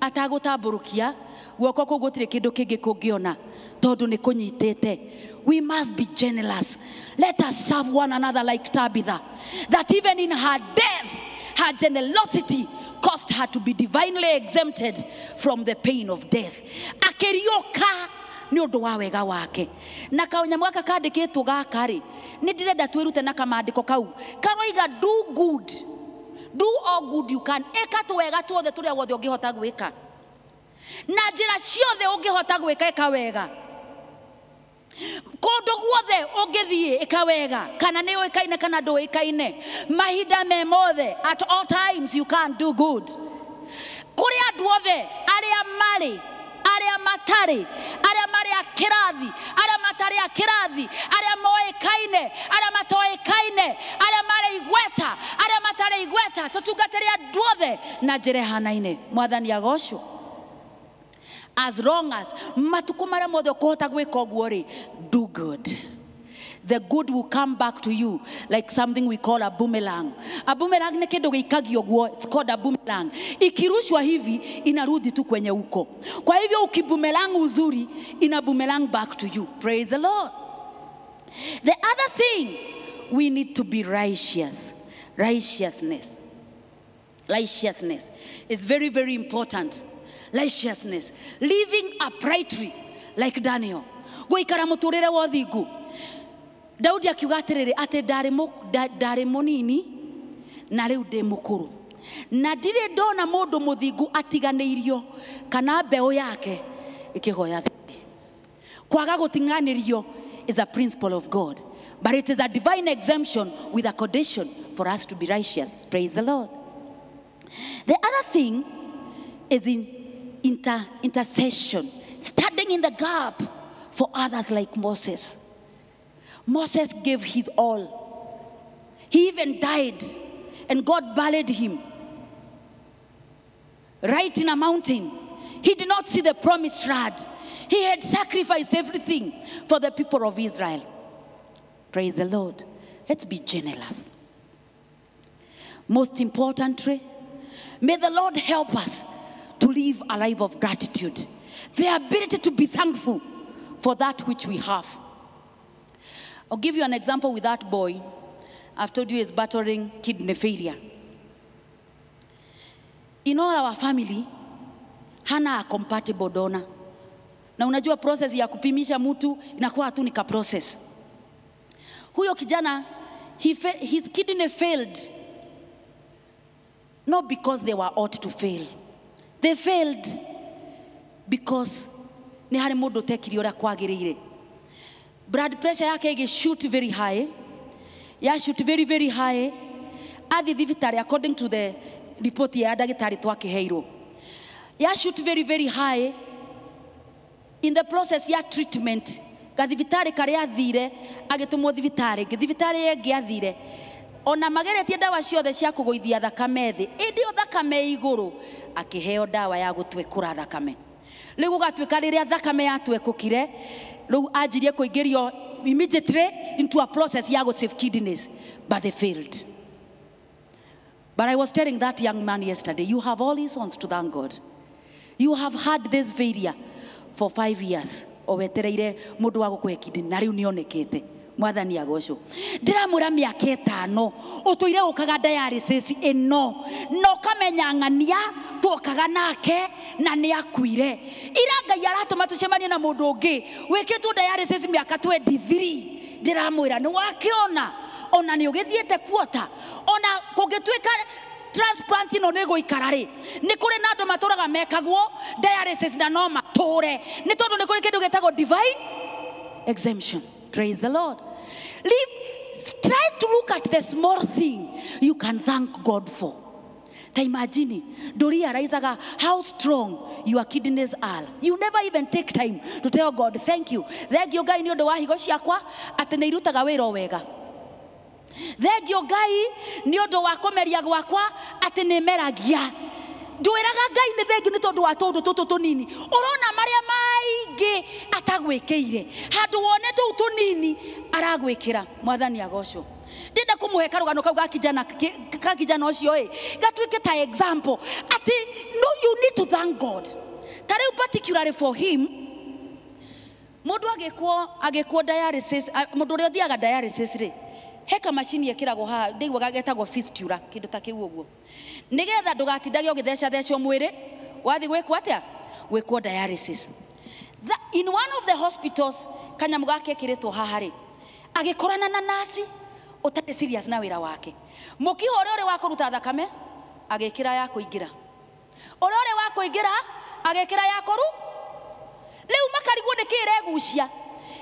atagutamburukia guoko kuu gutire kindu kingi kungiona tondu ni kunyitite. We must be generous. Let us serve one another like Tabitha, that even in her death, her generosity caused her to be divinely exempted from the pain of death. Akirioka ni undu wa wega wake. Na kanyamũ gaka kandĩkĩtwo gaka rĩ, nĩ ndirenda twĩrute na kamandĩko kau karoiga do good, do all good you can. Eka twega tuothe tũrĩa wothe ũngĩhota gwĩka, na njĩra ciothe ũngĩhota gwĩka eka wega, kũndũ guothe ũngĩthiĩ eka wega, kana nĩ ũĩkaine kana ndũĩkaine, mahinda me mothe, at all times you can do good. Kũrĩ andũ othe arĩa marĩ, arĩa matarĩ, arĩa marĩ a kĩrathi, arĩa matarĩ a kĩrathi, arĩa moĩkaine, arĩa matoĩkaine, arĩa marĩ igweta, arĩa matarĩ igweta, tũtungatĩre andũ othe na njĩra ĩhanaine. Mwathani agocwo. As long as matuko marĩa mothe ũkũhota gwĩka ũguo rĩ, do good. The good will come back to you like something we call a boomerang. A boomerang ni kĩndũ gĩikagio guo, it's called a boomerang. Ikirushwa hivi inarudi tu kwenye uko. Kwa hivyo ukiboomerang uzuri, ina boomerang back to you. Praise the Lord. The other thing, we need to be righteous. Righteousness is very, very important. Righteousness, living uprightly like Daniel. Gũikara mũtũrĩre wa ũthingu. Daudi akiuga atĩrĩrĩ atĩ ndarĩ mũnini na rĩu ndĩ mũkũrũ, na ndirĩ ndona mũndũ mũthingu atiganĩirio kana mbeũ yake ĩkĩhoya thĩ. Kwaga gũting'anĩrio is a principle of God, but it is a divine exemption with a condition for us to be righteous. Praise the Lord. The other thing is in intercession, standing in the gap for others like Moses. Moses gave his all. He even died, and God buried him right in a mountain. He did not see the promised land. He had sacrificed everything for the people of Israel. Praise the Lord. Let's be generous. Most importantly, may the Lord help us to live a life of gratitude, the ability to be thankful for that which we have. I'll give you an example with that boy. I've told you he's battling kidney failure. In all our family, hana a compatible donor. Na unajua process ya kupimisha mtu inakuwa tu nika process. Huyo kijana, his kidney failed, not because they were ought to fail. They failed because ni hari mundu tekiri ora kwagirire. Blood pressure yake shoot very high. Ya shoot very, very high. Athi thibitari according to the report ya ndagĩtarĩ twakiheirwo. Ya shoot very, very high. In the process ya treatment, gathibitari karĩa athire agĩtũmwo thibitari, thibitari ĩngĩ athire. Ona mageretie ndawa ciothe cia kũgũithia thakame thĩ, ĩndĩ o thakame igũrũ akĩheo ndawa ya gũtwekũra thakame. Rĩu gũgatuĩka rĩrĩa thakame yatwekũkire, rĩu anjirie kũingĩrio immediately into a process ya save kidneys, but they failed. But I was telling that young man yesterday, you have all his sons to thank God. You have had this failure for 5 years. Owetereire mũndũ wa gũkũhe kidney na rĩu nĩonekete. Mwathani agocwo. Ndiramwĩra mĩaka 5 ũtũire ũkaga dialysis ĩno no kamenya ng'ania twokaga nake na nĩ akuire. Ira Ngai aratũma tũcemanie na mũndũ ũngĩ wĩkĩtwo dialysis mĩaka 23. Ndiramwĩra nĩ wakĩona ona nĩ ũgĩthiĩte kuota ona kũngĩtuĩka transplant ĩno nĩ gũikara rĩ nĩ kũrĩ na andũ matũraga mekagwo dialysis na no matũre nĩ tondũ nĩ kũrĩ kĩndũ gĩtagwo divine exemption. Praise the Lord. Try to look at the small thing you can thank God for. Imagine, do you realize how strong your kidneys are? You never even take time to tell God, thank you. Thank you, guy, ni odo wa higo ciakwa ati nĩ irutaga wĩra wega. Thank you, guy, ni odo wa komeria gwakwa ati nĩ meragia. Ndwĩraga Ngai nĩ thengiũ nĩ tondũ wa tũndũ tũtũ tũnini. Ũrona marĩa maingĩ atagwĩkĩire. Handũ wone tũu tũnini aragwĩkĩra. Mwathani agocwo. ndenda kumuhe karugano kau ga kijana ucio gatuike ta example ati no, you need to thank God. Tare particularly for him, mundu agekwo dialysis, mundu uri othiaga dialysis ri heka machine yekiragwo ha ndigwa gagetagwo fistula kindu ta kiu uguo nigetha ndugatindage ugitheca mwiri wathi gwikwo atia gwikwo dialysis. In one of the hospitals kanyamu gake ekiritwo haha ri agikorana na nasi utari serious na wira wake, mukiho uri wa kuruta thakame agekira ya kuingira, uri wa kuingira agekira ya koru leu makarigwo nikiregucia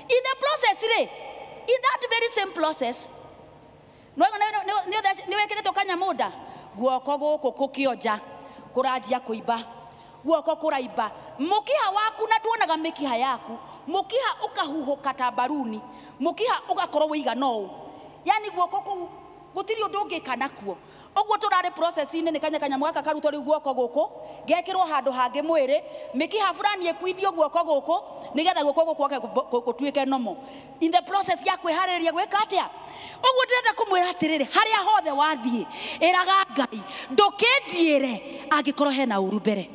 in the process ri, in that very same process ni wekiritwo kanyamuda guoko guku kukionja kurajia kuiba, guoko kuraiba, mukiha waku na nduonaga mikiha yaku, mukiha ukahuhuka ta baruni, mukiha ugakorwo wigana ũũ, yani guoko kũu gutiri undu ungika nakuo. Oguo turare process ine ni kanyamu gaka karutwo riu guoko guku gekirwo handu hangi mwiri, mikiha fulani ekuithio guoko guku nigetha guoko guku gutuike nomo in the process ya kwihariria gwika atia. Oguo ndirenda kumwira atiriri, haria hothe wathie iraga Ngai ndukindiire angikorwo hena uru mbere.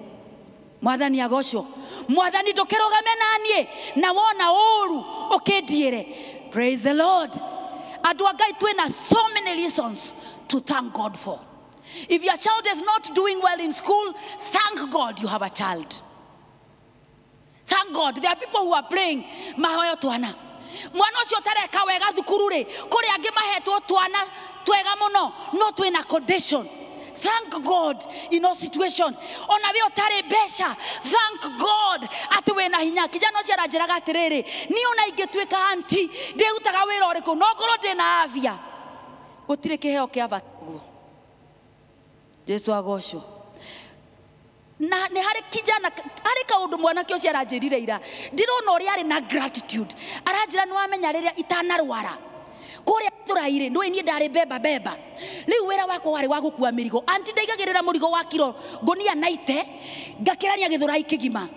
Mwathani agocwo, Mwathani ndukirugame nanie na wona uru ukindiire. Praise the Lord. Andu a Ngai twina so many reasons to thank God for. If your child is not doing well in school, thank God you have a child. Thank God. There are people who are praying mahoyo twana mwana ucio tareka wega thukuru ri kuri angi mahetwo twana twega muno no twina condition. Thank God in all situation. Ona we otare besha, thank God ati we na hinya. Kijana ucio aranjiraga atiriri ni ona ingituika anti ndirutaga wira uriku no ngoro ndina afya gutire kiheo kia batuo. Jesu agocwo. Na ni hari kijana hari kaundu mwanake ucio aranjirire ira ndirona uri ari na gratitude aranjira ni wamenya riria itanarwara kuria turaire ndwe ni ndari beba riu wira wako wari wa gukua mirigo anti ndaigagirira murigo wa kiro ngonia 90 ngakirania githurai kigima.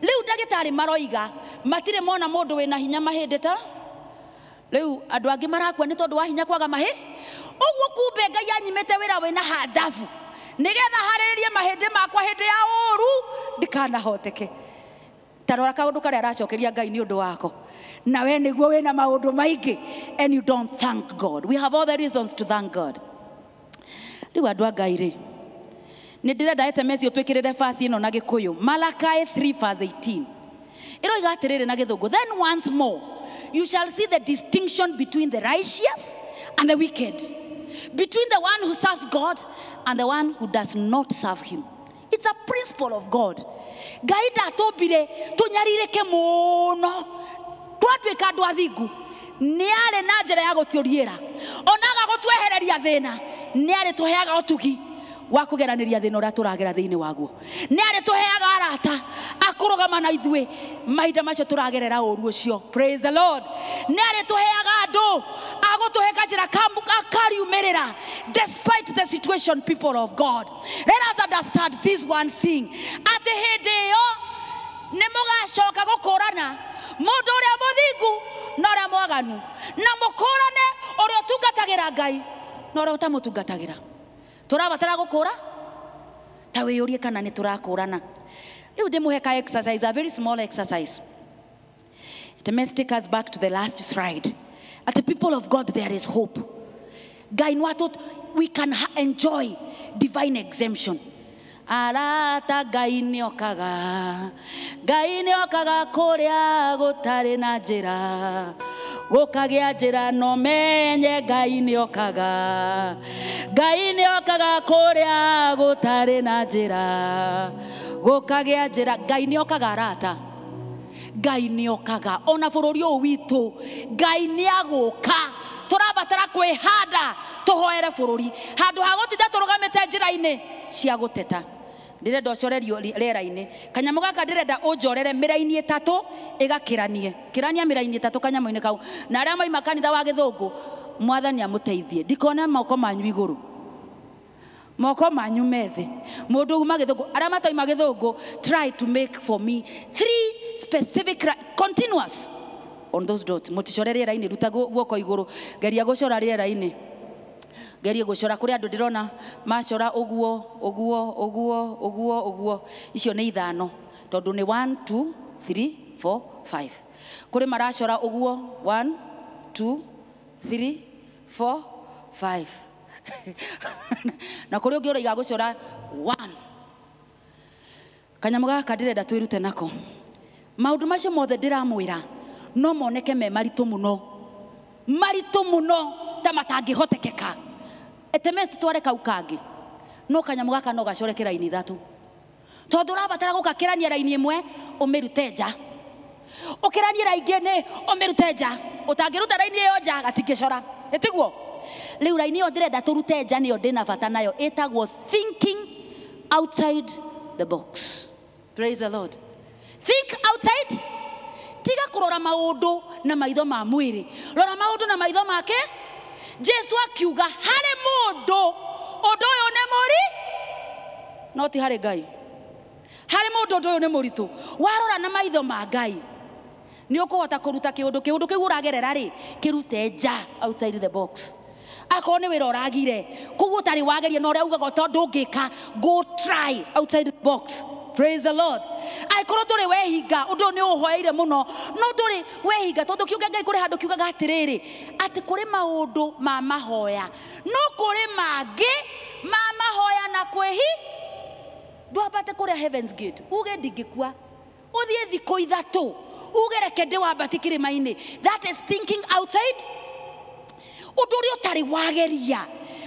Riu ndagitari maroiga matire mona mundu wina hinya mahindi ta riu andu angi marakua ni tondu wa hinya kwaga mahi. Oguo kumbe Ngai anyimete wira wina handavu nigetha haririe mahindi makwa hindi ya uru ndikanahoteke. Tarora kaundu karia aracokeria Ngai ni undu wako na we niguo wina maundu maingi and you don't thank God. We have all the reasons to thank God. Riu andu a Ngai ri ni ndirenda etemesi utwikirire verse ino na Gikuyu Malachi 3:18 iroiga atiriri na Githungu, then once more you shall see the distinction between the righteous and the wicked, between the one who serves God and the one who does not serve him. It's a principle of God. Ngai ndatũmbire tunyaririke muno twatuika andu athingu, ni ari na njira ya gutiuriira onaga gutwehereria thina, ni ari tuheaga utugi wa kugeraniria thina uria turagera thiini waguo, ni ari tuheaga arata akurugama na ithue mahinda macio turagerera uru ucio. Praise the Lord. Ni ari tuheaga andu agutuheka njira akariumirira despite the situation. People of God, let us understand this one thing, ati hindi iyo ni mugacoka gukurana mundu uria muthingu na uria mwaganu, na mukurane uria utungatagira Ngai na uria utamutungatagira. Turabatara gukura ta wiyurie kana ni turakurana. Riu ndimuheka exercise, a very small exercise. It may take us back to the last slide. At the people of God, there is hope. Ngai nwatu, we can enjoy divine exemption. Arata Ngai niokaga kuria gutari na njira, gukagia njira no menye. Ngai niokaga kuria gutari na njira, gukagia njira. Ngai niokaga arata, Ngai niokaga ona bururi uyu witu. Ngai niaguka, turabatara kwihanda tuhoere bururi handu ha gutinda turugamite njira-ini cia guteta. Ndirenda ucorerio rera-ini kanyamu gaka, ndirenda unjorere mira-ini itatu igakiranie mira-ini itatu kanyamu-ini kau, na aria moima kanitha wa Githungu Mwathani amuteithie ndikona moko manyu iguru, moko manyu methe. Mundu uma Githungu, aria matoima Githungu, try to make for me 3 specific continuous on those dots. Mũticore rĩera-inĩ, ruta guoko igũrũ, geria gũcora rĩera-inĩ. Geria gũcora kũrĩ andũ ndĩrona macora ũguo. Icio nĩ ithano. Tondũ nĩ 1, 2, 3, 4, 5. Kũrĩ maracora ũguo 1, 2, 3, 4, 5. Na kũrĩ ũngĩ ũraiga gũcora 1. Kanyamũ gaka ndĩrenda twĩrute nako. Maũndũ macio mothe ndĩramwĩra no moneke me maritũ mũno ta matangĩhotekeka. Etemest tware kau kangĩ. No kanyamũ gaka no gacore kĩraini ithatũ. Tondũ ũrabatara gũgakĩrania raini ĩmwe ũmĩrute nja. Ũkĩrania raini ĩngĩ ũmĩrute nja. Ũtangĩruta raini ĩyo nja gatingĩcora. Ĩtiguo? Rĩu raini ĩyo ndĩrenda tũrute nja nĩyo ndĩna bata nayo. Ĩtagwo thinking outside the box. Praise the Lord. Think outside. Tiga kũrora maũndũ na maitho ma mwĩrĩ. Rora maũndũ na maitho make. Jesu akiuga harĩ mũndũ ũndũ ũyũ nĩ no ti harĩ Ngai. Harĩ mũndũ ũndũ ũyũ nĩ mũritũ. Warora na maitho ma Ngai nĩ ũkũhota kũruta kĩũndũ kĩu ũragerera rĩ kĩrute nja outside the box. Akorwo nĩ wĩra ũragire koguo ũtarĩ wageria na ũrĩa ugaga tondũ ũngĩka go try outside the box. Praise the Lord. Akorwo ndũrĩ wehinga ũndũ nĩ ũhoeire mũno no ndũrĩ wehinga tondũ kiuga Ngai kũrĩ handũ kiugaga atĩrĩrĩ atĩ kũrĩ maũndũ ma mahoya no kũrĩ mangĩ ma mahoya na kwĩhi ndwambate kũrĩa Heaven's Gate uge ndingĩkua ũthiĩ thikũ ithatũ uge reke ndĩwambate kĩrĩma-inĩ. That is thinking outside. Ũndũ ũrĩa ũtarĩ wageria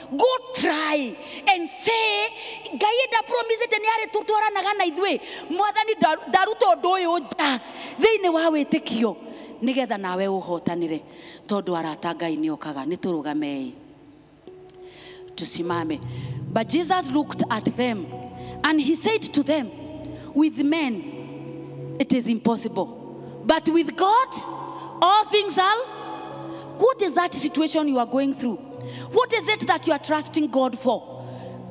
go try and say Ngai nda promise nĩ arĩ tũtwaranaga na ithuĩ mwathani ndaruta ũndũ ũyũ nja thĩinĩ wa wĩtĩkio nĩgetha nawe ũhotanĩre tondũ arata Ngai nĩ okaga. Nĩ tũrũgamei tusimame. But Jesus looked at them and he said to them, with men it is impossible, but with God all things are. What is that situation you are going through? What is it that you are trusting God for?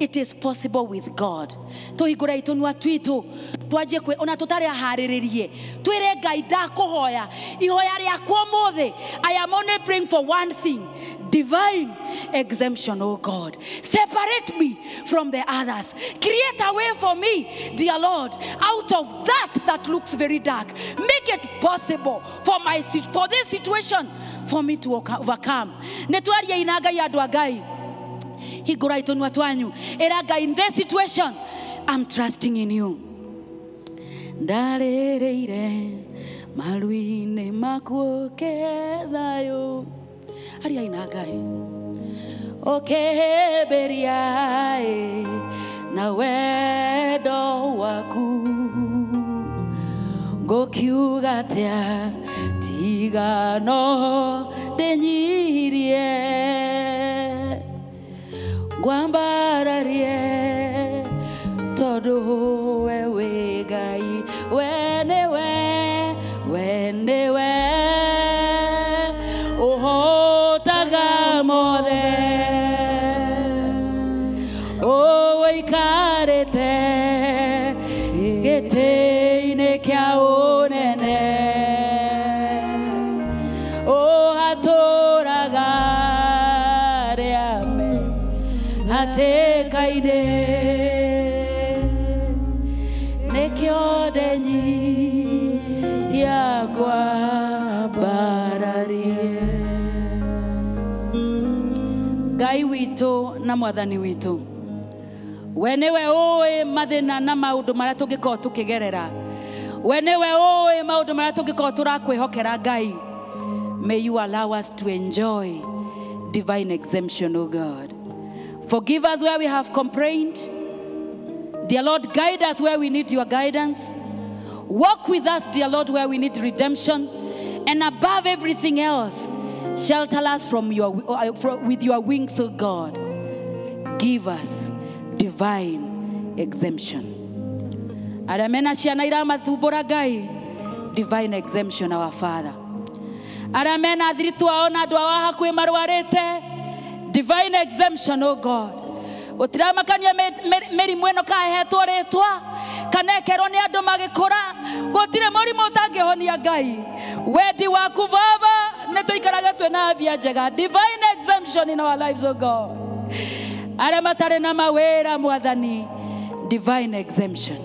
It is possible with God. Tuhingũre itunua twitu twanjie kwe ona tutari aharĩrĩrie twĩre Ngai ndakũhoya ihoya rĩakwa ũmũthĩ. I am only praying for one thing, divine exemption. Oh God, separate me from the others, create a way for me, dear Lord, out of that looks very dark. Make it possible for this situation for me to overcome. Netwaria inaga ya andũ a Ngai hingũra itunua twanyu era Ngai, in this situation I'm trusting in you. Ndarĩrĩire maru-inĩ maku kethayo aria ina Ngai ũkĩhĩmbĩria na wendo waku ngũkiuga atĩa tiga no ndĩnyirie ngwambararie tondũ we wĩ Ngai we nĩwe ũhotaga mothe ũikarĩte gĩtĩ-inĩ kĩa ũnene ũhatũraga rĩame hatĩka-inĩ nĩkĩo ndenyi yakwa mbararie. Ngai witũ na mwathani witũ we nĩwe ũĩ mathĩna na maũndũ marĩa tũngĩkorwo tũkĩgerera. We nĩwe ũĩ maũndũ marĩa tũngĩkorwo tũrakwĩhokera Ngai. May you allow us to enjoy divine exemption, O God. Forgive us where we have complained. Dear Lord, guide us where we need your guidance. Walk with us, dear Lord, where we need redemption. And above everything else, shelter us with your wings, O God. Give us divine exemption. Aramena ciana iramathumbũra Ngai, divine exemption, our Father. Aramena athiri twao na andũ ao hakuhĩ marwarĩte, divine exemption, O God. Gutiramakania mĩrimũ ĩno kahetwo rĩtwa kanekerwo nĩ andũ magĩkũra. Gũtirĩ mũrimũ ũtangĩhonia Ngai. Wendi waku Baba nĩ tũikaraga twĩna afya njega. Divine exemption in our lives, oh God. Arĩa matarĩ na mawĩra Mwathani, divine exemption.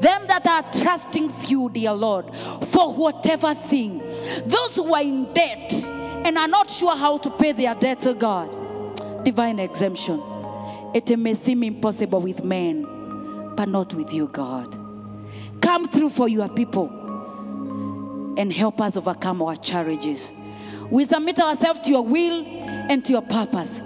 Them that are trusting you, dear Lord, for whatever thing. Those who are in debt and are not sure how to pay their debt to God. Divine exemption. It may seem impossible with men, but not with you, God. Come through for your people and help us overcome our challenges. We submit ourselves to your will and to your purpose.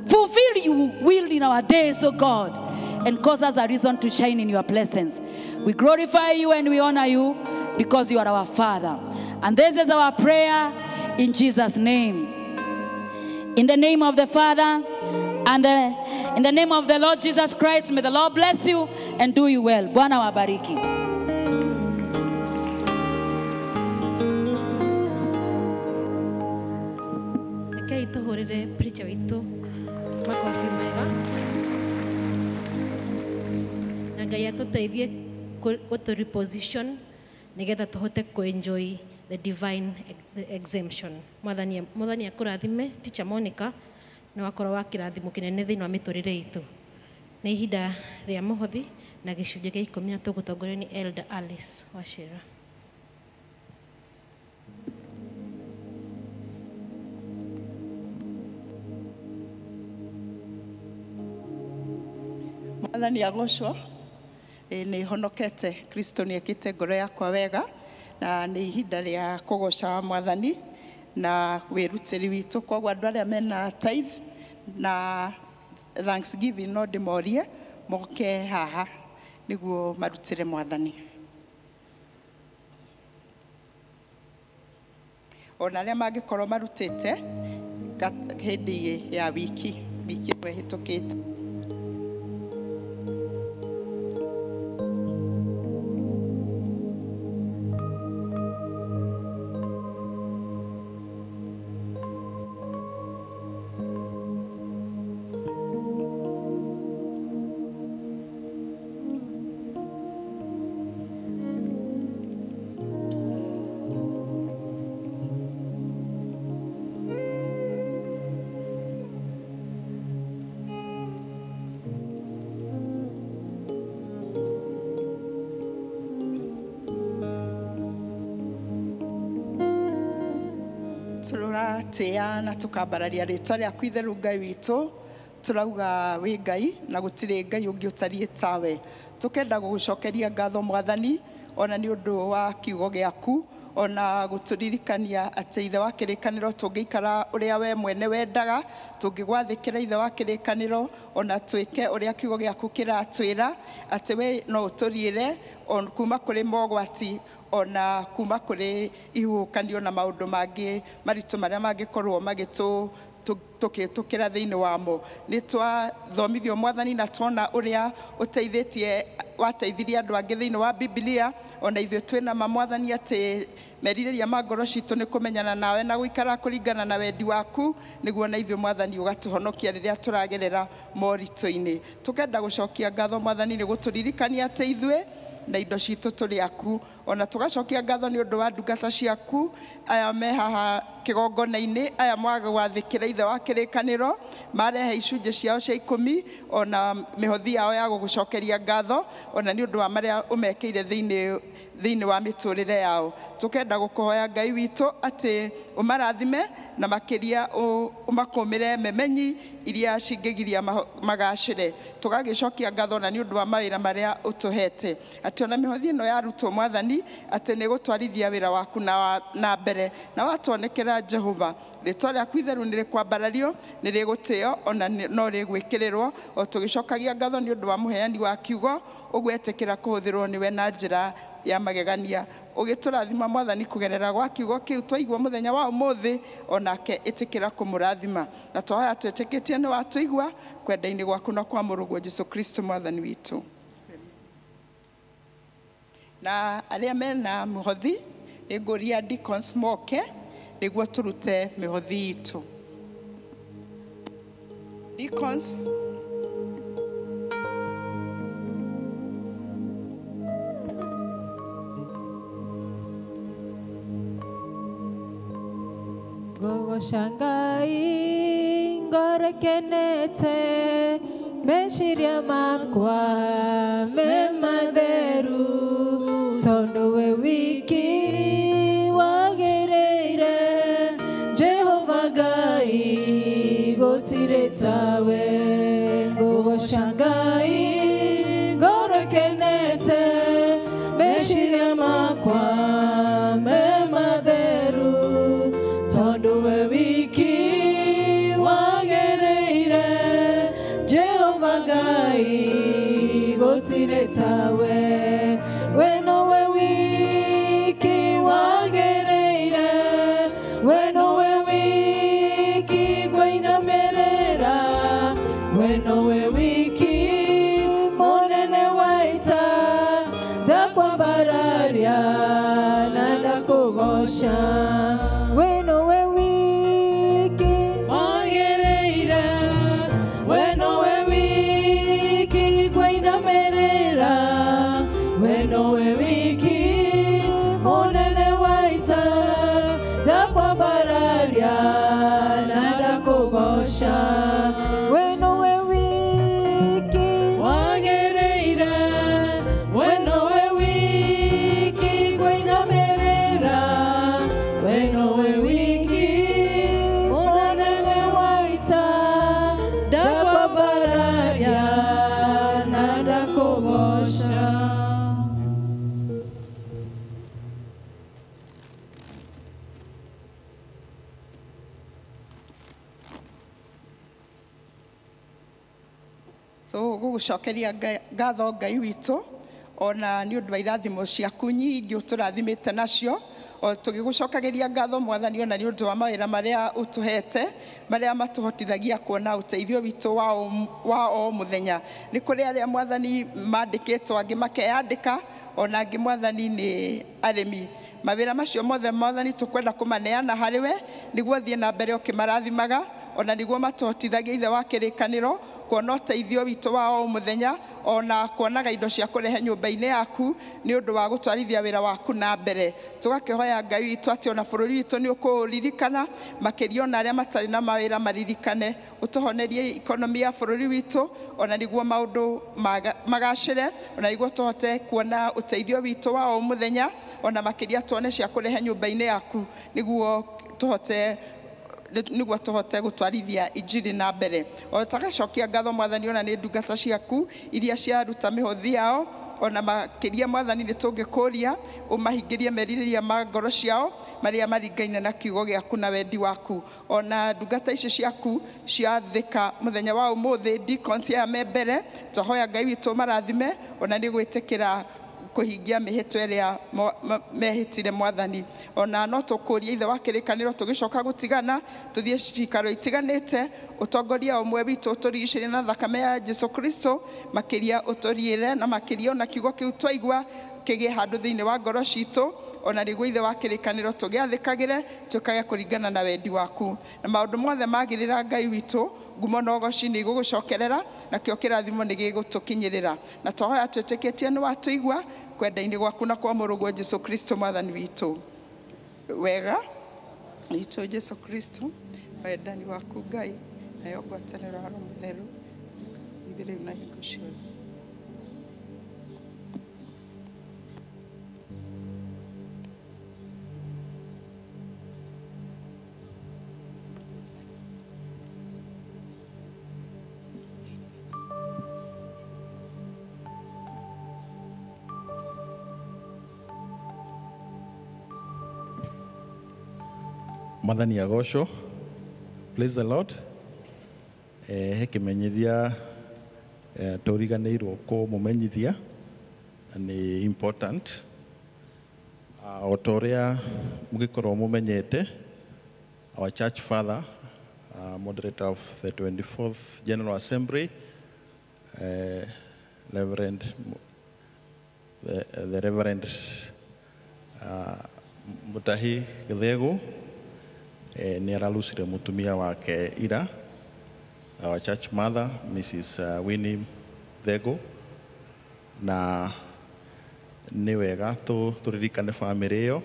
Fulfill your will in our days, oh God, and cause us a reason to shine in your presence. We glorify you and we honor you because you are our Father. And this is our prayer in Jesus' name. In the name of the Father and in the name of the Lord Jesus Christ, may the Lord bless you and do you well. Bwana wabariki. Rekei tuhurire preacher witu makofi mega. Na Ngai atuteithie to reposition nigetha tuhote enjoy the divine exemption. Mwathani akurathime Teacher Monica na wakorwo wa kirathimo kinene thiini wa miturire itu. Nĩ ihinda rĩa mũhothi na gĩcunjĩ gĩa 10 na tũgũtongorio nĩ Elder Alice Wachira. Mwathani agocwo nĩ honokete. Kristo nĩ ekĩte ngoro yakwa wega na nĩ ihinda rĩa kũgoca Mwathani na wĩrutĩri witũ. Koguo andũ arĩa mena tithe na thanksgiving no ndĩmorie moke haha nĩguo marutĩre Mwathani. Ona arĩa mangĩkorwo marutĩte hĩndĩ ya wiki ĩmwe hĩtũkĩte. Tũratia na tukambararia rĩtwa rĩaku itheru Ngai witũ. Turauga wĩ Ngai na gũtirĩ Ngai ũngĩ ũtariĩ tawe. Tũkenda gũgũcokeria ngatho Mwathani ona nĩ ũndũ wa kiugo gĩaku, ona gũtũririkania atĩ ithe wa kĩrĩkanĩro tũngĩikara ũrĩa we mwene wendaga, tũngĩgwathĩkĩra ithe wa kĩrĩkanĩro, ona twĩke ũrĩa kiugo gĩaku kĩratwĩra atĩ we no ũtũriĩre on kuma kũrĩ mogwati ona kuma kũrĩ ihuhũkanio na maũndũ mangĩ maritũ marĩa mangĩkorwo magĩtũkĩra thĩinĩ wamo. Nĩ twathomithio Mwathani na tuona ũrĩa ũteithĩtie wateithirie andũ angĩ thĩinĩ wa Biblia, ona ithuĩ twĩna Mwathani atĩ merirĩria ma ngoro citũ nĩ kũmenyana nawe na gũikara kũringana na wendi waku, nĩguo na ithuĩ Mwathani ũgatũhonokia rĩrĩa tũragerera moritũ-inĩ. Tũkenda gũcokia ngatho Mwathani nĩ gũtũririkania atĩ ithuĩ na indo citũ tũrĩ aku, ona tũgacokia ngatho nĩ ũndũ wa ndungata ciaku aya me haha kĩgongona-inĩ, aya mwagwathĩkĩra ithe wa kĩrĩkanĩro marehe icunjĩ ciao cia 10 ona mĩhothi yao ya gũgũcokeria ngatho ona nĩ ũndũ wa marĩa ũmekĩire thĩinĩ wa mĩtũrĩre yao. Tũkenda gũkũhoya Ngai witũ atĩ ũmarathime na makĩria ũmakũmĩre memenyi iria cingĩgiria magacĩre. Tũgagĩcokia ngatho na nĩ ũndũ wa mawĩra marĩa ũtũhete, atĩ ona mĩhothi ĩno yarutwo Mwathani atĩ nĩ gũtwarithia wĩra waku na mbere, na watuonekera Jehova. Rĩtwa rĩaku itheru nĩ rĩkwambarario, nĩ rĩgũtĩo ona no rĩgwĩkĩrĩrwo, o tũgĩcokagia ngatho nĩ ũndũ wa mũheani wa kiugo ũgwetĩkĩra kũhũthĩrwo nĩwe na njĩra ya magegania. Ũgĩtũrathima Mwathani kũgerera gwa kiugo kĩu twaigua mũthenya wa ũmũthĩ, onake ĩtĩkĩra kũmũrathima na twahoya twĩtĩkĩtie nĩ watũigua kwenda-inĩ gwaku na kwa mũrũguo Jesũ Kristo Mwathani witũ. Na arĩa mena mũhothi nĩ ngũria deacons moke nĩguo tũrute mĩhothi itũ. Deacons Gogoca Ngai ngorekenete meciria makwa me matheru tondu we wiki wagĩrĩire Jehova Ngai gũtirĩ tawe ngũgũca Ngai ngorekenete meciria makwa me matheru tondu we wiki wagĩrĩire Jehova Ngai gũtirĩ tawe we nowe wiki wagĩrĩire we nowe wiki kũinamĩrĩra we nowe wiki mũnene wa ita ndakwambararia na ndakũgoca we nowe wiki wagĩrĩire we nowe wiki kũinamĩrĩra we nowe wiki mũnene wa ita ndakwambararia na ndakũgoca we nowe wiki wagĩrĩire we nowe wiki kũinamĩrĩra we nowe wiki mũnene wa ita ndakwambararia na ndakũgoca. So gũgũcokeria ngatho Ngai witũ ona nĩ ũndũ wa irathimo ciaku nyingĩ ũtũrathimĩte nacio o tũgĩgũcokagĩria ngatho Mwathani ona nĩ ũndũ wa mawĩra marĩa ũtũhete marĩa matũhotithagia kuona ũteithio witũ wa o mũthenya nĩ kũrĩ arĩa Mwathani mandĩkĩtwo angĩ makeyandĩka ona angĩ Mwathani nĩ arĩmi mawĩra macio mothe Mwathani tũkwenda kũmaneana harĩ we nĩguo thiĩ na mbere ũkĩmarathimaga ona nĩguo matũhotithagia ithe wa kĩrĩkanĩro kuona ũteithio witũ wa o mũthenya ona kuonaga indo cia kũrehe nyũmba-inĩ yaku nĩ ũndũ wa gũtwarithia wĩra waku na mbere tũgakĩhoya Ngai witũ atĩ ona bũrũri witũ nĩ ũkũũririkana makĩria ona arĩa matarĩ na mawĩra maririkane ũtũhonerie ikonomi ya bũrũri witũ ona nĩguo maũndũ magacĩre ona nĩguo tũhote kuona ũteithio witũ wa o mũthenya ona makĩria tuone cia kũrehe nyũmba-inĩ yaku nĩguo tũhote gũtwarithia injiri na mbere o tagacokia ngatho Mwathani ona nĩ ndungata ciaku iria ciaruta mĩhothi yao ona makĩria Mwathani nĩ tũngĩkũria ũmahingĩrie merirĩria ma ngoro ciao marĩa maringaine na kiugo gĩaku na wendi waku ona ndungata ici ciaku ciathĩka mũthenya wa ũmũthĩ deacons aya me mbere tũhoya Ngai witũ marathime ona nĩ gwĩtĩkĩra kũhingia mĩhĩtwa ĩrĩa mehĩtire Mwathani ona no tũkũria ithe wa kĩrĩkanĩro tũgĩcoka gũtigana tũthiĩ cikaro itiganĩte ũtongoria ũmwe witũ ũtũrigicĩrie na thakame ya Jesu Kristo makĩria ũtũriĩre na makĩria ona kiugo kĩu twaigua kĩgĩe handũ thĩinĩ wa ngoro citũ ona nĩguo ithe wa kĩrĩkanĩro tũgĩathĩkagĩre twĩkage kũringana na wendi waku na maũndũ mothe magĩrĩra Ngai witũ ngumo na ũgoci nĩ igũgũcokerera nakĩo kĩrathimo nĩ gĩgũtũkinyĩrĩra na tũhoya twĩtĩkĩtie nĩ watũigua kwenda-inĩ gwaku na kwa mũrũguo Jesu Kristo Mwathani witũ wega witũ Jesu Kristo wendani waku Ngai nayo ngwatanĩro ya Roho Mũtheru ithuĩ rĩu na hingo ciothe. Mwathani agocwo. Praise the Lord. He kĩmenyithia tũriganĩirwo kũmũmenyithia nĩ important. O ta ũrĩa mũgĩkorwo mũmenyete, our church father, moderator of the 24th General Assembly, Reverend the Reverend Mutahi Githegu nĩ ararucire mũtumia wake ira, our church mother Mrs. Winnie Thego, na nĩ wega tũririkane family ĩyo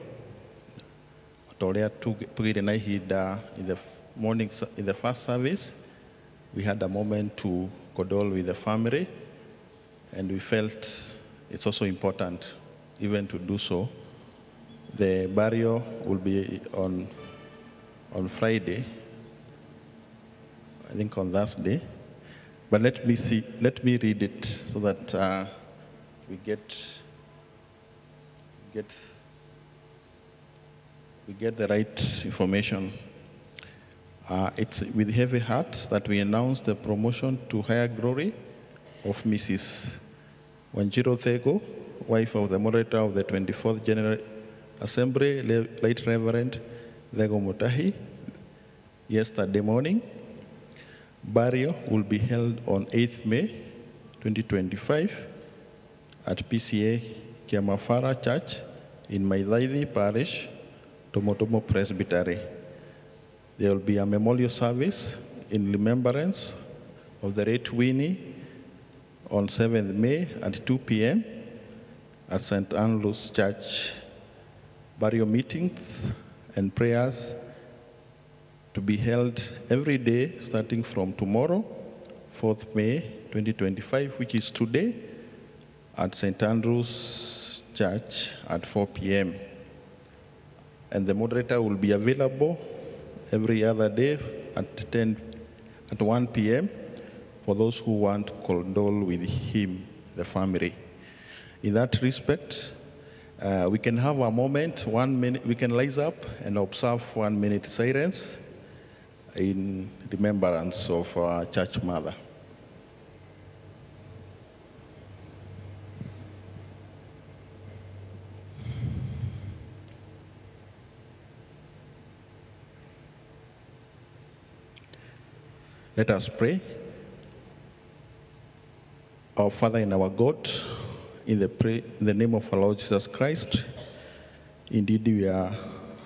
Toria tugire na ihinda in the morning, in the first service, we had a moment to condole with the family, and we felt it's also important even to do so. The burial will be on Friday, I think on Thursday. But let me read it so that we get the right information. It's with heavy heart that we announce the promotion to higher glory of Mrs. Wanjiro Thego, wife of the moderator of the 24th General Assembly, late Reverend Thego Mutahi, yesterday morning. Burial will be held on 8th May 2025 at PCA Kiamafara Church in Maithaidi Parish, Tomotomo Presbytery. There will be a memorial service in remembrance of the late Winnie on 7th May at 2 p.m. at St. Andrew's Church. Burial meetings and prayers to be held every day starting from tomorrow, 4th May 2025, which is today, at St. Andrew's Church at 4 p.m. And the moderator will be available every other day at 1 p.m. for those who want to condole with him, the family. In that respect, we can have a moment, 1 minute, we can rise up and observe 1 minute silence in remembrance of our church mother. Let us pray. Our Father and our God, in the name of our Lord Jesus Christ, indeed we are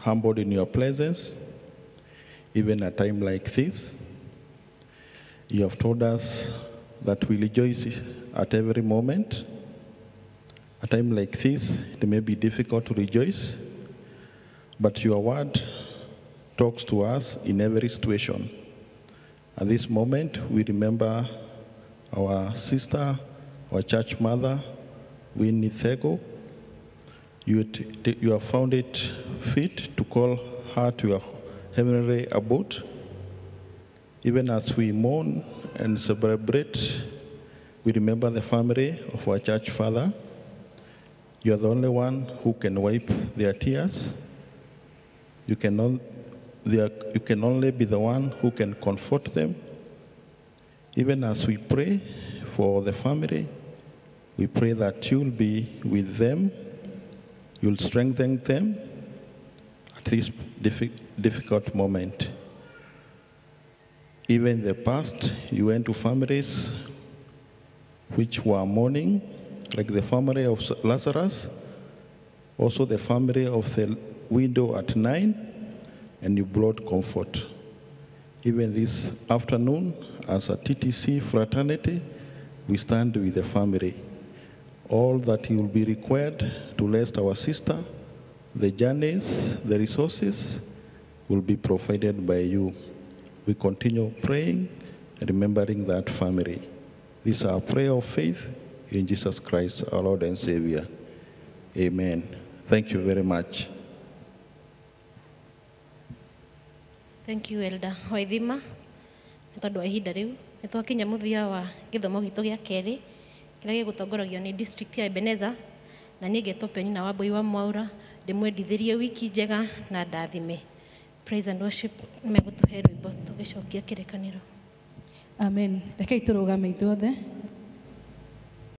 humbled in your presence, even at a time like this. You have told us that we rejoice at every moment. At a time like this, it may be difficult to rejoice, but your word talks to us in every situation. At this moment, we remember our sister, our church mother, Winnie Thego. You have found it fit to call her to your heavenly abode. Even as we mourn and celebrate, we remember the family of our church father. You are the only one who can wipe their tears. You can only be the one who can comfort them. Even as we pray for the family, we pray that you'll be with them, you'll strengthen them at this difficult moment. Even in the past, you went to families which were mourning, like the family of Lazarus, also the family of the widow at 9, and you brought comfort. Even this afternoon, as a TTC fraternity, we stand with the family. All that will be required to rest our sister, the journeys, the resources, will be provided by you. We continue praying and remembering that family. This is our prayer of faith in Jesus Christ, our Lord and Savior. Amen. Thank you very much. Thank you, Elder Waithima. Nĩ tondũ wa ihinda rĩu nĩ twakinya mũthia wa gĩthomo gitũ gĩa kerĩ kĩrĩa gĩgũtongoragio nĩ district ya Ebenezer, na niĩ ngetwo Penina Wambui wa Mwaura ndĩmwendithĩrie wiki njega na ndathime. Praise and worship nĩ megũtũhe rwĩmbo tũgĩcokia kĩrĩkanĩro. Amen. Rekei tũrũgame ithuothe.